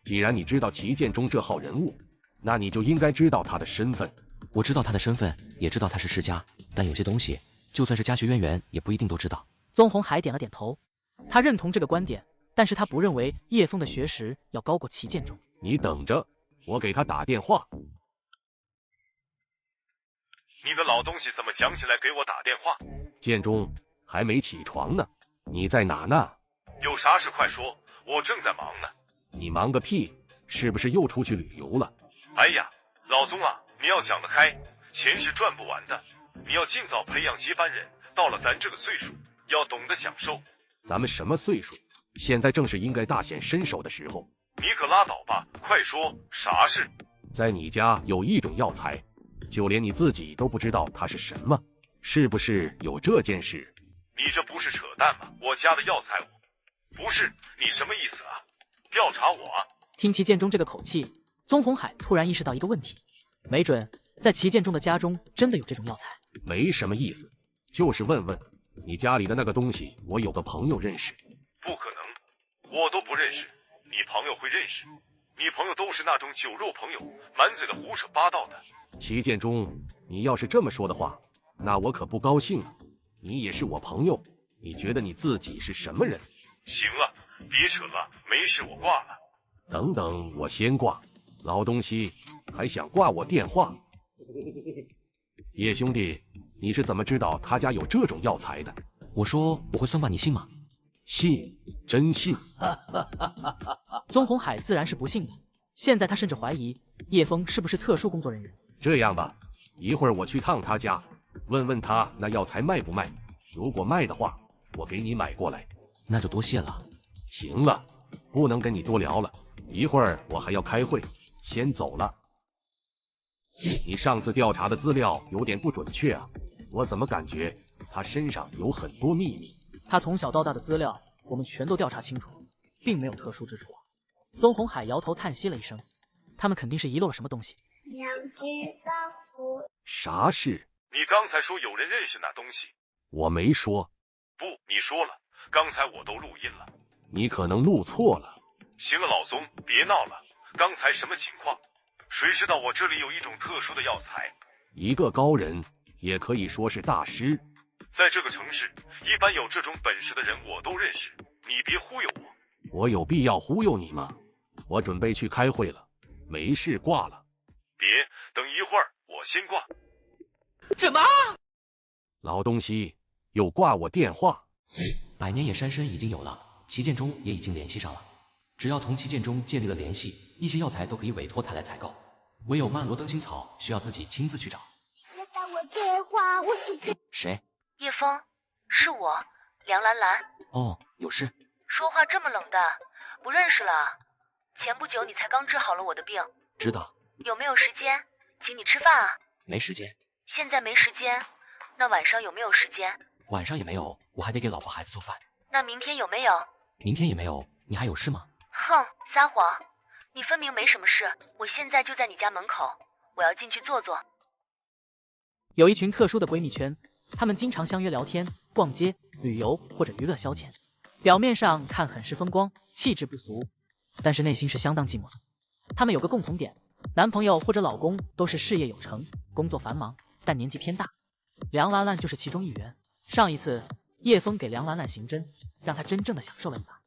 S19: 既然你知道齐建中这号人物，那你就应该知道他的身份。
S5: 我知道他的身份，也知道他是世家，但有些东西就算是家学渊源也不一定都知道。
S1: 宗红海点了点头，他认同这个观点，但是他不认为叶枫的学识要高过齐建中。
S19: 你等着，我给他打电话。
S6: 你的老东西怎么想起来给我打电话？
S19: 建中还没起床呢，你在哪呢？
S6: 有啥事快说，我正在忙呢。
S19: 你忙个屁，是不是又出去旅游了？
S6: 哎呀，老宗啊，你要想得开，钱是赚不完的，你要尽早培养接班人，到了咱这个岁数，要懂得享受。
S19: 咱们什么岁数？现在正是应该大显身手的时候。
S6: 你可拉倒吧，快说，啥事？
S19: 在你家有一种药材，就连你自己都不知道它是什么，是不是有这件事？
S6: 你这不是扯淡吗？我家的药材不是，你什么意思啊？调查我啊？
S1: 听齐建中这个口气，宗红海突然意识到一个问题，没准在齐建中的家中真的有这种药材。
S19: 没什么意思，就是问问你家里的那个东西，我有个朋友认识。
S6: 不可能，我都不认识，你朋友会认识？你朋友都是那种酒肉朋友，满嘴的胡扯八道的。
S19: 齐建中，你要是这么说的话，那我可不高兴了。你也是我朋友，你觉得你自己是什么人？
S6: 行了，别扯了，没事，我挂了。
S19: 等等，我先挂。老东西还想挂我电话？叶兄弟，你是怎么知道他家有这种药材的？
S5: 我说我会算卦，你信吗？
S19: 信，真信。
S1: 宗红海自然是不信的，现在他甚至怀疑叶枫是不是特殊工作人员。
S19: 这样吧，一会儿我去趟他家，问问他那药材卖不卖，如果卖的话，我给你买过来。
S5: 那就多谢了。
S19: 行了，不能跟你多聊了，一会儿我还要开会，先走了。你上次调查的资料有点不准确啊，我怎么感觉他身上有很多秘密？
S1: 他从小到大的资料我们全都调查清楚，并没有特殊之处。宗红海摇头叹息了一声，他们肯定是遗漏了什么东西。
S19: 啥事？
S6: 你刚才说有人认识那东西。
S19: 我没说。
S6: 不，你说了，刚才我都录音了。
S19: 你可能录错了。
S6: 行了，老宗，别闹了，刚才什么情况？谁知道我这里有一种特殊的药材。
S19: 一个高人，也可以说是大师。
S6: 在这个城市，一般有这种本事的人我都认识，你别忽悠我。
S19: 我有必要忽悠你吗？我准备去开会了，没事挂了。
S6: 别，等一会儿，我先挂。
S5: 什么？
S19: 老东西又挂我电话。
S5: 百年野山参已经有了，齐建中也已经联系上了，只要同齐建中建立了联系，一些药材都可以委托他来采购，唯有曼罗登星草需要自己亲自去找。谁？
S10: 叶枫，是我，梁兰兰。
S5: 哦，有事？
S10: 说话这么冷淡，不认识了？前不久你才刚治好了我的病。
S5: 知道。
S10: 有没有时间请你吃饭啊？
S5: 没时间。
S10: 现在没时间，那晚上有没有时间？
S5: 晚上也没有，我还得给老婆孩子做饭。
S10: 那明天有没有？
S5: 明天也没有，你还有事吗？
S10: 哼，撒谎！你分明没什么事，我现在就在你家门口，我要进去坐坐。
S1: 有一群特殊的闺蜜圈，她们经常相约聊天、逛街、旅游或者娱乐消遣，表面上看很是风光，气质不俗，但是内心是相当寂寞的。她们有个共同点，男朋友或者老公都是事业有成，工作繁忙，但年纪偏大。梁兰兰就是其中一员。上一次叶枫给梁兰兰行针，让她真正的享受了一把，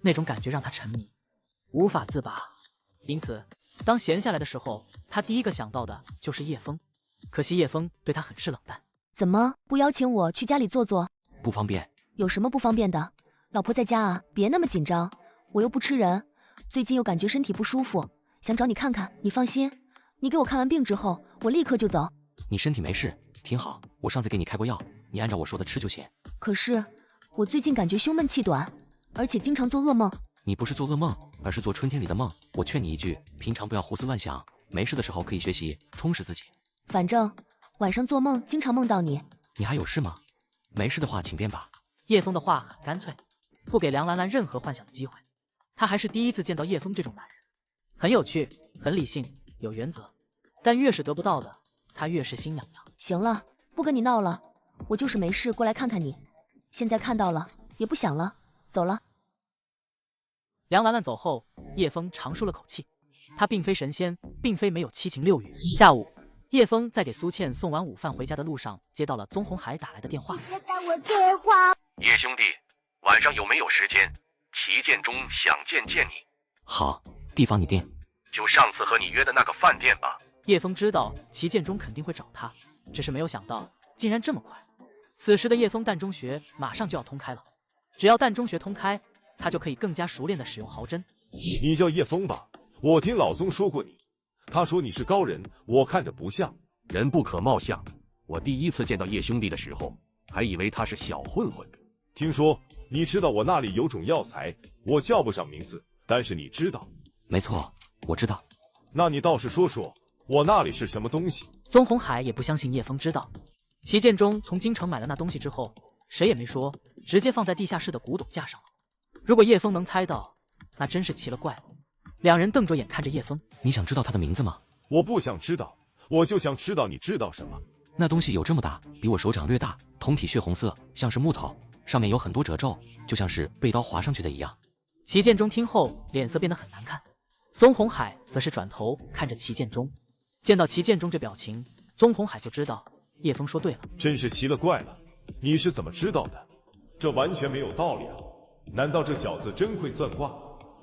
S1: 那种感觉让她沉迷，无法自拔。因此当闲下来的时候，她第一个想到的就是叶枫。可惜叶枫对她很是冷淡。
S4: 怎么不邀请我去家里坐坐？
S5: 不方便。
S4: 有什么不方便的？老婆在家啊，别那么紧张。我又不吃人，最近又感觉身体不舒服，想找你看看。你放心，你给我看完病之后，我立刻就走。
S5: 你身体没事，挺好。我上次给你开过药，你按照我说的吃就行。
S4: 可是我最近感觉胸闷气短，而且经常做噩梦。
S5: 你不是做噩梦，而是做春天里的梦。我劝你一句，平常不要胡思乱想，没事的时候可以学习，充实自己。
S4: 反正晚上做梦经常梦到你。
S5: 你还有事吗？没事的话请便吧。
S1: 叶枫的话很干脆，不给梁兰兰任何幻想的机会。她还是第一次见到叶枫这种男人，很有趣，很理性，有原则，但越是得不到的，她越是心痒痒。
S4: 行了，不跟你闹了，我就是没事过来看看你。现在看到了也不想了，走了。
S1: 梁兰兰走后，叶枫长舒了口气。她并非神仙，并非没有七情六欲。下午，叶枫在给苏倩送完午饭回家的路上，接到了宗红海打来的电话。
S19: 叶兄弟，晚上有没有时间？齐建中想见你。
S5: 好，地方你定。
S19: 就上次和你约的那个饭店吧。
S1: 叶枫知道齐建中肯定会找他，只是没有想到竟然这么快。此时的叶枫膻中穴马上就要通开了，只要膻中穴通开，他就可以更加熟练的使用毫针。
S6: 你叫叶枫吧，我听老宗说过你，他说你是高人，我看着不像。
S19: 人不可貌相，我第一次见到叶兄弟的时候，还以为他是小混混。
S6: 听说你知道我那里有种药材，我叫不上名字，但是你知道。
S5: 没错，我知道。
S6: 那你倒是说说，我那里是什么东西？
S1: 宗红海也不相信叶枫知道。齐建中从京城买了那东西之后，谁也没说，直接放在地下室的古董架上了。如果叶枫能猜到，那真是奇了怪了。两人瞪着眼看着叶枫。
S5: 你想知道他的名字吗？
S6: 我不想知道，我就想知道你知道什么。
S5: 那东西有这么大，比我手掌略大，通体血红色，像是木头，上面有很多褶皱，就像是被刀划上去的一样。
S1: 齐建中听后脸色变得很难看，宗红海则是转头看着齐建中。见到齐建中这表情，宗红海就知道叶枫说对了。
S6: 真是奇了怪了，你是怎么知道的？这完全没有道理啊！难道这小子真会算卦？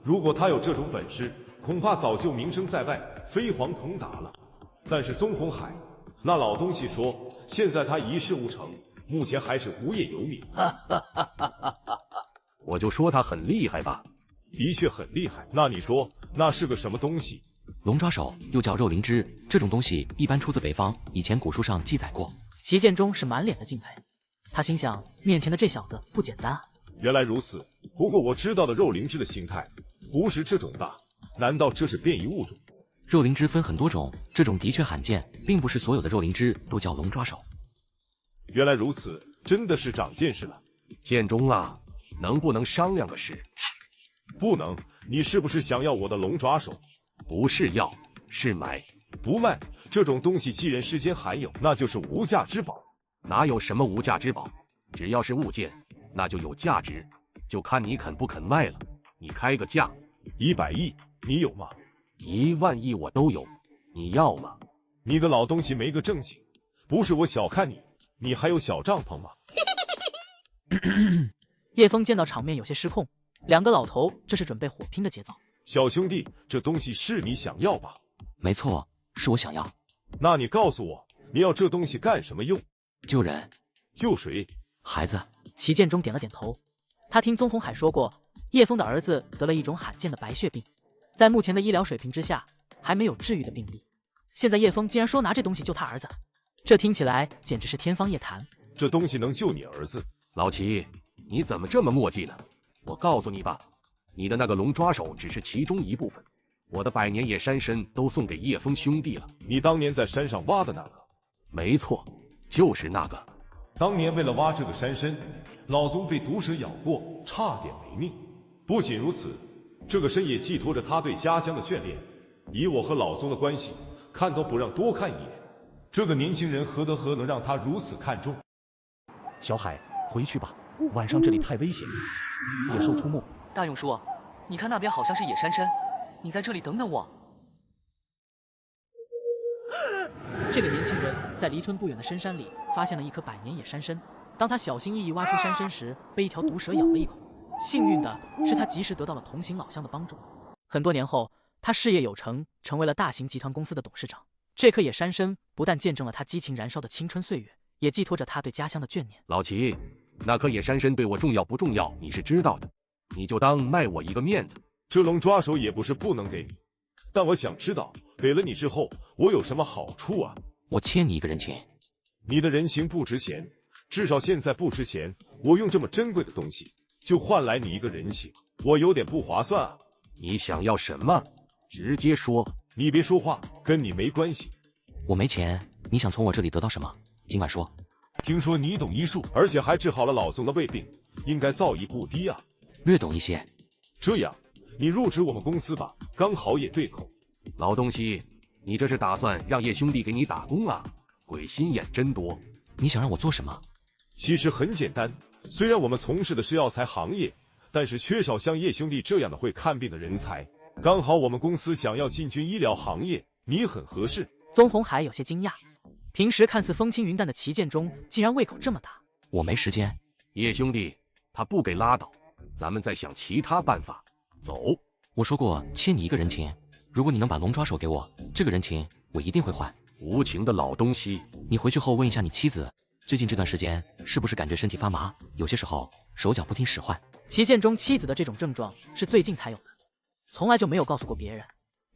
S6: 如果他有这种本事，恐怕早就名声在外，飞黄腾达了。但是宗红海那老东西说，现在他一事无成，目前还是无业游民。
S19: 我就说他很厉害吧。
S6: 的确很厉害。那你说那是个什么东西？
S5: 龙爪手又叫肉灵芝，这种东西一般出自北方，以前古书上记载过。
S1: 齐建中是满脸的敬佩，他心想面前的这小子不简单啊。
S6: 原来如此，不过我知道的肉灵芝的形态不是这种大，难道这是变异物种？
S5: 肉灵芝分很多种，这种的确罕见，并不是所有的肉灵芝都叫龙爪手。
S6: 原来如此，真的是长见识了。
S19: 建中啊，能不能商量个事？
S6: 不能，你是不是想要我的龙爪手？
S19: 不是要，是买。
S6: 不卖，这种东西既然世间还有，那就是无价之宝。
S19: 哪有什么无价之宝？只要是物件，那就有价值，就看你肯不肯卖了。你开个价
S6: ，100亿，你有吗
S19: ？1万亿我都有，你要吗？
S6: 你个老东西没个正经，不是我小看你，你还有小帐篷吗？
S1: 叶枫见到场面有些失控，两个老头这是准备火拼的节奏。
S6: 小兄弟，这东西是你想要吧？
S5: 没错，是我想要。
S6: 那你告诉我，你要这东西干什么用？
S5: 救人。
S6: 救谁？
S5: 孩子。
S1: 齐建中点了点头。他听宗红海说过，叶枫的儿子得了一种罕见的白血病，在目前的医疗水平之下，还没有治愈的病例。现在叶枫竟然说拿这东西救他儿子，这听起来简直是天方夜谭。
S6: 这东西能救你儿子？
S19: 老齐，你怎么这么墨迹呢？我告诉你吧，你的那个龙抓手只是其中一部分，我的百年野山参都送给叶枫兄弟了。
S6: 你当年在山上挖的那个？
S19: 没错，就是那个。
S6: 当年为了挖这个山参，老宗被毒蛇咬过，差点没命。不仅如此，这个参也寄托着他对家乡的眷恋。以我和老宗的关系，看都不让多看一眼。这个年轻人何能让他如此看重？
S11: 小海，回去吧，晚上这里太危险，野兽出没。
S20: 大勇叔，你看那边好像是野山参，你在这里等等我。
S1: 这个年轻人在离村不远的深山里发现了一颗百年野山参。当他小心翼翼挖出山参时，被一条毒蛇咬了一口。幸运的是，他及时得到了同行老乡的帮助。很多年后，他事业有成，成为了大型集团公司的董事长。这颗野山参不但见证了他激情燃烧的青春岁月，也寄托着他对家乡的眷念。
S19: 老齐，那颗野山参对我重要不重要，你是知道的，你就当卖我一个面子。
S6: 这龙抓手也不是不能给你，但我想知道，给了你之后，我有什么好处啊？
S5: 我欠你一个人情。
S6: 你的人情不值钱，至少现在不值钱。我用这么珍贵的东西，就换来你一个人情，我有点不划算啊。
S19: 你想要什么？直接说。
S6: 你别说话，跟你没关系。
S5: 我没钱，你想从我这里得到什么？今晚说。
S6: 听说你懂医术，而且还治好了老宗的胃病，应该造诣不低啊。
S5: 略懂一些。
S6: 这样，你入职我们公司吧，刚好也对口。
S19: 老东西，你这是打算让叶兄弟给你打工啊？鬼心眼真多。
S5: 你想让我做什么？
S6: 其实很简单，虽然我们从事的是药材行业，但是缺少像叶兄弟这样的会看病的人才。刚好我们公司想要进军医疗行业，你很合适。
S1: 宗红海有些惊讶，平时看似风轻云淡的齐建中，竟然胃口这么大。
S5: 我没时间。
S19: 叶兄弟，他不给拉倒，咱们再想其他办法。走。
S5: 我说过欠你一个人情，如果你能把龙抓手给我，这个人情我一定会还。
S19: 无情的老东西，
S5: 你回去后问一下你妻子，最近这段时间是不是感觉身体发麻，有些时候手脚不听使唤。
S1: 齐建中妻子的这种症状是最近才有的，从来就没有告诉过别人。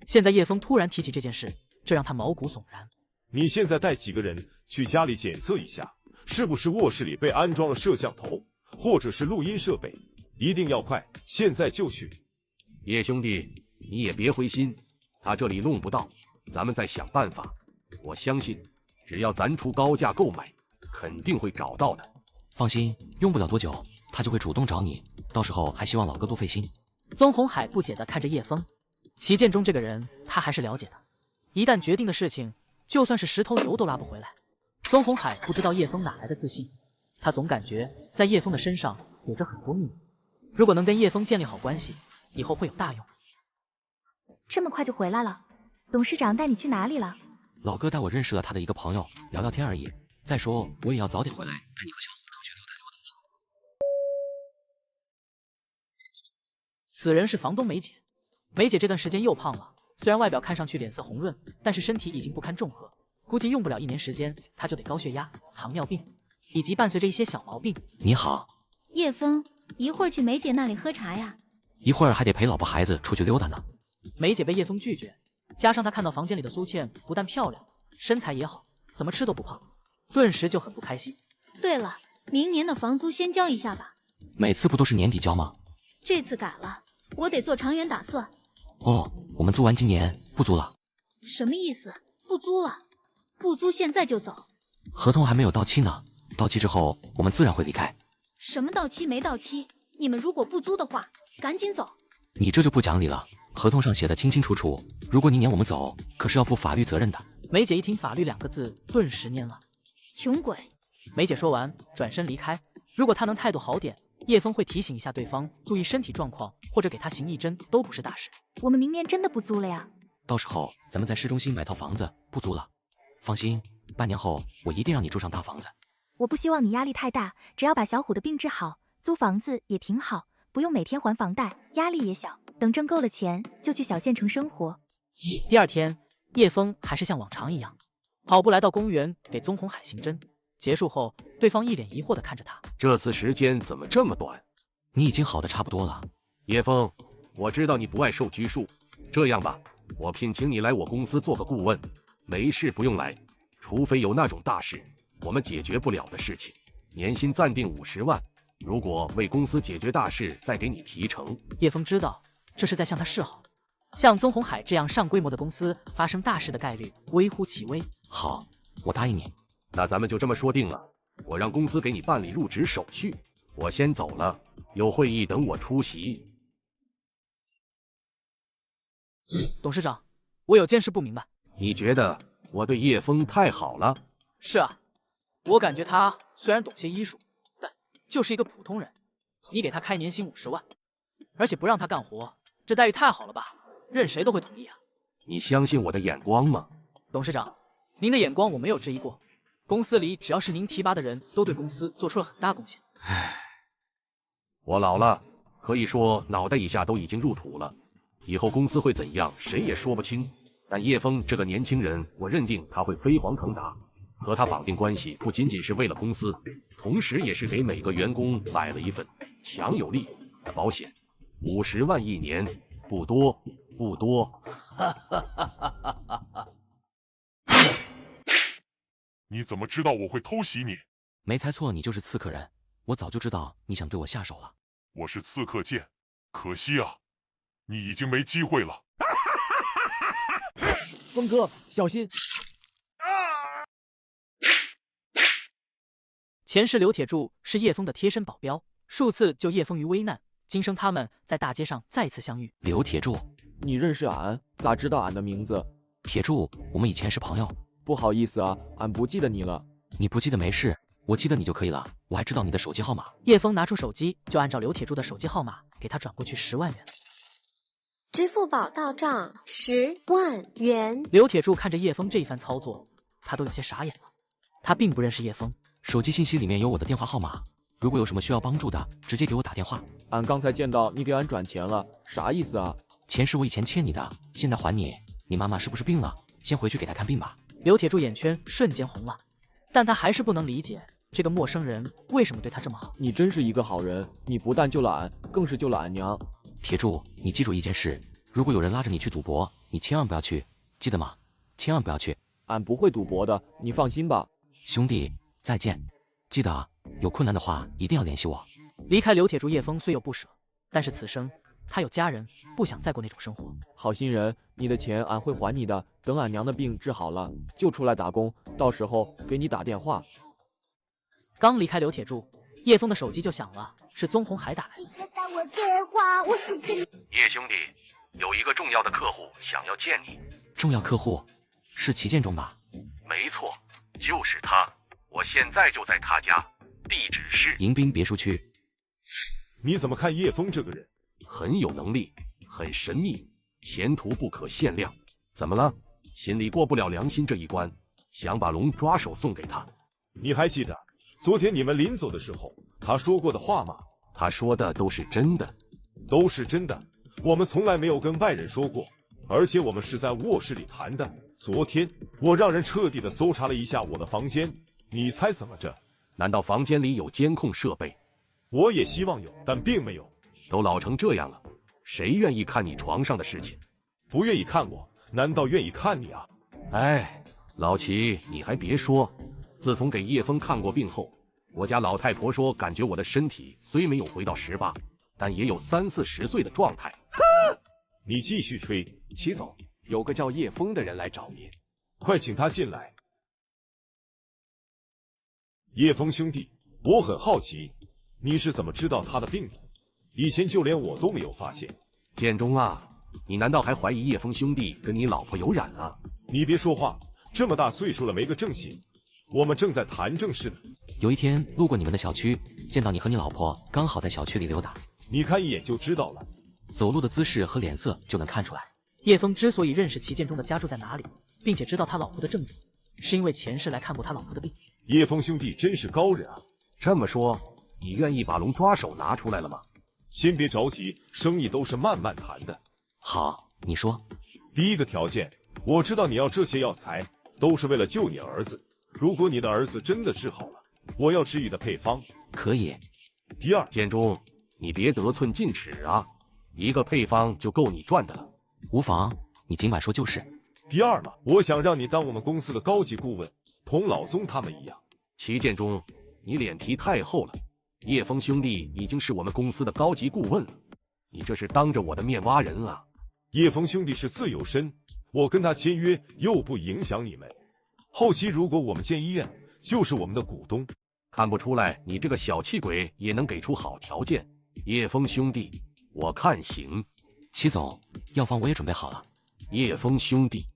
S1: 现在叶枫突然提起这件事，这让他毛骨悚然。
S6: 你现在带几个人去家里检测一下，是不是卧室里被安装了摄像头，或者是录音设备？一定要快，现在就去。
S19: 叶兄弟，你也别灰心，他这里弄不到，咱们再想办法。我相信，只要咱出高价购买，肯定会找到的。
S5: 放心，用不了多久，他就会主动找你。到时候还希望老哥多费心。
S1: 宗红海不解地看着叶枫，齐建中这个人他还是了解的，一旦决定的事情，就算是石头牛都拉不回来。宗红海不知道叶枫哪来的自信，他总感觉在叶枫的身上有着很多秘密，如果能跟叶枫建立好关系，以后会有大用。
S8: 这么快就回来了？董事长带你去哪里了？
S5: 老哥带我认识了他的一个朋友，聊聊天而已。再说我也要早点回来，带你和小虎出去溜达溜达。
S1: 此人是房东梅姐。梅姐这段时间又胖了，虽然外表看上去脸色红润，但是身体已经不堪重荷，估计用不了1年时间，她就得高血压、糖尿病，以及伴随着一些小毛病。
S5: 你好，
S17: 叶枫，一会儿去梅姐那里喝茶呀？
S5: 一会儿还得陪老婆孩子出去溜达呢。
S1: 梅姐被叶枫拒绝，加上她看到房间里的苏倩不但漂亮，身材也好，怎么吃都不胖，顿时就很不开心。
S17: 对了，明年的房租先交一下吧。
S5: 每次不都是年底交吗？
S17: 这次改了，我得做长远打算。
S5: 哦，我们租完今年不租了。
S17: 什么意思？不租了？不租现在就走？
S5: 合同还没有到期呢，到期之后我们自然会离开。
S17: 什么到期没到期？你们如果不租的话，赶紧走。
S5: 你这就不讲理了，合同上写的清清楚楚，如果你撵我们走，可是要负法律责任的。
S1: 梅姐一听法律2个字，顿时蔫了。
S17: 穷鬼！
S1: 梅姐说完，转身离开。如果她能态度好点，叶枫会提醒一下对方注意身体状况，或者给她行一针，都不是大事。
S8: 我们明年真的不租了呀？
S5: 到时候咱们在市中心买套房子，不租了。放心，半年后我一定让你住上大房子。
S8: 我不希望你压力太大，只要把小虎的病治好，租房子也挺好，不用每天还房贷，压力也小。等挣够了钱，就去小县城生活。
S1: 第2天，叶枫还是像往常一样，跑步来到公园给宗红海行针。结束后，对方一脸疑惑地看着他。
S19: 这次时间怎么这么短？
S5: 你已经好的差不多了。
S19: 叶枫，我知道你不爱受拘束，这样吧，我聘请你来我公司做个顾问，没事不用来，除非有那种大事，我们解决不了的事情，年薪暂定50万，如果为公司解决大事，再给你提成。
S1: 叶枫知道这是在向他示好，像宗红海这样上规模的公司发生大事的概率微乎其微。
S5: 好，我答应你。
S19: 那咱们就这么说定了，我让公司给你办理入职手续，我先走了，有会议等我出席。
S1: 董事长，我有件事不明白。
S19: 你觉得我对叶枫太好了？
S1: 是啊，我感觉他虽然懂些医术，但就是一个普通人。你给他开年薪50万，而且不让他干活，这待遇太好了吧？任谁都会同意啊。
S19: 你相信我的眼光吗？
S1: 董事长，您的眼光我没有质疑过。公司里只要是您提拔的人，都对公司做出了很大贡献。
S19: 唉，我老了，可以说脑袋以下都已经入土了。以后公司会怎样，谁也说不清。但叶枫这个年轻人，我认定他会飞黄腾达。和他绑定关系，不仅仅是为了公司，同时也是给每个员工买了一份强有力的保险。50万一年，不多，不多。
S16: 你怎么知道我会偷袭你？
S5: 没猜错，你就是刺客人。我早就知道你想对我下手了。
S16: 我是刺客剑，可惜啊，你已经没机会了。
S22: 峰哥，小心！
S1: 前世刘铁柱是叶枫的贴身保镖，数次救叶枫于危难。今生他们在大街上再次相遇。
S5: 刘铁柱，
S22: 你认识俺？咋知道俺的名字？
S5: 铁柱，我们以前是朋友。
S22: 不好意思啊，俺不记得你了。
S5: 你不记得没事，我记得你就可以了。我还知道你的手机号码。
S1: 叶枫拿出手机，就按照刘铁柱的手机号码给他转过去10万元。
S23: 支付宝到账10万元。
S1: 刘铁柱看着叶枫这一番操作，他都有些傻眼了。他并不认识叶枫。
S5: 手机信息里面有我的电话号码，如果有什么需要帮助的，直接给我打电话。
S22: 俺刚才见到你给俺转钱了，啥意思啊？
S5: 钱是我以前欠你的，现在还你。你妈妈是不是病了？先回去给她看病吧。
S1: 刘铁柱眼圈瞬间红了，但他还是不能理解这个陌生人为什么对他这么好。
S22: 你真是一个好人，你不但救了俺，更是救了俺娘。
S5: 铁柱，你记住一件事，如果有人拉着你去赌博，你千万不要去，记得吗？千万不要去。
S22: 俺不会赌博的，你放心吧。
S5: 兄弟，再见。记得有困难的话一定要联系我。
S1: 离开刘铁柱，叶枫虽有不舍，但是此生他有家人，不想再过那种生活。
S22: 好心人，你的钱俺会还你的，等俺娘的病治好了就出来打工，到时候给你打电话。
S1: 刚离开刘铁柱，叶枫的手机就响了，是宗红海打来。
S19: 叶兄弟，有一个重要的客户想要见你。
S5: 重要客户是齐建中吧？
S19: 没错，就是他，我现在就在他家，地址是
S5: 迎宾别墅区。
S6: 你怎么看叶枫这个人？
S19: 很有能力，很神秘，前途不可限量。怎么了？心里过不了良心这一关，想把龙抓手送给他。
S6: 你还记得昨天你们临走的时候他说过的话吗？
S19: 他说的都是真的。
S6: 都是真的，我们从来没有跟外人说过，而且我们是在卧室里谈的。昨天我让人彻底的搜查了一下我的房间，你猜怎么着？
S19: 难道房间里有监控设备？
S6: 我也希望有，但并没有。
S19: 都老成这样了，谁愿意看你床上的事情？
S6: 不愿意看我，难道愿意看你啊？
S19: 哎，老齐，你还别说，自从给叶枫看过病后，我家老太婆说，感觉我的身体虽没有回到18，但也有30、40岁的状态。
S6: 你继续吹。
S24: 齐总，有个叫叶枫的人来找您，
S6: 快请他进来。叶枫兄弟，我很好奇，你是怎么知道他的病的？以前就连我都没有发现，
S19: 建中啊，你难道还怀疑叶枫兄弟跟你老婆有染啊？
S6: 你别说话，这么大岁数了没个正形。我们正在谈正事呢。
S5: 有一天路过你们的小区，见到你和你老婆刚好在小区里溜达，
S6: 你看一眼就知道了，
S5: 走路的姿势和脸色就能看出来。
S1: 叶枫之所以认识齐建中的家住在哪里，并且知道他老婆的正地，是因为前世来看过他老婆的病。
S6: 叶枫兄弟真是高人啊！
S19: 这么说，你愿意把龙抓手拿出来了吗？
S6: 先别着急，生意都是慢慢谈的。
S5: 好，你说。
S6: 第一个条件，我知道你要这些药材都是为了救你儿子。如果你的儿子真的治好了，我要治愈的配方。
S5: 可以。
S6: 第二，
S19: 建中，你别得寸进尺啊，一个配方就够你赚的了。
S5: 无妨，你尽管说就是。
S6: 第二嘛，我想让你当我们公司的高级顾问，同老宗他们一样。
S19: 齐建中，你脸皮太厚了。叶枫兄弟已经是我们公司的高级顾问了，你这是当着我的面挖人啊！
S6: 叶枫兄弟是自由身，我跟他签约又不影响你们。后期如果我们建医院，就是我们的股东。
S19: 看不出来你这个小气鬼也能给出好条件。叶枫兄弟，我看行。
S5: 齐总，药方我也准备好了。
S19: 叶枫兄弟，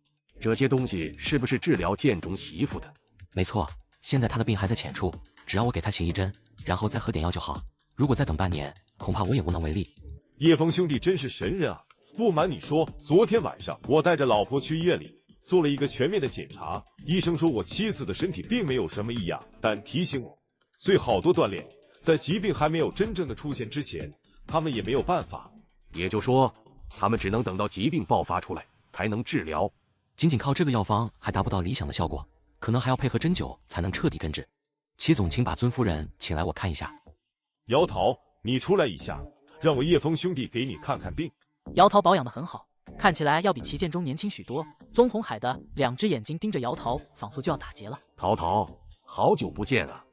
S19: 这些东西是不是治疗建中媳妇的？
S5: 没错，现在他的病还在浅处，只要我给他行一针，然后再喝点药就好。如果再等半年，恐怕我也无能为力。
S6: 叶枫兄弟真是神人啊！不瞒你说，昨天晚上我带着老婆去医院里做了一个全面的检查，医生说我妻子的身体并没有什么异样，但提醒我最好多锻炼，在疾病还没有真正的出现之前，他们也没有办法。
S19: 也就是说，他们只能等到疾病爆发出来才能治疗。
S5: 仅靠这个药方还达不到理想的效果，可能还要配合针灸才能彻底根治。齐总，请把尊夫人请来，我看一下。
S6: 姚桃，你出来一下，让我叶枫兄弟给你看看病。
S1: 姚桃保养得很好，看起来要比齐建中年轻许多。宗红海的两只眼睛盯着姚桃，仿佛就要打结了。
S19: 桃桃，好久不见啊，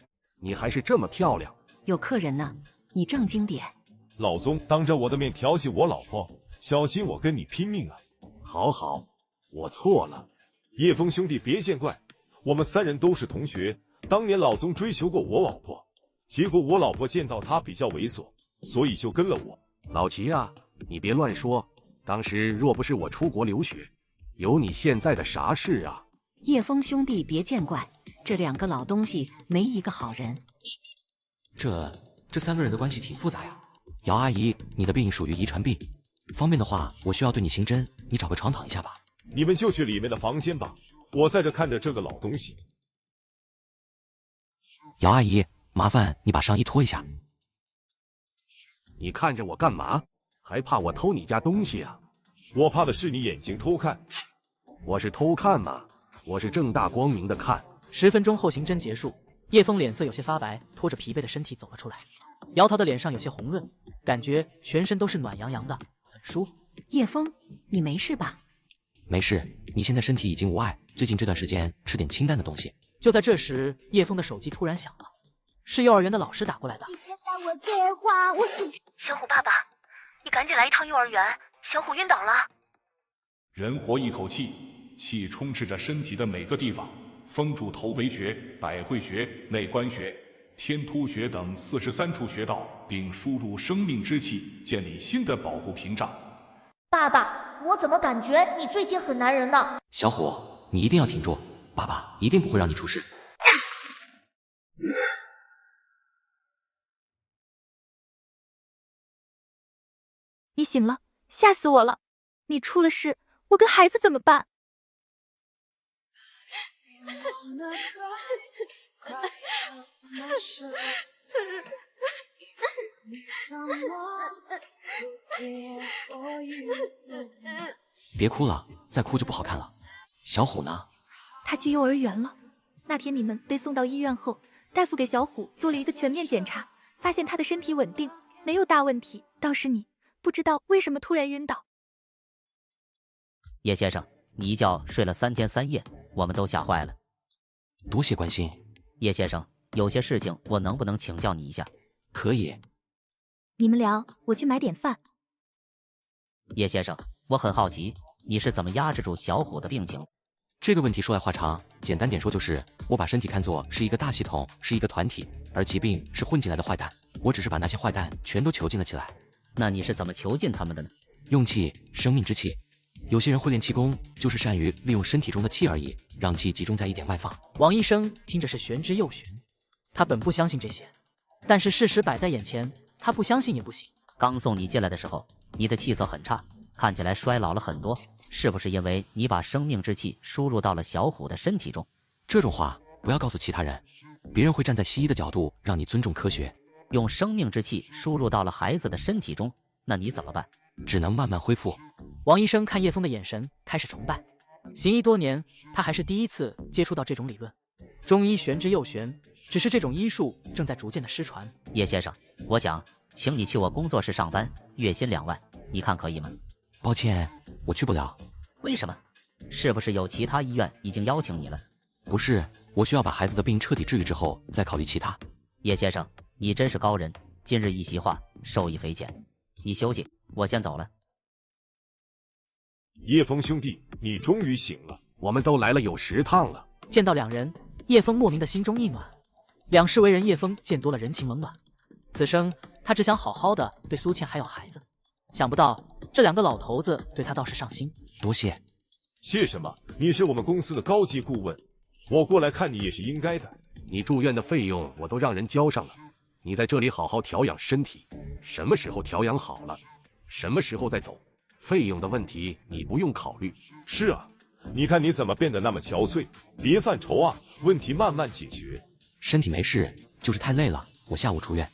S19: 你还是这么漂亮。
S7: 有客人呢，你正经点。
S6: 老宗当着我的面调戏我老婆，小心我跟你拼命啊！
S19: 好好，我错了。
S6: 叶枫兄弟别见怪，我们三人都是同学。当年老宗追求过我老婆，结果我老婆见到他比较猥琐，所以就跟了我。
S19: 老齐啊，你别乱说，当时若不是我出国留学，有你现在的啥事啊？
S7: 叶枫兄弟别见怪，这两个老东西没一个好人。
S5: 这三个人的关系挺复杂呀。姚阿姨，你的病属于遗传病，方便的话，我需要对你行针，你找个床躺一下吧。
S6: 你们就去里面的房间吧，我在这看着这个老东西。
S5: 姚阿姨，麻烦你把上衣脱一下。
S19: 你看着我干嘛？还怕我偷你家东西啊？
S6: 我怕的是你眼睛偷看。
S19: 我是偷看吗？我是正大光明的看。
S1: 10分钟后行针结束，叶枫脸色有些发白，拖着疲惫的身体走了出来。姚桃的脸上有些红润，感觉全身都是暖洋洋的，很舒服。
S7: 叶枫，你没事吧？
S5: 没事，你现在身体已经无碍，最近这段时间吃点清淡的东西。
S1: 就在这时，叶枫的手机突然响了，是幼儿园的老师打过来的。
S10: 小虎爸爸，你赶紧来一趟幼儿园，小虎晕倒了。
S13: 人活一口气，气充斥着身体的每个地方，封住头围穴、百会穴、内关穴、天突穴等43处穴道，并输入生命之气，建立新的保护屏障。
S14: 爸爸，我怎么感觉你最近很男人呢？
S5: 小虎，你一定要挺住，爸爸一定不会让你出事。
S2: 你醒了，吓死我了！你出了事，我跟孩子怎么办？
S5: 别哭了，再哭就不好看了。小虎呢？
S2: 他去幼儿园了。那天你们被送到医院后，大夫给小虎做了一个全面检查，发现他的身体稳定，没有大问题。倒是你，不知道为什么突然晕倒。
S15: 叶先生，你一觉睡了3天3夜，我们都吓坏了。
S5: 多谢关心。
S15: 叶先生，有些事情我能不能请教你一下？
S5: 可以。
S8: 你们聊，我去买点饭。
S15: 叶先生，我很好奇，你是怎么压制住小虎的病情？
S5: 这个问题说来话长，简单点说就是我把身体看作是一个大系统，是一个团体，而疾病是混进来的坏蛋，我只是把那些坏蛋全都囚禁了起来。
S15: 那你是怎么囚禁他们的呢？
S5: 用气，生命之气。有些人会练气功，就是善于利用身体中的气而已，让气集中在一点外放。
S1: 王医生听着是玄之又玄，他本不相信这些，但是事实摆在眼前，他不相信也不行。
S15: 刚送你进来的时候，你的气色很差，看起来衰老了很多，是不是因为你把生命之气输入到了小虎的身体中？
S5: 这种话不要告诉其他人，别人会站在西医的角度让你尊重科学。
S15: 用生命之气输入到了孩子的身体中，那你怎么办？
S5: 只能慢慢恢复。
S1: 王医生看叶枫的眼神开始崇拜，行医多年，他还是第一次接触到这种理论。中医玄之又玄，只是这种医术正在逐渐的失传。
S15: 叶先生，我想请你去我工作室上班，月薪2万，你看可以吗？
S5: 抱歉，我去不了。
S15: 为什么？是不是有其他医院已经邀请你了？
S5: 不是，我需要把孩子的病彻底治愈之后再考虑其他。
S15: 叶先生，你真是高人，今日一席话，受益匪浅。你休息，我先走了。
S6: 叶枫兄弟，你终于醒了，
S19: 我们都来了有10趟了。
S1: 见到两人，叶枫莫名的心中一暖。两世为人，叶枫见多了人情冷暖，此生他只想好好的对苏倩还有孩子。想不到这2个老头子对他倒是上心。
S5: 多谢。
S6: 谢什么？你是我们公司的高级顾问，我过来看你也是应该的。
S19: 你住院的费用我都让人交上了，你在这里好好调养身体，什么时候调养好了，什么时候再走。费用的问题你不用考虑。
S6: 是啊，你看你怎么变得那么憔悴，别犯愁啊，问题慢慢解决。
S5: 身体没事，就是太累了，我下午出院。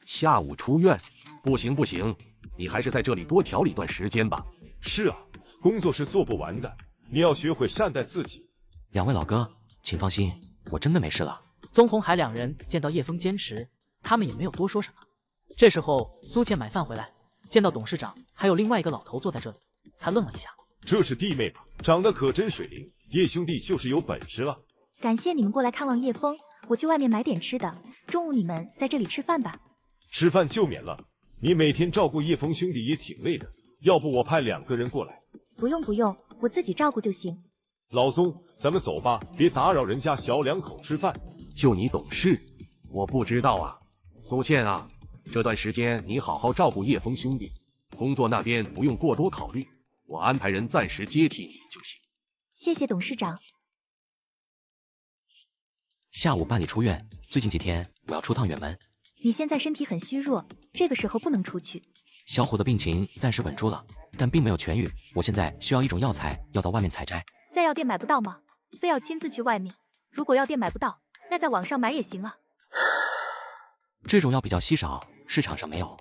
S19: 下午出院？不行不行，你还是在这里多调理一段时间吧。
S6: 是啊，工作是做不完的，你要学会善待自己。
S5: 2位老哥，请放心，我真的没事了。
S1: 宗红海两人见到叶枫坚持，他们也没有多说什么。这时候苏倩买饭回来，见到董事长还有另外一个老头坐在这里，他愣了一下。
S6: 这是弟妹吧？长得可真水灵，叶兄弟就是有本事了。
S2: 感谢你们过来看望叶枫，我去外面买点吃的，中午你们在这里吃饭吧。
S6: 吃饭就免了，你每天照顾叶枫兄弟也挺累的，要不我派2个人过来。
S2: 不用不用，我自己照顾就行。
S6: 老宗，咱们走吧，别打扰人家小两口吃饭。
S19: 就你懂事，我不知道啊。苏倩啊，这段时间你好好照顾叶枫兄弟，工作那边不用过多考虑，我安排人暂时接替你就行。
S2: 谢谢董事长。
S5: 下午办理出院，最近几天我要出趟远门。
S2: 你现在身体很虚弱，这个时候不能出去。
S5: 小虎的病情暂时稳住了，但并没有痊愈，我现在需要一种药材，要到外面采摘。
S2: 在药店买不到吗？非要亲自去外面？如果药店买不到，那在网上买也行啊。
S5: 这种药比较稀少，市场上没有。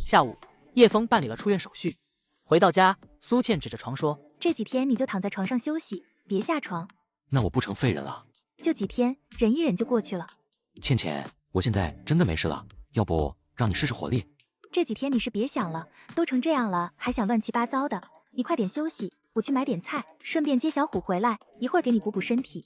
S1: 下午，叶枫办理了出院手续。回到家，苏倩指着床说：“
S2: 这几天你就躺在床上休息，别下床。”
S5: 那我不成废人了？
S2: 就几天，忍一忍就过去了。
S5: 倩倩，我现在真的没事了，要不让你试试火力？
S2: 这几天你是别想了，都成这样了，还想乱七八糟的。你快点休息，我去买点菜，顺便接小虎回来，一会儿给你补补身体。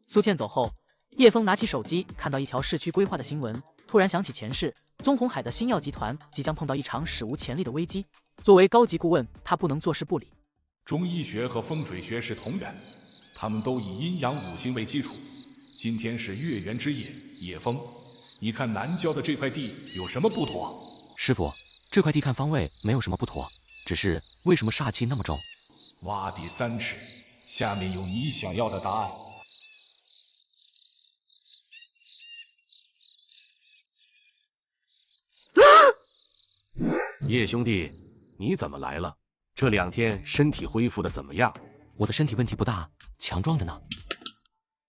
S1: 苏倩走后，叶枫拿起手机，看到一条市区规划的新闻，突然想起前世，宗鸿海的新药集团即将碰到一场史无前例的危机。作为高级顾问，他不能坐视不理。
S13: 中医学和风水学是同源，他们都以阴阳五行为基础。今天是月圆之夜，叶枫，你看南郊的这块地有什么不妥？
S5: 师傅，这块地看方位没有什么不妥，只是为什么煞气那么重？
S13: 挖地3尺，下面有你想要的答案。
S19: 叶兄弟，你怎么来了？这2天身体恢复的怎么样？
S5: 我的身体问题不大，强壮着呢。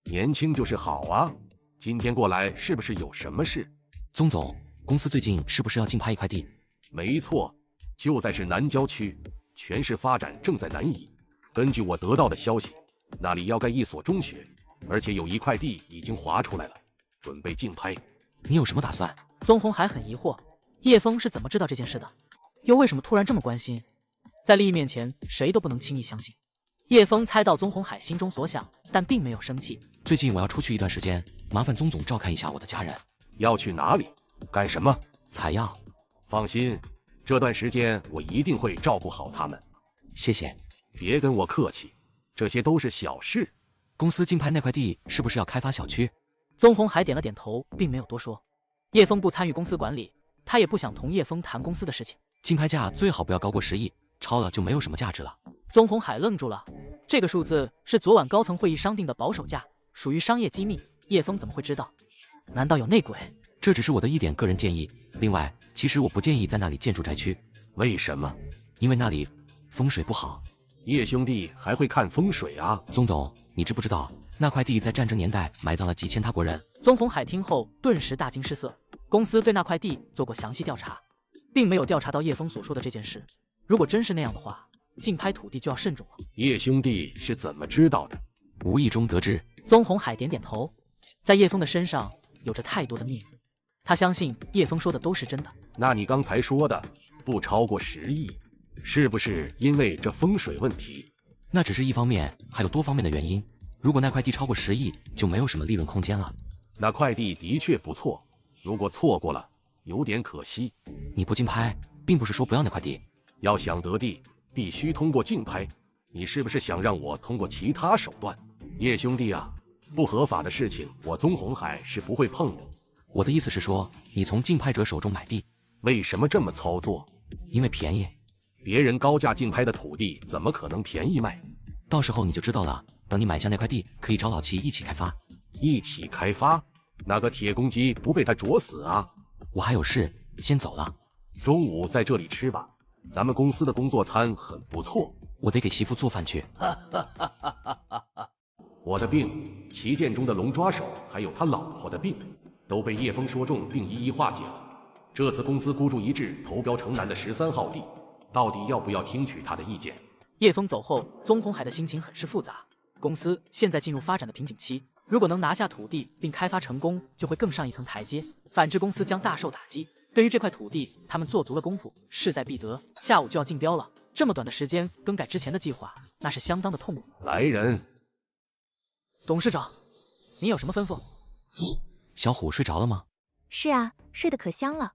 S19: 年轻就是好啊！今天过来是不是有什么事？
S5: 宗总，公司最近是不是要竞拍一块地？
S19: 没错，就在是南郊区，全市发展正在南移。根据我得到的消息，那里要盖一所中学，而且有一块地已经划出来了，准备竞拍。
S5: 你有什么打算？
S1: 宗鸿海很疑惑，叶枫是怎么知道这件事的？又为什么突然这么关心？在利益面前，谁都不能轻易相信。叶枫猜到宗鸿海心中所想，但并没有生气。
S5: 最近我要出去一段时间，麻烦宗总照看一下我的家人。
S19: 要去哪里？干什么？
S5: 采药。
S19: 放心，这段时间我一定会照顾好他们。
S5: 谢谢。
S19: 别跟我客气，这些都是小事。
S5: 公司竞拍那块地是不是要开发小区？
S1: 宗鸿海点了点头，并没有多说。叶枫不参与公司管理，他也不想同叶枫谈公司的事情。
S5: 竞拍价最好不要高过10亿，超了就没有什么价值了。
S1: 宗鸿海愣住了，这个数字是昨晚高层会议商定的保守价，属于商业机密，叶枫怎么会知道？难道有内鬼？
S5: 这只是我的一点个人建议。另外，其实我不建议在那里建筑宅区。
S19: 为什么？
S5: 因为那里风水不好。
S19: 叶兄弟还会看风水啊？
S5: 宗总，你知不知道那块地在战争年代埋葬了几千他国人？
S1: 宗鸿海听后顿时大惊失色。公司对那块地做过详细调查，并没有调查到叶枫所说的这件事。如果真是那样的话，竞拍土地就要慎重了。
S19: 叶兄弟是怎么知道的？
S5: 无意中得知。
S1: 宗鸿海点点头，在叶枫的身上有着太多的秘密，他相信叶枫说的都是真的。
S19: 那你刚才说的不超过10亿，是不是因为这风水问题？
S5: 那只是一方面，还有多方面的原因。如果那块地超过10亿，就没有什么利润空间了。
S19: 那块地的确不错，如果错过了，有点可惜。
S5: 你不竞拍，并不是说不要那块地。
S19: 要想得地，必须通过竞拍。你是不是想让我通过其他手段？叶兄弟啊，不合法的事情，我宗鸿海是不会碰的。
S5: 我的意思是说，你从竞拍者手中买地。
S19: 为什么这么操作？
S5: 因为便宜。
S19: 别人高价竞拍的土地，怎么可能便宜卖？
S5: 到时候你就知道了。等你买下那块地，可以找老齐一起开发。
S19: 一起开发？那个铁公鸡不被他啄死啊？
S5: 我还有事，先走了。
S19: 中午在这里吃吧，咱们公司的工作餐很不错。
S5: 我得给媳妇做饭去。
S19: 我的病，旗舰中的龙抓手，还有他老婆的病，都被叶枫说中并一一化解了。这次公司孤注一掷投标城南的13号地，到底要不要听取他的意见？
S1: 叶枫走后，宗鸿海的心情很是复杂。公司现在进入发展的瓶颈期，如果能拿下土地并开发成功，就会更上一层台阶；反之，公司将大受打击。对于这块土地，他们做足了功夫，势在必得。下午就要竞标了，这么短的时间更改之前的计划，那是相当的痛苦。
S19: 来人！
S1: 董事长，您有什么吩咐？
S5: 小虎睡着了吗？
S2: 是啊，睡得可香了。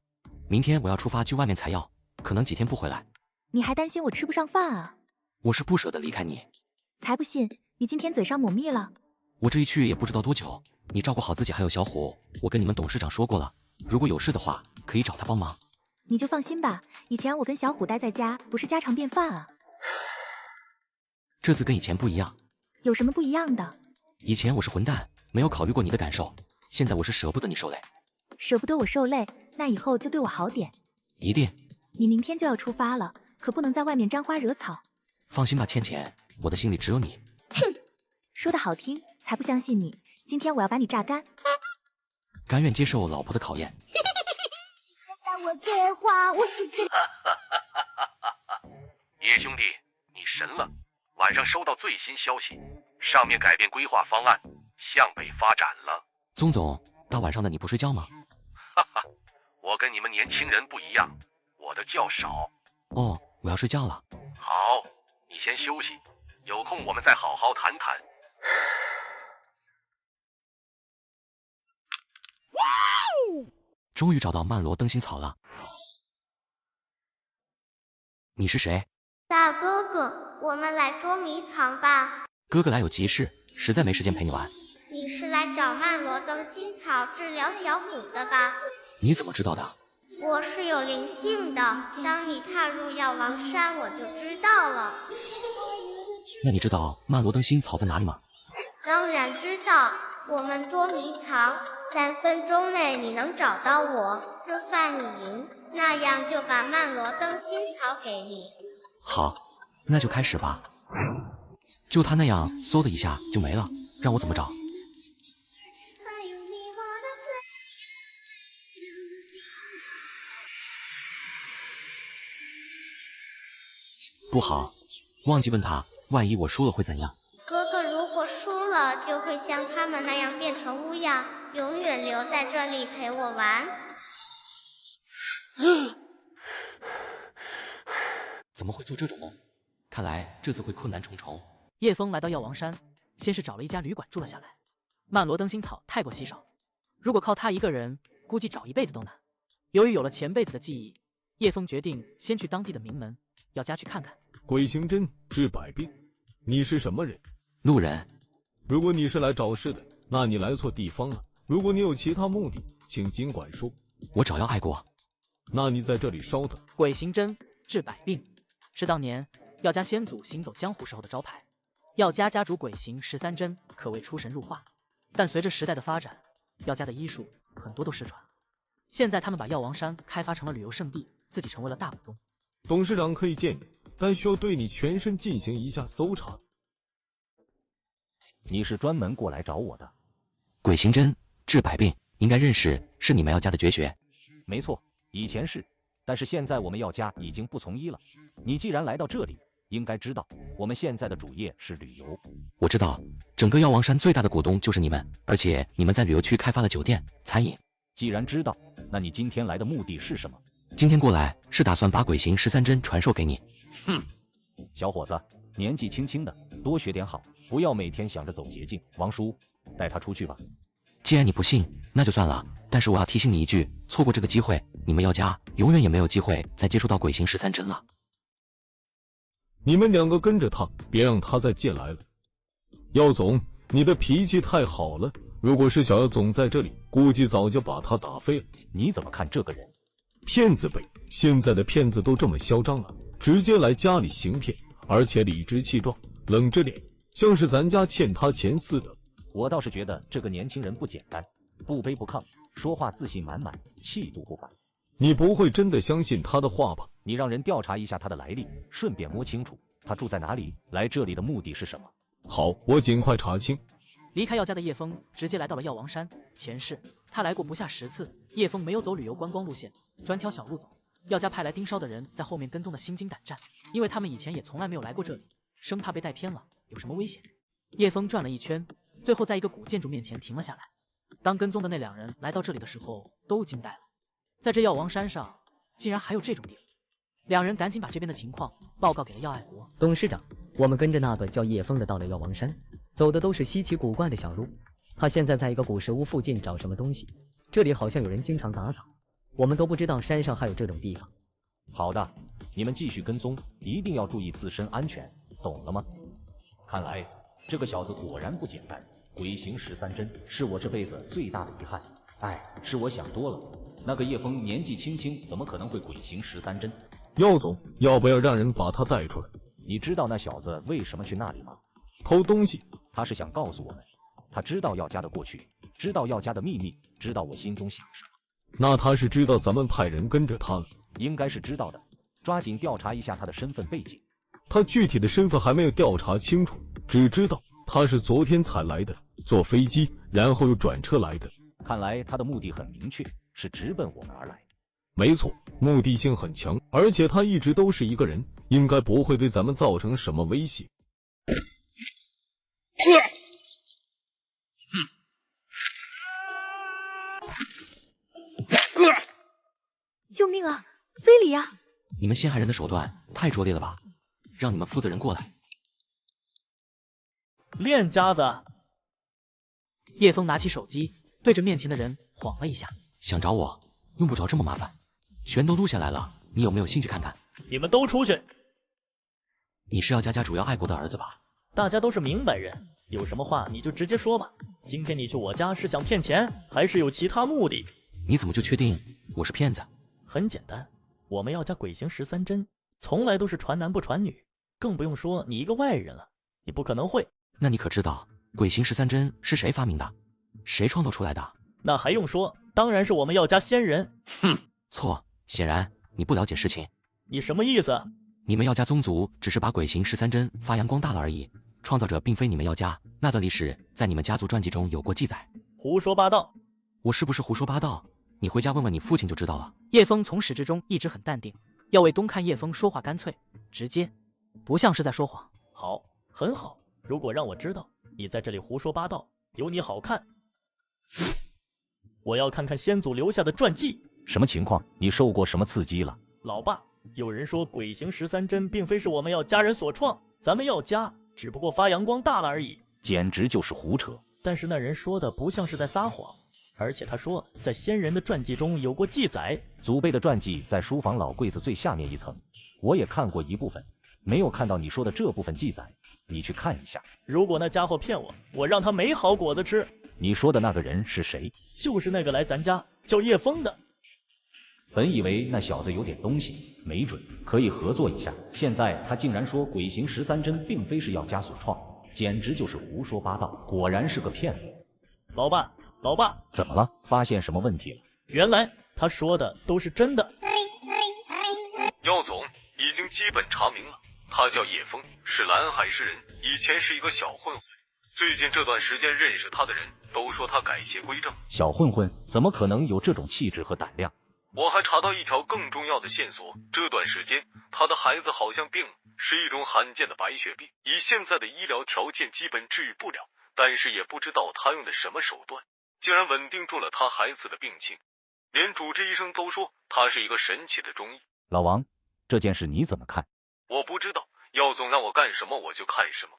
S5: 明天我要出发去外面采药，可能几天不回来。
S2: 你还担心我吃不上饭啊？
S5: 我是不舍得离开你。
S2: 才不信，你今天嘴上抹蜜了。
S5: 我这一去也不知道多久，你照顾好自己还有小虎，我跟你们董事长说过了，如果有事的话可以找他帮忙。
S2: 你就放心吧，以前我跟小虎待在家不是家常便饭啊。
S5: 这次跟以前不一样。
S2: 有什么不一样的？
S5: 以前我是混蛋，没有考虑过你的感受，现在我是舍不得你受累。
S2: 舍不得我受累，那以后就对我好点。
S5: 一定。
S2: 你明天就要出发了，可不能在外面沾花惹草。
S5: 放心吧，倩倩，我的心里只有你。
S2: 哼，说的好听，才不相信你。今天我要把你榨干。
S5: 甘愿接受老婆的考验。
S14: 打我电话，我就跟。
S19: 叶兄弟，你神了！晚上收到最新消息，上面改变规划方案，向北发展了。
S5: 宗总，大晚上的你不睡觉吗？
S19: 哈哈，我跟你们年轻人不一样，我的觉少。
S5: 哦，我要睡觉了。
S19: 好，你先休息，有空我们再好好谈谈。
S5: 终于找到曼罗灯芯草了。你是谁？
S14: 大哥哥，我们来捉迷藏吧。
S5: 哥哥来有急事，实在没时间陪你玩。
S14: 你是来找曼罗灯芯草治疗小虎的吧？
S5: 你怎么知道的？
S14: 我是有灵性的，当你踏入药王山，我就知道了。
S5: 那你知道曼罗灯芯草在哪里吗？
S14: 当然知道，我们捉迷藏，3分钟内你能找到我，就算你赢，那样就把曼罗灯芯草给你。
S5: 好，那就开始吧。就他那样，嗖的一下就没了，让我怎么找？不好，忘记问他，万一我输了会怎样？
S14: 哥哥如果输了，就会像他们那样变成乌鸦，永远留在这里陪我玩。
S5: 怎么会做这种梦？看来这次会困难重重。
S1: 叶枫来到药王山，先是找了一家旅馆住了下来。曼罗灯芯草太过稀少，如果靠他一个人，估计找一辈子都难。由于有了前辈子的记忆，叶枫决定先去当地的名门药家去看看。
S6: 鬼行针治百病，你是什么人？
S5: 路人。
S6: 如果你是来找事的，那你来错地方了。如果你有其他目的，请尽管说。
S5: 我找药爱过。
S6: 那你在这里稍等。
S1: 鬼行针治百病，是当年药家先祖行走江湖时候的招牌。药家家主鬼行13针可谓出神入化，但随着时代的发展，药家的医术很多都失传。现在他们把药王山开发成了旅游胜地，自己成为了大股东。
S6: 董事长可以见你，但需要对你全身进行一下搜查。
S11: 你是专门过来找我的？
S5: 鬼行针治百病，应该认识，是你们药家的绝学。
S11: 没错，以前是，但是现在我们药家已经不从医了。你既然来到这里，应该知道我们现在的主业是旅游。
S5: 我知道，整个药王山最大的股东就是你们，而且你们在旅游区开发了酒店、餐饮。
S11: 既然知道，那你今天来的目的是什么？
S5: 今天过来是打算把鬼行13针传授给你。
S11: 哼，小伙子，年纪轻轻的，多学点好，不要每天想着走捷径。王叔，带他出去吧。
S5: 既然你不信，那就算了。但是我要提醒你一句，错过这个机会，你们药家永远也没有机会再接触到鬼行13针了。
S6: 你们两个跟着他，别让他再进来了。药总，你的脾气太好了，如果是小药总在这里，估计早就把他打飞了。
S11: 你怎么看这个人？
S6: 骗子呗，现在的骗子都这么嚣张了，直接来家里行骗，而且理直气壮，冷着脸，像是咱家欠他钱似的。
S11: 我倒是觉得这个年轻人不简单，不卑不亢，说话自信满满，气度不凡。
S6: 你不会真的相信他的话吧？
S11: 你让人调查一下他的来历，顺便摸清楚他住在哪里，来这里的目的是什么。
S6: 好，我尽快查清。
S1: 离开药家的叶枫直接来到了药王山。前世他来过不下10次，叶枫没有走旅游观光路线，专挑小路走。药家派来盯梢的人在后面跟踪的心惊胆战，因为他们以前也从来没有来过这里，生怕被带偏了有什么危险。叶枫转了一圈，最后在一个古建筑面前停了下来。当跟踪的那2人来到这里的时候，都惊呆了，在这药王山上竟然还有这种地方。2人赶紧把这边的情况报告给了药爱国
S9: 董事长。我们跟着那个叫叶枫的到了药王山，走的都是稀奇古怪的小路。他现在在一个古石屋附近找什么东西，这里好像有人经常打扫，我们都不知道山上还有这种地方。
S11: 好的，你们继续跟踪，一定要注意自身安全，懂了吗？看来这个小子果然不简单，鬼行13针是我这辈子最大的遗憾。哎，是我想多了，那个叶枫年纪轻轻，怎么可能会鬼行13针？
S6: 药总，要不要让人把他带出来？
S11: 你知道那小子为什么去那里吗？
S6: 偷东西。
S11: 他是想告诉我们，他知道药家的过去，知道药家的秘密，知道我心中想什么。
S6: 那他是知道咱们派人跟着他了？
S11: 应该是知道的，抓紧调查一下他的身份背景。
S6: 他具体的身份还没有调查清楚，只知道他是昨天才来的，坐飞机，然后又转车来的。
S11: 看来他的目的很明确，是直奔我们而来。
S6: 没错，目的性很强，而且他一直都是一个人，应该不会对咱们造成什么威胁。
S2: 救命啊！非礼啊！
S5: 你们陷害人的手段太拙劣了吧？让你们负责人过来。
S1: 练家子。叶枫拿起手机，对着面前的人晃了一下。
S5: 想找我，用不着这么麻烦，全都录下来了，你有没有兴趣看看？
S12: 你们都出去。
S5: 你是药家主要爱国的儿子吧？
S12: 大家都是明白人，有什么话你就直接说吧。今天你去我家是想骗钱，还是有其他目的？
S5: 你怎么就确定我是骗子？
S12: 很简单，我们药家鬼行13针，从来都是传男不传女，更不用说你一个外人了，你不可能会。
S5: 那你可知道鬼行13针是谁发明的？谁创造出来的？
S12: 那还用说，当然是我们药家先人。
S5: 哼，错，显然你不了解事情。
S12: 你什么意思？
S5: 你们药家宗族只是把鬼行13针发扬光大了而已，创造者并非你们药家，那段历史在你们家族传记中有过记载。
S12: 胡说八道！
S5: 我是不是胡说八道？你回家问问你父亲就知道了。
S1: 叶枫从始至终一直很淡定，药味东看叶枫说话干脆直接，不像是在说谎。
S12: 好，很好，如果让我知道你在这里胡说八道，有你好看。我要看看先祖留下的传记。
S11: 什么情况？你受过什么刺激了？
S12: 老爸，有人说鬼行13针并非是我们药家人所创，咱们药家只不过发扬光大了而已。
S11: 简直就是胡扯。
S12: 但是那人说的不像是在撒谎，而且他说在先人的传记中有过记载。
S11: 祖辈的传记在书房老柜子最下面一层，我也看过一部分，没有看到你说的这部分记载，你去看一下。
S12: 如果那家伙骗我，我让他没好果子吃。
S11: 你说的那个人是谁？
S12: 就是那个来咱家叫叶枫的。
S11: 本以为那小子有点东西，没准可以合作一下，现在他竟然说鬼行13针并非是药家所创，简直就是胡说八道，果然是个骗子。
S12: 老爸，老爸，
S11: 怎么了？发现什么问题了？
S12: 原来他说的都是真的。
S6: 药总已经基本查明了，他叫叶枫，是蓝海市人，以前是一个小混混。最近这段时间认识他的人都说他改邪归正。
S11: 小混混怎么可能有这种气质和胆量？
S6: 我还查到一条更重要的线索，这段时间他的孩子好像病了，是一种罕见的白血病，以现在的医疗条件基本治愈不了，但是也不知道他用的什么手段，竟然稳定住了他孩子的病情，连主治医生都说他是一个神奇的中医。
S11: 老王，这件事你怎么看？
S6: 我不知道，药总让我干什么我就干什么。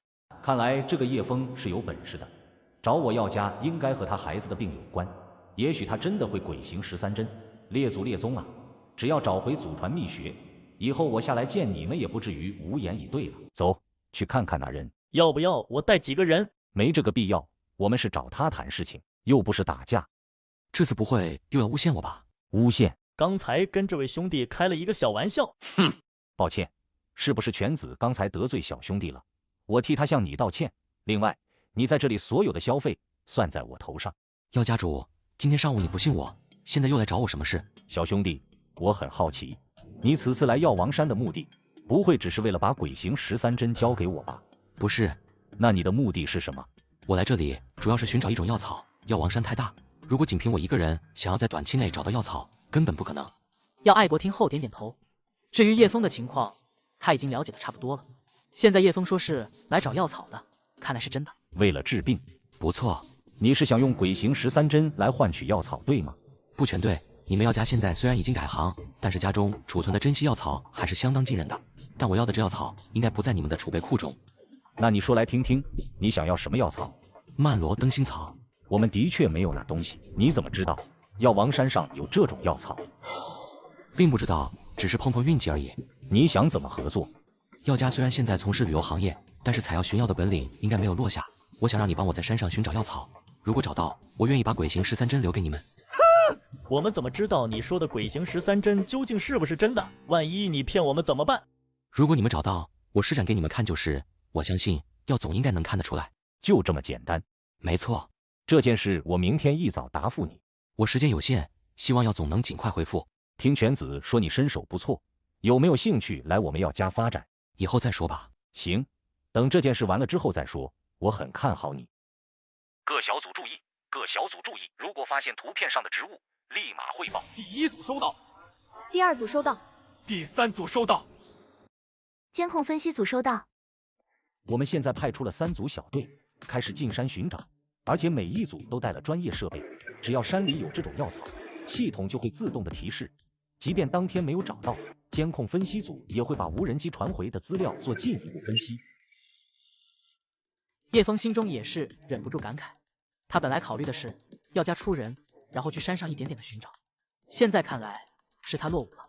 S11: 看来这个叶枫是有本事的，找我药家应该和他孩子的病有关，也许他真的会鬼行13针，列祖列宗啊！只要找回祖传秘学，以后我下来见你们也不至于无言以对了。走，去看看那人。
S12: 要不要我带几个人？
S11: 没这个必要，我们是找他谈事情，又不是打架。
S5: 这次不会又要诬陷我吧？
S11: 诬陷？
S12: 刚才跟这位兄弟开了一个小玩笑。
S11: 哼，抱歉，是不是犬子刚才得罪小兄弟了？我替他向你道歉。另外，你在这里所有的消费算在我头上。
S5: 药家主，今天上午你不信我，现在又来找我什么事？
S11: 小兄弟，我很好奇，你此次来药王山的目的，不会只是为了把鬼行13针交给我吧？
S5: 不是。
S11: 那你的目的是什么？
S5: 我来这里主要是寻找一种药草。药王山太大，如果仅凭我一个人想要在短期内找到药草，根本不可能。
S1: 药爱国听后点点头。至于叶枫的情况，他已经了解的差不多了。现在叶枫说是来找药草的，看来是真的。
S11: 为了治病？
S5: 不错。
S11: 你是想用鬼行13针来换取药草，对吗？
S5: 不全对。你们药家现在虽然已经改行，但是家中储存的珍稀药草还是相当惊人的。但我要的这药草应该不在你们的储备库中。
S11: 那你说来听听，你想要什么药草？
S5: 曼罗灯芯草。
S11: 我们的确没有那东西。你怎么知道药王山上有这种药草？
S5: 并不知道，只是碰碰运气而已。
S11: 你想怎么合作？
S5: 药家虽然现在从事旅游行业，但是采药寻药的本领应该没有落下。我想让你帮我在山上寻找药草，如果找到，我愿意把鬼行13针留给你们。
S12: 我们怎么知道你说的鬼行13针究竟是不是真的？万一你骗我们怎么办？
S5: 如果你们找到，我施展给你们看就是。我相信药总应该能看得出来。
S11: 就这么简单？
S5: 没错。
S11: 这件事我明天一早答复你。
S5: 我时间有限，希望药总能尽快回复。
S11: 听犬子说你身手不错，有没有兴趣来我们药家发展？
S5: 以后再说吧。
S11: 行，等这件事完了之后再说。我很看好你。
S3: 各小组注意，各小组注意，如果发现图片上的植物，立马汇报。
S4: 第1组收到，
S2: 第2组收到，
S4: 第3组收到，
S8: 监控分析组收到。
S11: 我们现在派出了3组小队，开始进山寻找，而且每一组都带了专业设备。只要山里有这种药草，系统就会自动的提示。即便当天没有找到，监控分析组也会把无人机传回的资料做进一步分析。
S1: 叶枫心中也是忍不住感慨，他本来考虑的是药家出人，然后去山上一点点的寻找，现在看来是他落伍了。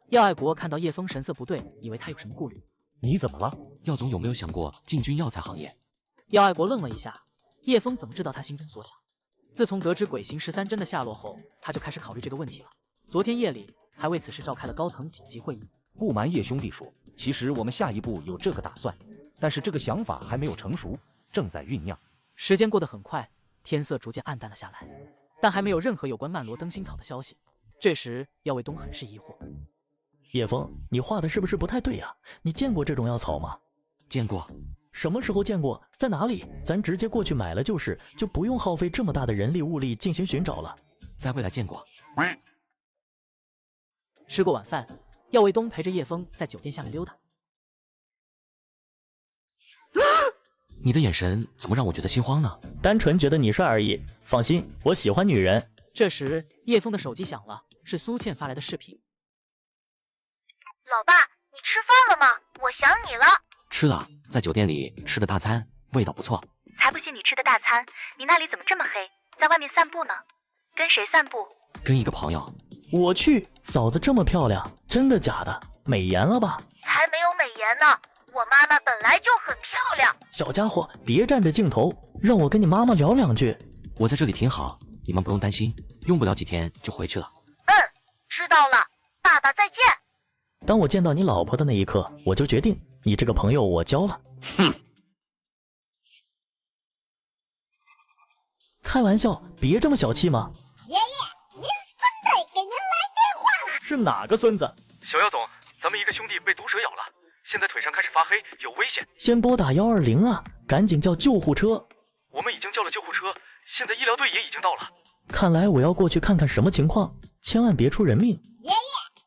S1: 药爱国看到叶枫神色不对，以为他有什么顾虑。
S11: 你怎么了？
S5: 药总有没有想过进军药材行业？
S1: 药爱国愣了一下，叶枫怎么知道他心中所想？自从得知鬼行13针的下落后，他就开始考虑这个问题了。昨天夜里还为此事召开了高层紧急会议。
S11: 不瞒叶兄弟说，其实我们下一步有这个打算，但是这个想法还没有成熟，正在酝酿。
S1: 时间过得很快，天色逐渐暗淡了下来，但还没有任何有关曼罗灯芯草的消息。这时药卫东很是疑惑，
S12: 叶枫，你画的是不是不太对呀？你见过这种药草吗？
S5: 见过。
S12: 什么时候见过？在哪里？咱直接过去买了就是，就不用耗费这么大的人力物力进行寻找了。
S5: 在未来见过。
S1: 吃过晚饭，药卫东陪着叶枫在酒店下面溜达。
S5: 你的眼神怎么让我觉得心慌呢？
S12: 单纯觉得你帅而已。放心，我喜欢女人。
S1: 这时叶枫的手机响了，是苏倩发来的视频。
S10: 老爸，你吃饭了吗？我想你了。
S5: 吃了，在酒店里吃的大餐，味道不错。
S10: 才不信你吃的大餐，你那里怎么这么黑？在外面散步呢？跟谁散步？
S5: 跟一个朋友。
S12: 我去，嫂子这么漂亮，真的假的？美颜了吧？
S10: 才没有美颜呢，我妈妈本来就很漂亮。
S12: 小家伙，别占着镜头，让我跟你妈妈聊2句。
S5: 我在这里挺好，你们不用担心，用不了几天就回去了。
S10: 知道了，大大再见。
S12: 当我见到你老婆的那一刻，我就决定你这个朋友我交了。
S5: 哼！
S12: 开玩笑，别这么小气嘛。
S14: 爷爷，您孙子给您来电话了。
S12: 是哪个孙子？
S17: 小姚总，咱们一个兄弟被毒蛇咬了，现在腿上开始发黑，有危险。
S12: 先拨打120啊，赶紧叫救护车。
S17: 我们已经叫了救护车，现在医疗队也已经到了。
S12: 看来我要过去看看什么情况，千万别出人命。
S14: 爷爷，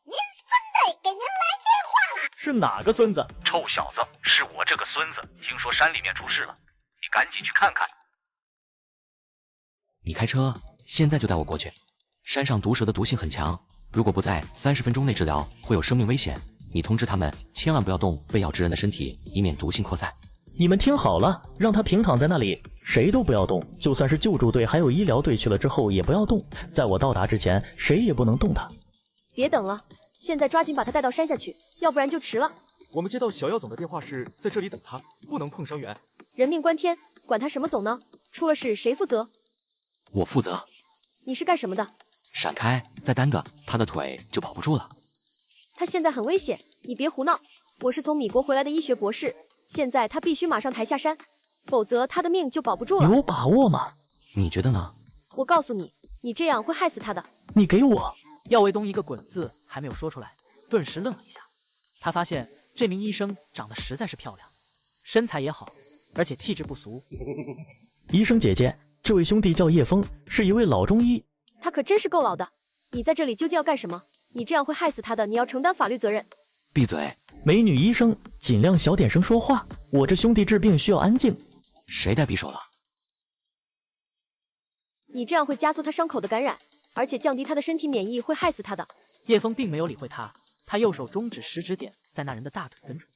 S14: 您孙子给您来电话了。
S12: 是哪个孙子？
S3: 臭小子，是我这个孙子，听说山里面出事了，你赶紧去看看。
S5: 你开车，现在就带我过去。山上毒蛇的毒性很强，如果不在30分钟内治疗，会有生命危险。你通知他们，千万不要动被咬之人的身体，以免毒性扩散。
S12: 你们听好了，让他平躺在那里，谁都不要动，就算是救助队还有医疗队去了之后也不要动，在我到达之前，谁也不能动他。
S10: 别等了，现在抓紧把他带到山下去，要不然就迟了。
S22: 我们接到小耀总的电话是在这里等他，不能碰伤员。
S10: 人命关天，管他什么总呢？出了事谁负责？
S5: 我负责。
S10: 你是干什么的？
S5: 闪开，再耽搁，他的腿就保不住了。
S10: 他现在很危险，你别胡闹。我是从米国回来的医学博士，现在他必须马上抬下山，否则他的命就保不住了。
S12: 有把握吗？
S5: 你觉得呢？
S10: 我告诉你，你这样会害死他的。
S12: 你给我。
S1: 耀卫东一个滚字还没有说出来，顿时愣了一下。他发现这名医生长得实在是漂亮，身材也好，而且气质不俗。
S12: 医生姐姐，这位兄弟叫叶枫，是一位老中医。
S10: 他可真是够老的。你在这里究竟要干什么？你这样会害死他的，你要承担法律责任。
S5: 闭嘴！
S12: 美女医生，尽量小点声说话，我这兄弟治病需要安静。
S5: 谁带匕首了？
S10: 你这样会加速他伤口的感染，而且降低他的身体免疫，会害死他的。
S1: 叶枫并没有理会他，他右手中指食指点在那人的大腿根处，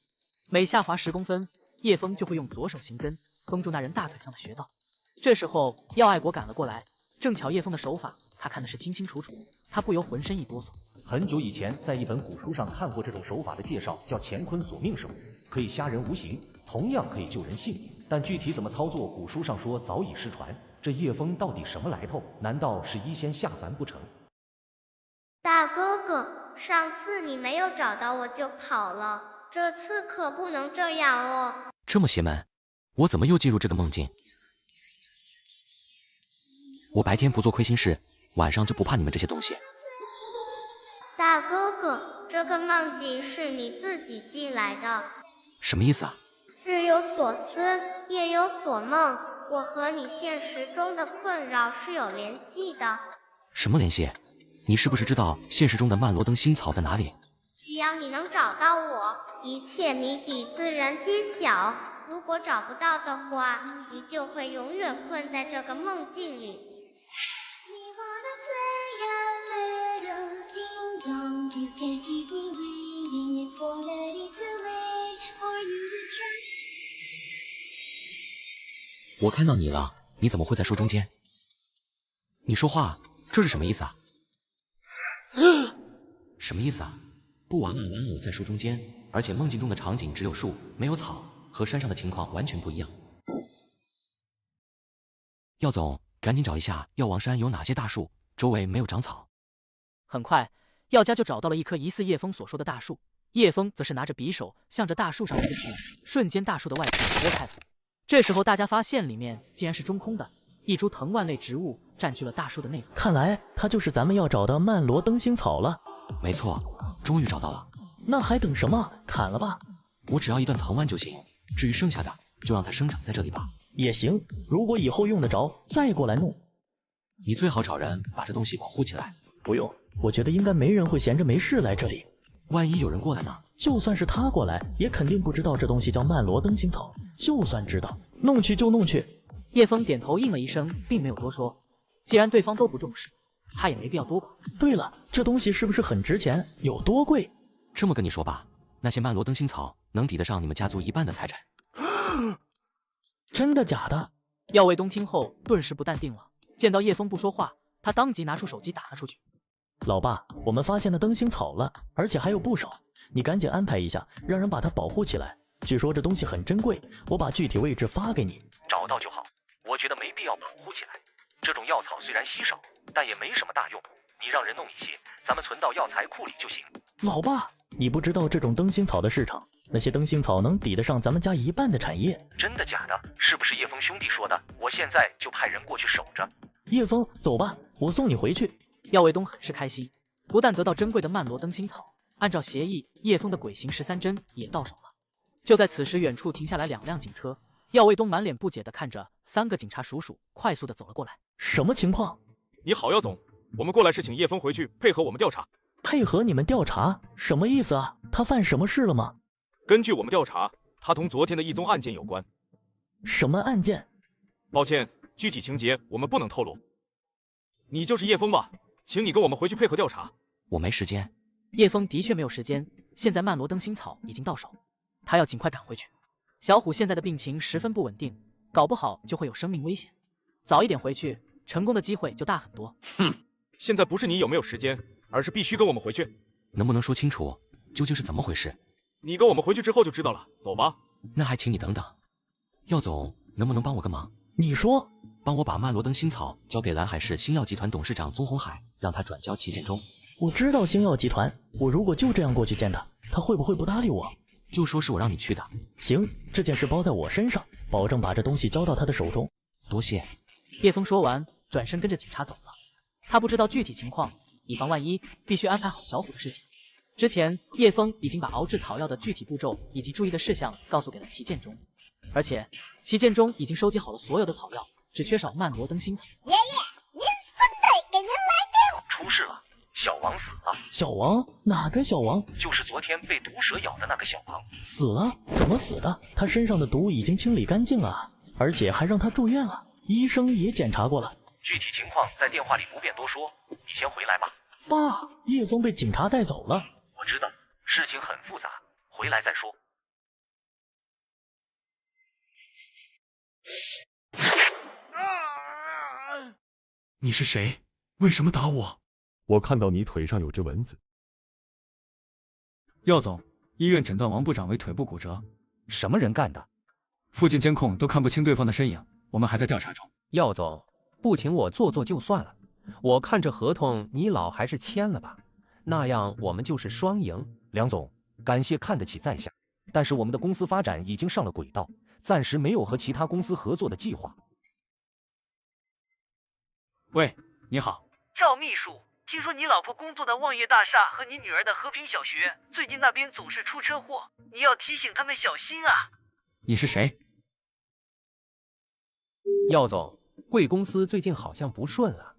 S1: 每下滑10公分，叶枫就会用左手行针封住那人大腿上的穴道。这时候耀爱国赶了过来，正巧叶枫的手法他看的是清清楚楚，他不由浑身一哆嗦。
S11: 很久以前，在一本古书上看过这种手法的介绍，叫乾坤索命手，可以瞎人无形，同样可以救人性命。但具体怎么操作，古书上说早已失传。这叶枫到底什么来头？难道是医仙下凡不成？
S14: 大哥哥，上次你没有找到我就跑了，这次可不能这样哦。
S5: 这么邪门，我怎么又进入这个梦境？我白天不做亏心事，晚上就不怕你们这些东西。
S14: 大哥哥，这个梦境是你自己进来的。
S5: 什么意思啊？
S14: 日有所思，夜有所梦，我和你现实中的困扰是有联系的。
S5: 什么联系？你是不是知道现实中的曼罗登星草在哪里？
S14: 只要你能找到我，一切谜底自然揭晓。如果找不到的话，你就会永远困在这个梦境里。
S5: 我看到你了，你怎么会在书中间？你说话，这是什么意思啊？什么意思啊？布娃娃玩偶在树中间，而且梦境中的场景只有树，没有草，和山上的情况完全不一样。耀总，赶紧找一下药王山有哪些大树，周围没有长草。
S1: 很快，药家就找到了一棵疑似叶枫所说的大树，叶枫则是拿着匕首向着大树上刺去，瞬间大树的外皮剥开了。这时候大家发现里面竟然是中空的，一株藤蔓类植物占据了大树的内部。
S12: 看来它就是咱们要找的曼罗登星草了。
S5: 没错，终于找到了。
S12: 那还等什么？砍了吧！
S5: 我只要一段藤蔓就行，至于剩下的就让它生长在这里吧。
S12: 也行，如果以后用得着，再过来弄。
S5: 你最好找人把这东西保护起来。
S12: 不用，我觉得应该没人会闲着没事来这里。
S5: 万一有人过来呢？
S12: 就算是他过来，也肯定不知道这东西叫曼罗登星草。就算知道，弄去就弄去。
S1: 叶枫点头应了一声，并没有多说。既然对方都不重视，他也没必要多管。
S12: 对了，这东西是不是很值钱？有多贵？
S5: 这么跟你说吧，那些曼罗登星草能抵得上你们家族一半的财产。
S12: 真的假的？
S1: 耀卫东听后顿时不淡定了，见到叶枫不说话，他当即拿出手机打了出去。
S12: 老爸，我们发现了登星草了，而且还有不少，你赶紧安排一下，让人把它保护起来。据说这东西很珍贵，我把具体位置发给你。
S3: 找到就好，我觉得没必要保护起来。这种药草虽然稀少，但也没什么大用，你你让人弄一些，咱们存到药材库里就行。
S12: 老爸，你不知道这种灯芯草的市场，那些灯芯草能抵得上咱们家一半的产业。
S3: 真的假的？是不是叶枫兄弟说的？我现在就派人过去守着。
S12: 叶枫，走吧，我送你回去。
S1: 耀卫东很是开心，不但得到珍贵的曼罗灯芯草，按照协议，叶枫的鬼形13针也到手了。就在此时，远处停下来2辆警车，耀卫东满脸不解地看着3个警察叔叔快速地走了过来。
S12: 什么情况？
S4: 你好，耀总，我们过来是请叶枫回去配合我们调查。
S12: 配合你们调查？什么意思啊？他犯什么事了吗？
S4: 根据我们调查，他同昨天的一宗案件有关。
S12: 什么案件？
S4: 抱歉，具体情节我们不能透露。你就是叶枫吧？请你跟我们回去配合调查。
S5: 我没时间。
S1: 叶枫的确没有时间，现在曼罗灯芯草已经到手，他要尽快赶回去。小虎现在的病情十分不稳定，搞不好就会有生命危险。早一点回去，成功的机会就大很多。
S4: 哼，现在不是你有没有时间，而是必须跟我们回去。
S5: 能不能说清楚，究竟是怎么回事？
S4: 你跟我们回去之后就知道了。走吧。
S5: 那还请你等等。耀总，能不能帮我个忙？
S12: 你说，
S5: 帮我把曼罗灯芯草交给蓝海市星药集团董事长宗红海，让他转交齐建中。
S12: 我知道星药集团，我如果就这样过去见他，他会不会不搭理我？
S5: 就说是我让你去的。
S12: 行，这件事包在我身上，保证把这东西交到他的手中。
S5: 多谢。
S1: 叶枫说完，转身跟着警察走了。他不知道具体情况，以防万一，必须安排好小虎的事情。之前，叶枫已经把熬制草药的具体步骤以及注意的事项告诉给了齐建中，而且齐建中已经收集好了所有的草药，只缺少曼罗灯芯草。
S14: 爷爷，您孙子给您来电！
S3: 出事了，小王死了。
S12: 小王？哪个小王？
S3: 就是昨天被毒蛇咬的那个小王。
S12: 死了？怎么死的？他身上的毒已经清理干净了，而且还让他住院了，医生也检查过了。
S3: 具体情况在电话里不便多说，你先回来吧。
S12: 爸，叶枫被警察带走了。
S3: 我知道，事情很复杂，回来再说。
S16: 你是谁？为什么打我？
S6: 我看到你腿上有只蚊子。
S16: 耀总，医院诊断王部长为腿部骨折。
S11: 什么人干的？
S16: 附近监控都看不清对方的身影，我们还在调查中。
S18: 耀总，不请我做做就算了，我看这合同你老还是签了吧，那样我们就是双赢。
S11: 梁总，感谢看得起在下，但是我们的公司发展已经上了轨道，暂时没有和其他公司合作的计划。
S16: 喂，你好，
S20: 赵秘书，听说你老婆工作的望业大厦和你女儿的和平小学，最近那边总是出车祸，你要提醒他们小心啊。
S16: 你是谁？
S18: 耀总，贵公司最近好像不顺啊，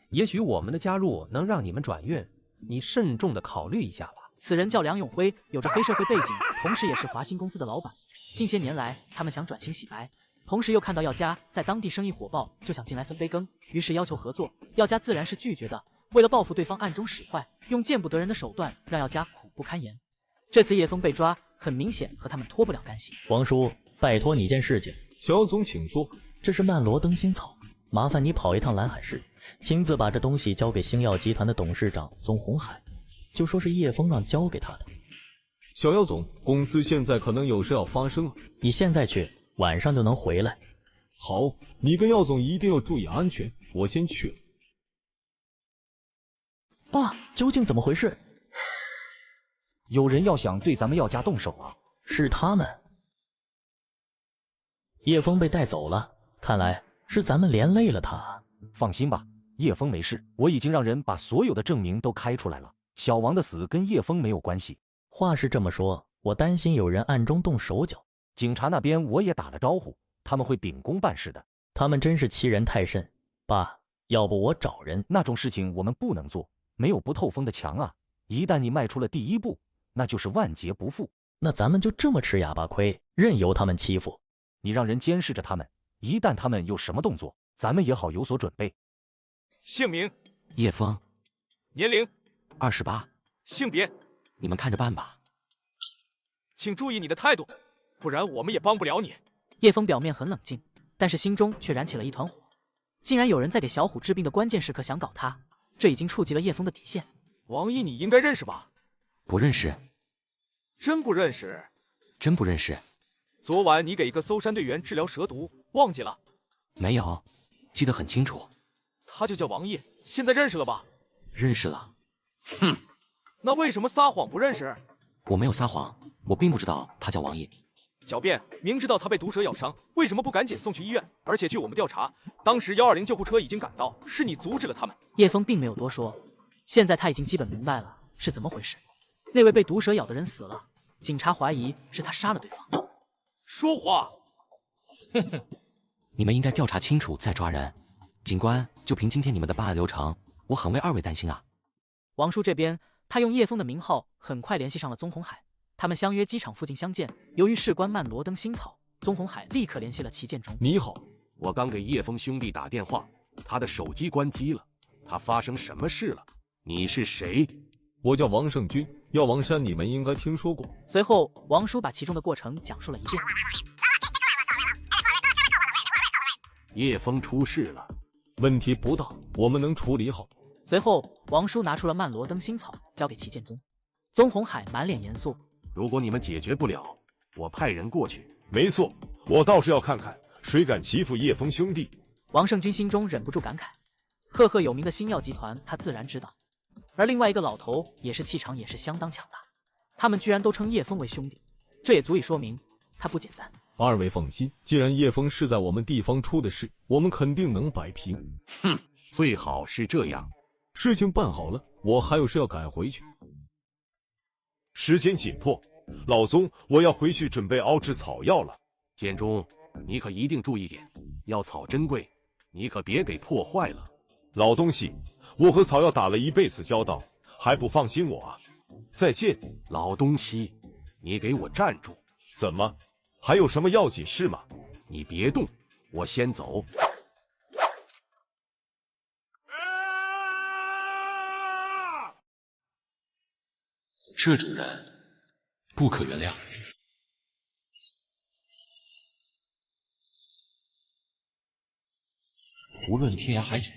S18: 也许我们的加入能让你们转运，你慎重的考虑一下吧。
S1: 此人叫梁永辉，有着黑社会背景，同时也是华兴公司的老板。近些年来，他们想转型洗白，同时又看到药家在当地生意火爆，就想进来分杯羹，于是要求合作。药家自然是拒绝的。为了报复对方暗中使坏，用见不得人的手段让药家苦不堪言。这次叶枫被抓，很明显和他们脱不了干系。
S12: 王叔，拜托你件事情。
S6: 小总，请说。
S12: 这是曼罗灯芯草，麻烦你跑一趟蓝海市，亲自把这东西交给星药集团的董事长宗红海，就说是叶枫让交给他的。
S6: 小姚总，公司现在可能有事要发生了，
S12: 你现在去，晚上就能回来。
S6: 好，你跟耀总一定要注意安全，我先去了。
S12: 爸，究竟怎么回事？
S11: 有人要想对咱们药家动手啊！
S12: 是他们。叶枫被带走了，看来是咱们连累了他。
S11: 放心吧，叶枫没事，我已经让人把所有的证明都开出来了。小王的死跟叶枫没有关系。
S12: 话是这么说，我担心有人暗中动手脚。
S11: 警察那边我也打了招呼，他们会秉公办事的。
S12: 他们真是欺人太甚。爸，要不我找人。
S11: 那种事情我们不能做，没有不透风的墙啊！一旦你迈出了第一步，那就是万劫不复。
S12: 那咱们就这么吃哑巴亏，任由他们欺负？
S11: 你让人监视着他们，一旦他们有什么动作，咱们也好有所准备。
S4: 姓名：
S5: 叶枫，
S4: 年龄
S5: 28，
S4: 性别，
S5: 你们看着办吧。
S4: 请注意你的态度，不然我们也帮不了你。
S1: 叶枫表面很冷静，但是心中却燃起了一团火。竟然有人在给小虎治病的关键时刻想搞他，这已经触及了叶枫的底线。
S4: 王毅你应该认识吧？
S5: 不认识。
S4: 真不认识？
S5: 真不认识。
S4: 昨晚你给一个搜山队员治疗蛇毒，忘记了？
S5: 没有，记得很清楚。
S4: 他就叫王毅，现在认识了吧？
S5: 认识了。
S4: 哼，那为什么撒谎不认识？
S5: 我没有撒谎，我并不知道他叫王毅。
S4: 狡辩，明知道他被毒蛇咬伤，为什么不赶紧送去医院？而且据我们调查，当时120救护车已经赶到，是你阻止了他们。
S1: 叶枫并没有多说，现在他已经基本明白了是怎么回事。那位被毒蛇咬的人死了，警察怀疑是他杀了对方。
S4: 说话！
S5: 哼哼，你们应该调查清楚再抓人。警官，就凭今天你们的办案流程，我很为二位担心啊。
S1: 王叔这边，他用叶枫的名号很快联系上了宗红海。他们相约机场附近相见。由于事关曼罗登新草，宗红海立刻联系了齐建中。
S6: 你好，
S19: 我刚给叶枫兄弟打电话，他的手机关机了。他发生什么事了？你是谁？
S6: 我叫王胜军，药王山你们应该听说过。
S1: 随后，王叔把其中的过程讲述了一遍。
S19: 叶枫出事了，
S6: 问题不大，我们能处理好。
S1: 随后，王叔拿出了曼罗登新草，交给齐建中。宗红海满脸严肃。
S19: 如果你们解决不了，我派人过去。
S6: 没错，我倒是要看看谁敢欺负叶枫兄弟。
S1: 王胜军心中忍不住感慨，赫赫有名的星药集团他自然知道，而另外一个老头也是气场也是相当强大，他们居然都称叶枫为兄弟，这也足以说明他不简单。
S6: 二位放心，既然叶枫是在我们地方出的事，我们肯定能摆平。
S19: 哼，最好是这样。
S6: 事情办好了，我还有事要赶回去。时间紧迫，老宗，我要回去准备熬制草药了。
S19: 建中，你可一定注意点，药草珍贵，你可别给破坏了。
S6: 老东西，我和草药打了一辈子交道，还不放心我啊？再见。
S19: 老东西，你给我站住！
S6: 怎么？还有什么要紧事吗？
S19: 你别动，我先走。
S5: 这种人不可原谅。无论天涯海角，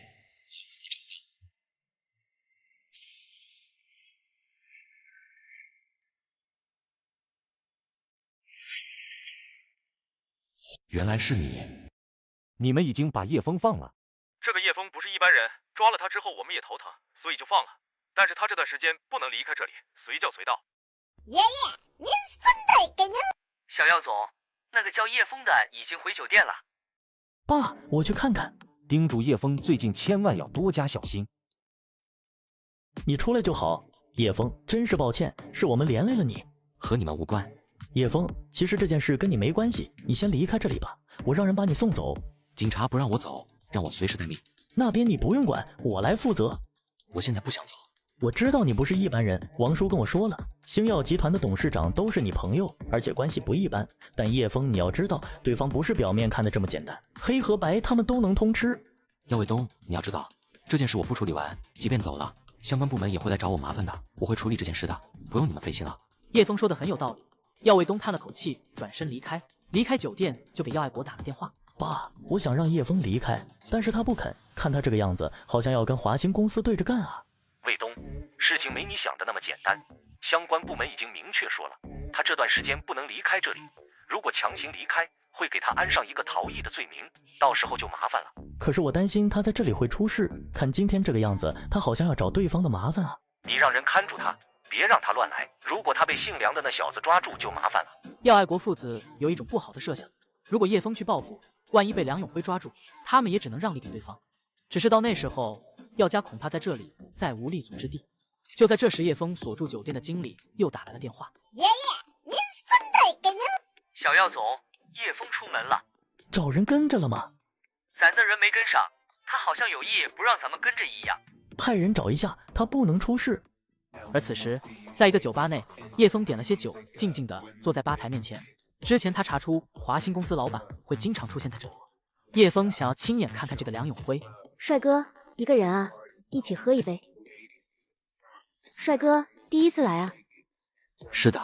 S5: 原来是你。
S11: 你们已经把叶枫放了？
S17: 这个叶枫不是一般人，抓了他之后我们也头疼，所以就放了。但是他这段时间不能离开这里，随叫随到。
S14: 爷爷，您孙子给您。
S20: 小药总，那个叫叶枫的已经回酒店了。
S12: 爸，我去看看。
S11: 叮嘱叶枫最近千万要多加小心。
S12: 你出来就好。叶枫，真是抱歉，是我们连累了你。
S5: 和你们无关。
S12: 叶枫，其实这件事跟你没关系，你先离开这里吧，我让人把你送走。
S5: 警察不让我走，让我随时待命。
S12: 那边你不用管，我来负责。
S5: 我现在不想走。
S12: 我知道你不是一般人，王叔跟我说了，星耀集团的董事长都是你朋友，而且关系不一般。但叶枫，你要知道，对方不是表面看的这么简单，黑和白他们都能通吃。
S5: 耀卫东，你要知道，这件事我不处理完，即便走了，相关部门也会来找我麻烦的，我会处理这件事的，不用你们费心了。
S1: 叶枫说的很有道理。耀卫东叹了口气，转身离开。离开酒店就给耀爱国打了电话。
S12: 爸，我想让叶枫离开，但是他不肯，看他这个样子，好像要跟华兴公司对着干啊。
S3: 卫东，事情没你想的那么简单，相关部门已经明确说了，他这段时间不能离开这里，如果强行离开，会给他安上一个逃逸的罪名，到时候就麻烦了。
S12: 可是我担心他在这里会出事，看今天这个样子，他好像要找对方的麻烦啊。
S3: 你让人看住他，别让他乱来，如果他被姓梁的那小子抓住，就麻烦了。
S1: 耀爱国父子有一种不好的设想，如果叶枫去报复，万一被梁永辉抓住，他们也只能让利给对方。只是到那时候，耀家恐怕在这里再无立足之地。就在这时，叶枫所住酒店的经理又打来了电话。
S14: 爷爷，您孙子给您。
S20: 小耀总，叶枫出门了。
S12: 找人跟着了吗？
S20: 咱的人没跟上，他好像有意不让咱们跟着一样。
S12: 派人找一下，他不能出事。
S1: 而此时，在一个酒吧内，叶枫点了些酒，静静地坐在吧台面前。之前他查出华兴公司老板会经常出现在这里，叶枫想要亲眼看看这个梁永辉。
S10: 帅哥，一个人啊？一起喝一杯。帅哥，第一次来啊？
S5: 是的。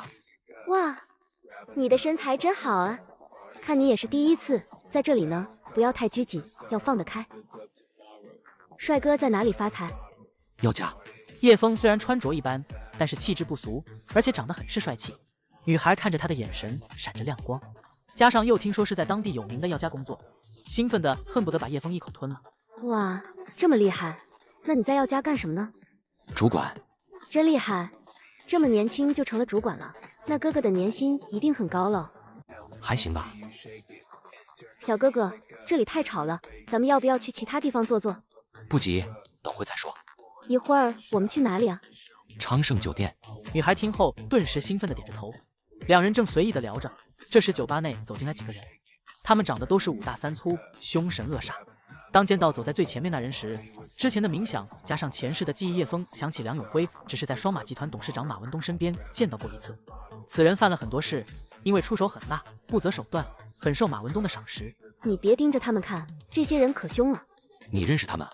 S10: 哇，你的身材真好啊！看你也是第一次在这里呢，不要太拘谨，要放得开。帅哥在哪里发财？
S5: 耀家。
S1: 叶枫虽然穿着一般，但是气质不俗，而且长得很是帅气。女孩看着他的眼神闪着亮光，加上又听说是在当地有名的药家工作，兴奋的恨不得把叶枫一口吞了。
S10: 哇，这么厉害！那你在药家干什么呢？
S5: 主管，
S8: 真厉害，这么年轻就成了主管了，那哥哥的年薪一定很高了。
S5: 还行吧。
S8: 小哥哥，这里太吵了，咱们要不要去其他地方坐坐？
S5: 不急，等会再说。
S8: 一会儿我们去哪里啊？
S5: 昌盛酒店。
S1: 女孩听后顿时兴奋地点着头。两人正随意地聊着，这时酒吧内走进来几个人，他们长得都是五大三粗，凶神恶煞。当见到走在最前面那人时，之前的冥想加上前世的记忆，叶枫想起梁永辉只是在双马集团董事长马文东身边见到过一次。此人犯了很多事，因为出手狠辣，不择手段，很受马文东的赏识。
S8: 你别盯着他们看，这些人可凶了。
S5: 你认识他们？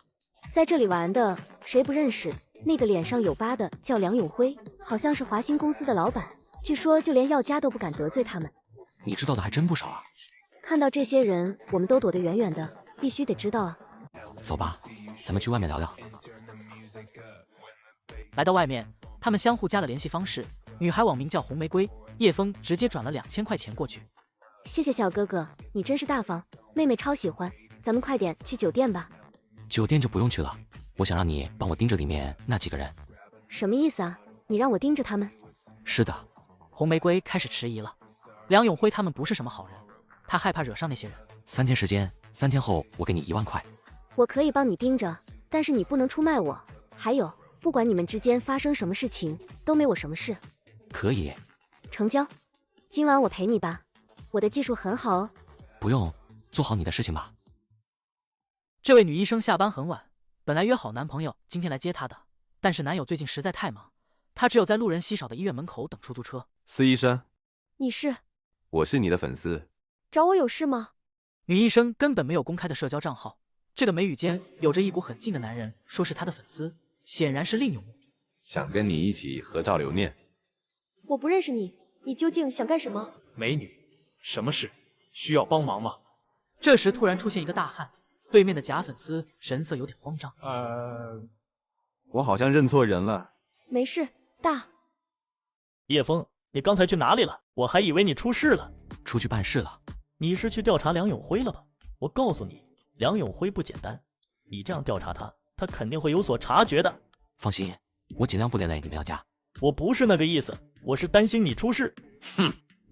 S8: 在这里玩的谁不认识？那个脸上有疤的叫梁永辉，好像是华兴公司的老板，据说就连药家都不敢得罪他们。
S5: 你知道的还真不少啊。
S8: 看到这些人，我们都躲得远远的，必须得知道啊。
S5: 走吧，咱们去外面聊聊。
S1: 来到外面，他们相互加了联系方式。女孩网名叫红玫瑰，叶枫直接转了2000块钱过去。
S8: 谢谢小哥哥，你真是大方，妹妹超喜欢。咱们快点去酒店吧。
S5: 酒店就不用去了，我想让你帮我盯着里面那几个人。
S8: 什么意思啊？你让我盯着他们？
S5: 是的。
S1: 红玫瑰开始迟疑了。梁永辉他们不是什么好人，他害怕惹上那些人。
S5: 3天时间，3天后我给你1万块。
S8: 我可以帮你盯着，但是你不能出卖我。还有，不管你们之间发生什么事情，都没我什么事。
S5: 可以。
S8: 成交。今晚我陪你吧，我的技术很好哦。
S5: 不用，做好你的事情吧。
S1: 这位女医生下班很晚，本来约好男朋友今天来接她的，但是男友最近实在太忙，她只有在路人稀少的医院门口等出租车。
S7: 司医生，
S2: 你是？
S7: 我是你的粉丝。
S2: 找我有事吗？
S1: 女医生根本没有公开的社交账号，这个眉宇间有着一股很近的男人说是她的粉丝，显然是另有目的。
S7: 想跟你一起合照留念。
S2: 我不认识你，你究竟想干什么？
S21: 美女，什么事？需要帮忙吗？
S1: 这时突然出现一个大汉，对面的假粉丝神色有点慌张。
S7: 我好像认错人了。
S2: 没事，大。
S12: 叶枫，你刚才去哪里了？我还以为你出事了。
S5: 出去办事了。
S12: 你是去调查梁永辉了吧？我告诉你，梁永辉不简单，你这样调查他，他肯定会有所察觉的。
S5: 放心，我尽量不连累你们姚家。
S12: 我不是那个意思，我是担心你出事。
S5: 哼，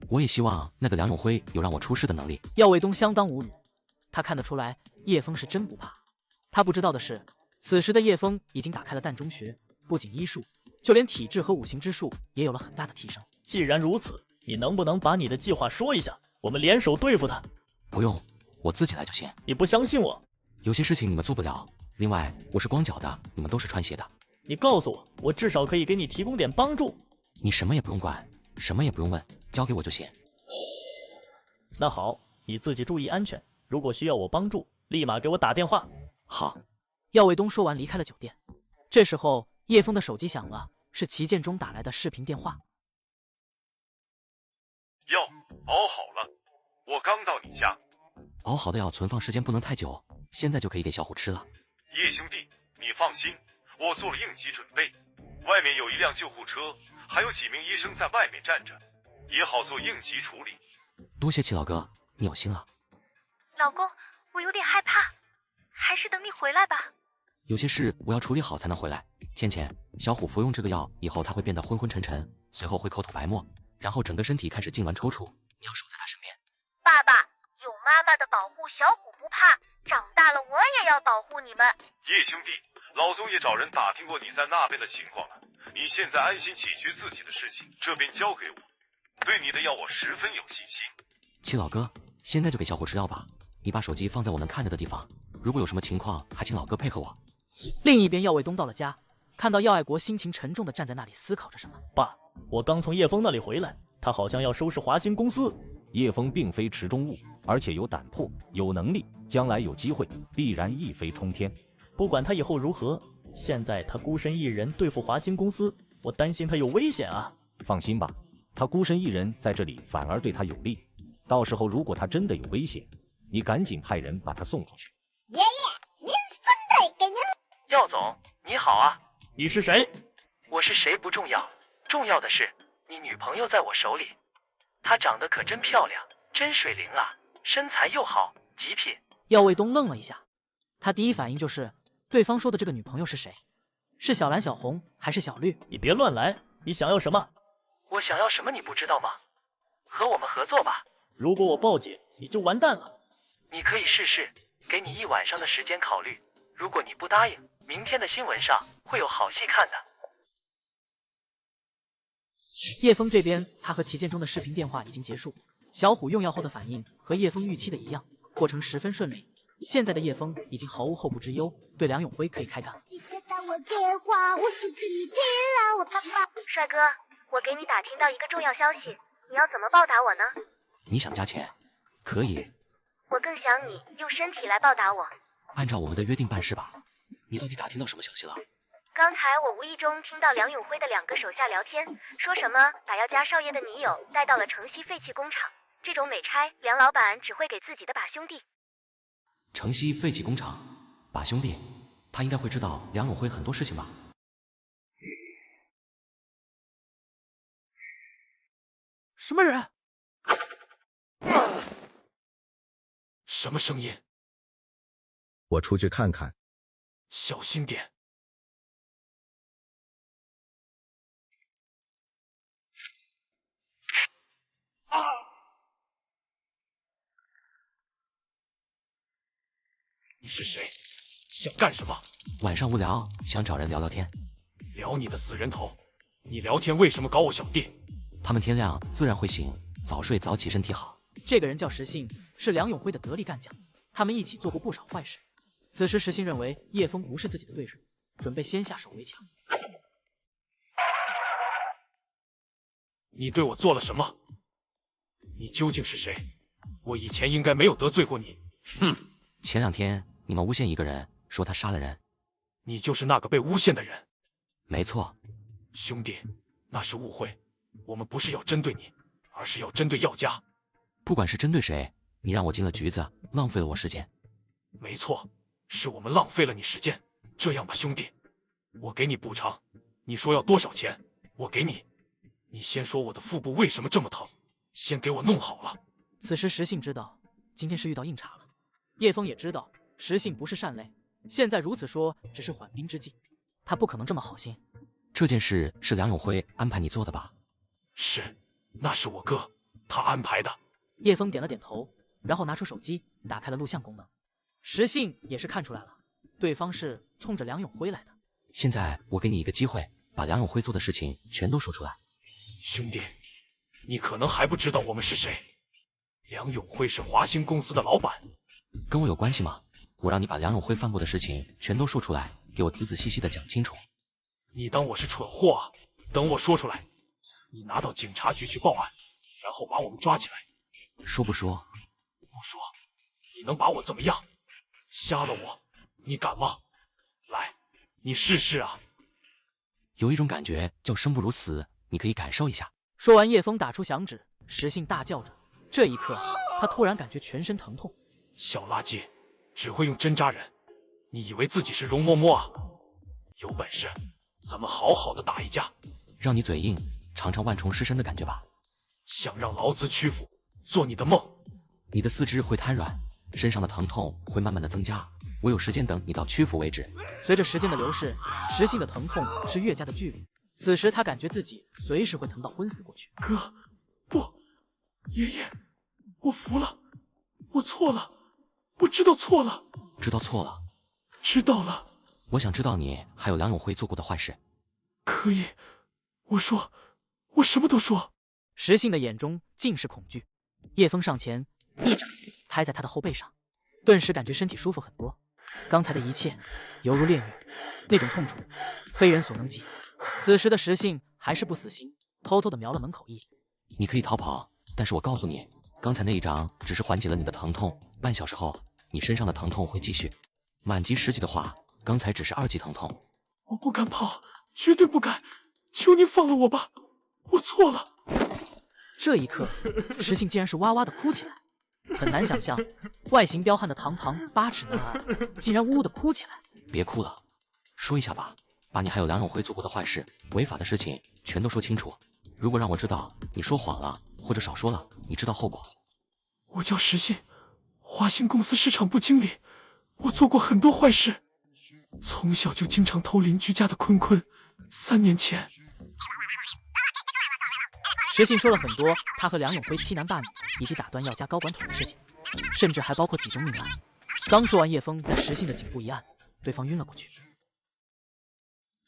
S5: 我也希望那个梁永辉有让我出事的能力。
S1: 耀卫东相当无语，他看得出来叶枫是真不怕。他不知道的是，此时的叶枫已经打开了淡中学，不仅医术，就连体质和五行之术也有了很大的提升。
S12: 既然如此，你能不能把你的计划说一下，我们联手对付他？
S5: 不用，我自己来就行。
S12: 你不相信我？
S5: 有些事情你们做不了。另外，我是光脚的，你们都是穿鞋的。
S12: 你告诉我，我至少可以给你提供点帮助。
S5: 你什么也不用管，什么也不用问，交给我就行。
S12: 那好，你自己注意安全。如果需要我帮助，立马给我打电话。
S5: 好。
S1: 耀卫东说完离开了酒店。这时候叶枫的手机响了，是齐建中打来的视频电话。
S17: 药熬好了，我刚到你家。
S5: 熬好的药存放时间不能太久，现在就可以给小虎吃了。
S17: 叶兄弟，你放心，我做了应急准备，外面有一辆救护车，还有几名医生在外面站着，也好做应急处理。
S5: 多谢齐老哥，你有心了。
S10: 老公，我有点害怕，还是等你回来吧。
S5: 有些事我要处理好才能回来。倩倩，小虎服用这个药以后，他会变得昏昏沉沉，随后会口吐白沫，然后整个身体开始痉挛抽搐，你要守在他身边。
S10: 爸爸，有妈妈的保护，小虎不怕，长大了我也要保护你们。
S17: 叶兄弟，老宗也找人打听过你在那边的情况了，你现在安心解决自己的事情，这边交给我，对你的药我十分有信心。
S5: 齐老哥，现在就给小虎吃药吧，你把手机放在我能看着的地方，如果有什么情况还请老哥配合我。
S1: 另一边耀卫东到了家，看到耀爱国心情沉重地站在那里思考着什么。
S12: 爸，我刚从叶枫那里回来，他好像要收拾华兴公司。
S11: 叶枫并非池中物，而且有胆魄，有能力，将来有机会必然一飞冲天。
S12: 不管他以后如何，现在他孤身一人对付华兴公司，我担心他有危险啊。
S11: 放心吧，他孤身一人在这里反而对他有利，到时候如果他真的有危险，你赶紧派人把他送出去。
S14: 爷爷，您孙子给您。
S23: 耀总，你好啊。
S12: 你是谁？
S23: 我是谁不重要，重要的是你女朋友在我手里，她长得可真漂亮，真水灵啊，身材又好，极品。
S1: 耀卫东愣了一下，他第一反应就是对方说的这个女朋友是谁？是小蓝、小红还是小绿？
S12: 你别乱来，你想要什么？
S23: 我想要什么你不知道吗？和我们合作吧。
S12: 如果我报警，你就完蛋了。
S23: 你可以试试，给你1晚上的时间考虑。如果你不答应，明天的新闻上会有好戏看的。
S1: 叶枫这边，他和齐建中的视频电话已经结束。小虎用药后的反应和叶枫预期的一样，过程十分顺利。现在的叶枫已经毫无后顾之忧，对梁永辉可以开干。
S10: 帅哥，我给你打听到一个重要消息，你要怎么报答我呢？
S5: 你想加钱？可以，
S10: 我更想你用身体来报答我。
S5: 按照我们的约定办事吧。你到底打听到什么消息了？
S10: 刚才我无意中听到梁永辉的2个手下聊天，说什么把药家少爷的女友带到了城西废弃工厂，这种美差梁老板只会给自己的把兄弟。
S5: 城西废弃工厂，把兄弟，他应该会知道梁永辉很多事情吧？
S4: 什么人？
S21: 什么声音？
S9: 我出去看看。
S21: 小心点。你是谁？想干什么？
S5: 晚上无聊，想找人聊聊天。
S21: 聊你的死人头！你聊天为什么搞我小弟？
S5: 他们天亮自然会醒，早睡早起身体好。
S1: 这个人叫石信，是梁永辉的得力干将，他们一起做过不少坏事。此时石信认为叶枫不是自己的对手，准备先下手为强。
S21: 你对我做了什么？你究竟是谁？我以前应该没有得罪过你。哼！
S5: 前2天你们诬陷一个人，说他杀了人。
S21: 你就是那个被诬陷的人。
S5: 没错。
S21: 兄弟，那是误会，我们不是要针对你，而是要针对药家。
S5: 不管是针对谁，你让我进了局子，浪费了我时间。
S21: 没错，是我们浪费了你时间。这样吧，兄弟，我给你补偿。你说要多少钱，我给你。你先说我的腹部为什么这么疼，先给我弄好了。
S1: 此时石信知道今天是遇到硬茬了，叶枫也知道石信不是善类，现在如此说只是缓兵之计，他不可能这么好心。
S5: 这件事是梁永辉安排你做的吧？
S21: 是，那是我哥，他安排的。
S1: 叶枫点了点头，然后拿出手机打开了录像功能。石信也是看出来了，对方是冲着梁永辉来的。
S5: 现在我给你一个机会，把梁永辉做的事情全都说出来。
S21: 兄弟，你可能还不知道我们是谁。梁永辉是华兴公司的老板。
S5: 跟我有关系吗？我让你把梁永辉犯过的事情全都说出来，给我仔仔细细的讲清楚。
S21: 你当我是蠢货啊？等我说出来，你拿到警察局去报案，然后把我们抓起来。
S5: 说不说？
S21: 不说，你能把我怎么样？瞎了我，你敢吗？来，你试试啊！
S5: 有一种感觉叫生不如死，你可以感受一下。
S1: 说完，叶枫打出响指，石信大叫着。这一刻，他突然感觉全身疼痛。
S21: 小垃圾，只会用针扎人，你以为自己是容嬷嬷啊？有本事，咱们好好的打一架，
S5: 让你嘴硬，尝尝万虫失身的感觉吧。
S21: 想让老子屈服，做你的梦。
S5: 你的四肢会瘫软，身上的疼痛会慢慢的增加，我有时间等你到屈服为止。
S1: 随着时间的流逝，石信的疼痛是越加的剧烈。此时他感觉自己随时会疼到昏死过去。
S21: 哥，不，爷爷，我服了，我错了，我知道错了。
S5: 知道错了？
S21: 知道了。
S5: 我想知道你还有梁永辉做过的坏事。
S21: 可以，我说，我什么都说。
S1: 石信的眼中尽是恐惧。叶枫上前一掌拍在他的后背上，顿时感觉身体舒服很多。刚才的一切犹如炼狱，那种痛楚非人所能及。此时的石信还是不死心，偷偷的瞄了门口一眼。
S5: 你可以逃跑，但是我告诉你，刚才那一掌只是缓解了你的疼痛，半小时后你身上的疼痛会继续。满级10级的话，刚才只是2级疼痛。
S21: 我不敢跑，绝对不敢，求你放了我吧，我错了。
S1: 这一刻，石信竟然是哇哇的哭起来。很难想象，外形彪悍的堂堂8尺男儿，竟然呜呜的哭起来。
S5: 别哭了，说一下吧，把你还有梁永辉做过的坏事、违法的事情全都说清楚。如果让我知道你说谎了，或者少说了，你知道后果。
S21: 我叫石信，华兴公司市场部经理，我做过很多坏事。从小就经常偷邻居家的坤坤，3年前。
S1: 石信说了很多他和梁永辉欺男霸女以及打断药家高管腿的事情，甚至还包括几宗命案。刚说完，叶枫在石信的颈部一按，对方晕了过去。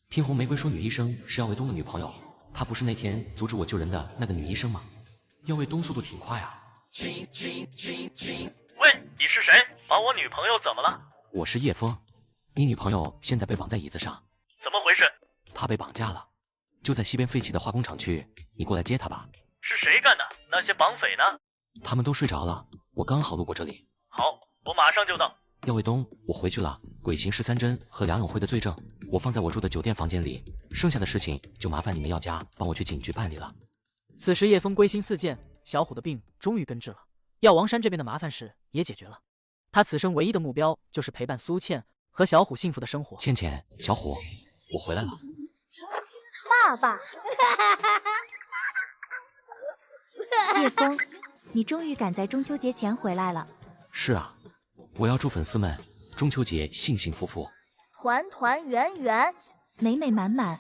S5: 听红玫瑰说女医生是耀卫东的女朋友，她不是那天阻止我救人的那个女医生吗？耀卫东速度挺快啊。
S13: 喂，你是谁？把我女朋友怎么了？
S5: 我是叶枫，你女朋友现在被绑在椅子上。
S13: 怎么回事？
S5: 她被绑架了，就在西边废弃的化工厂区，你过来接她吧。
S13: 是谁干的？那些绑匪呢？
S5: 他们都睡着了，我刚好路过这里。
S13: 好，我马上就到。
S5: 耀卫东，我回去了。鬼行13针和梁永辉的罪证，我放在我住的酒店房间里，剩下的事情就麻烦你们耀家帮我去警局办理了。
S1: 此时叶枫归心似箭，小虎的病终于根治了，药王山这边的麻烦事也解决了。他此生唯一的目标就是陪伴苏倩和小虎幸福的生活。
S5: 倩倩，小虎，我回来了。
S8: 爸爸。叶枫，你终于赶在中秋节前回来了。
S5: 是啊，我要祝粉丝们中秋节幸幸福福，
S8: 团团圆圆，美美满满。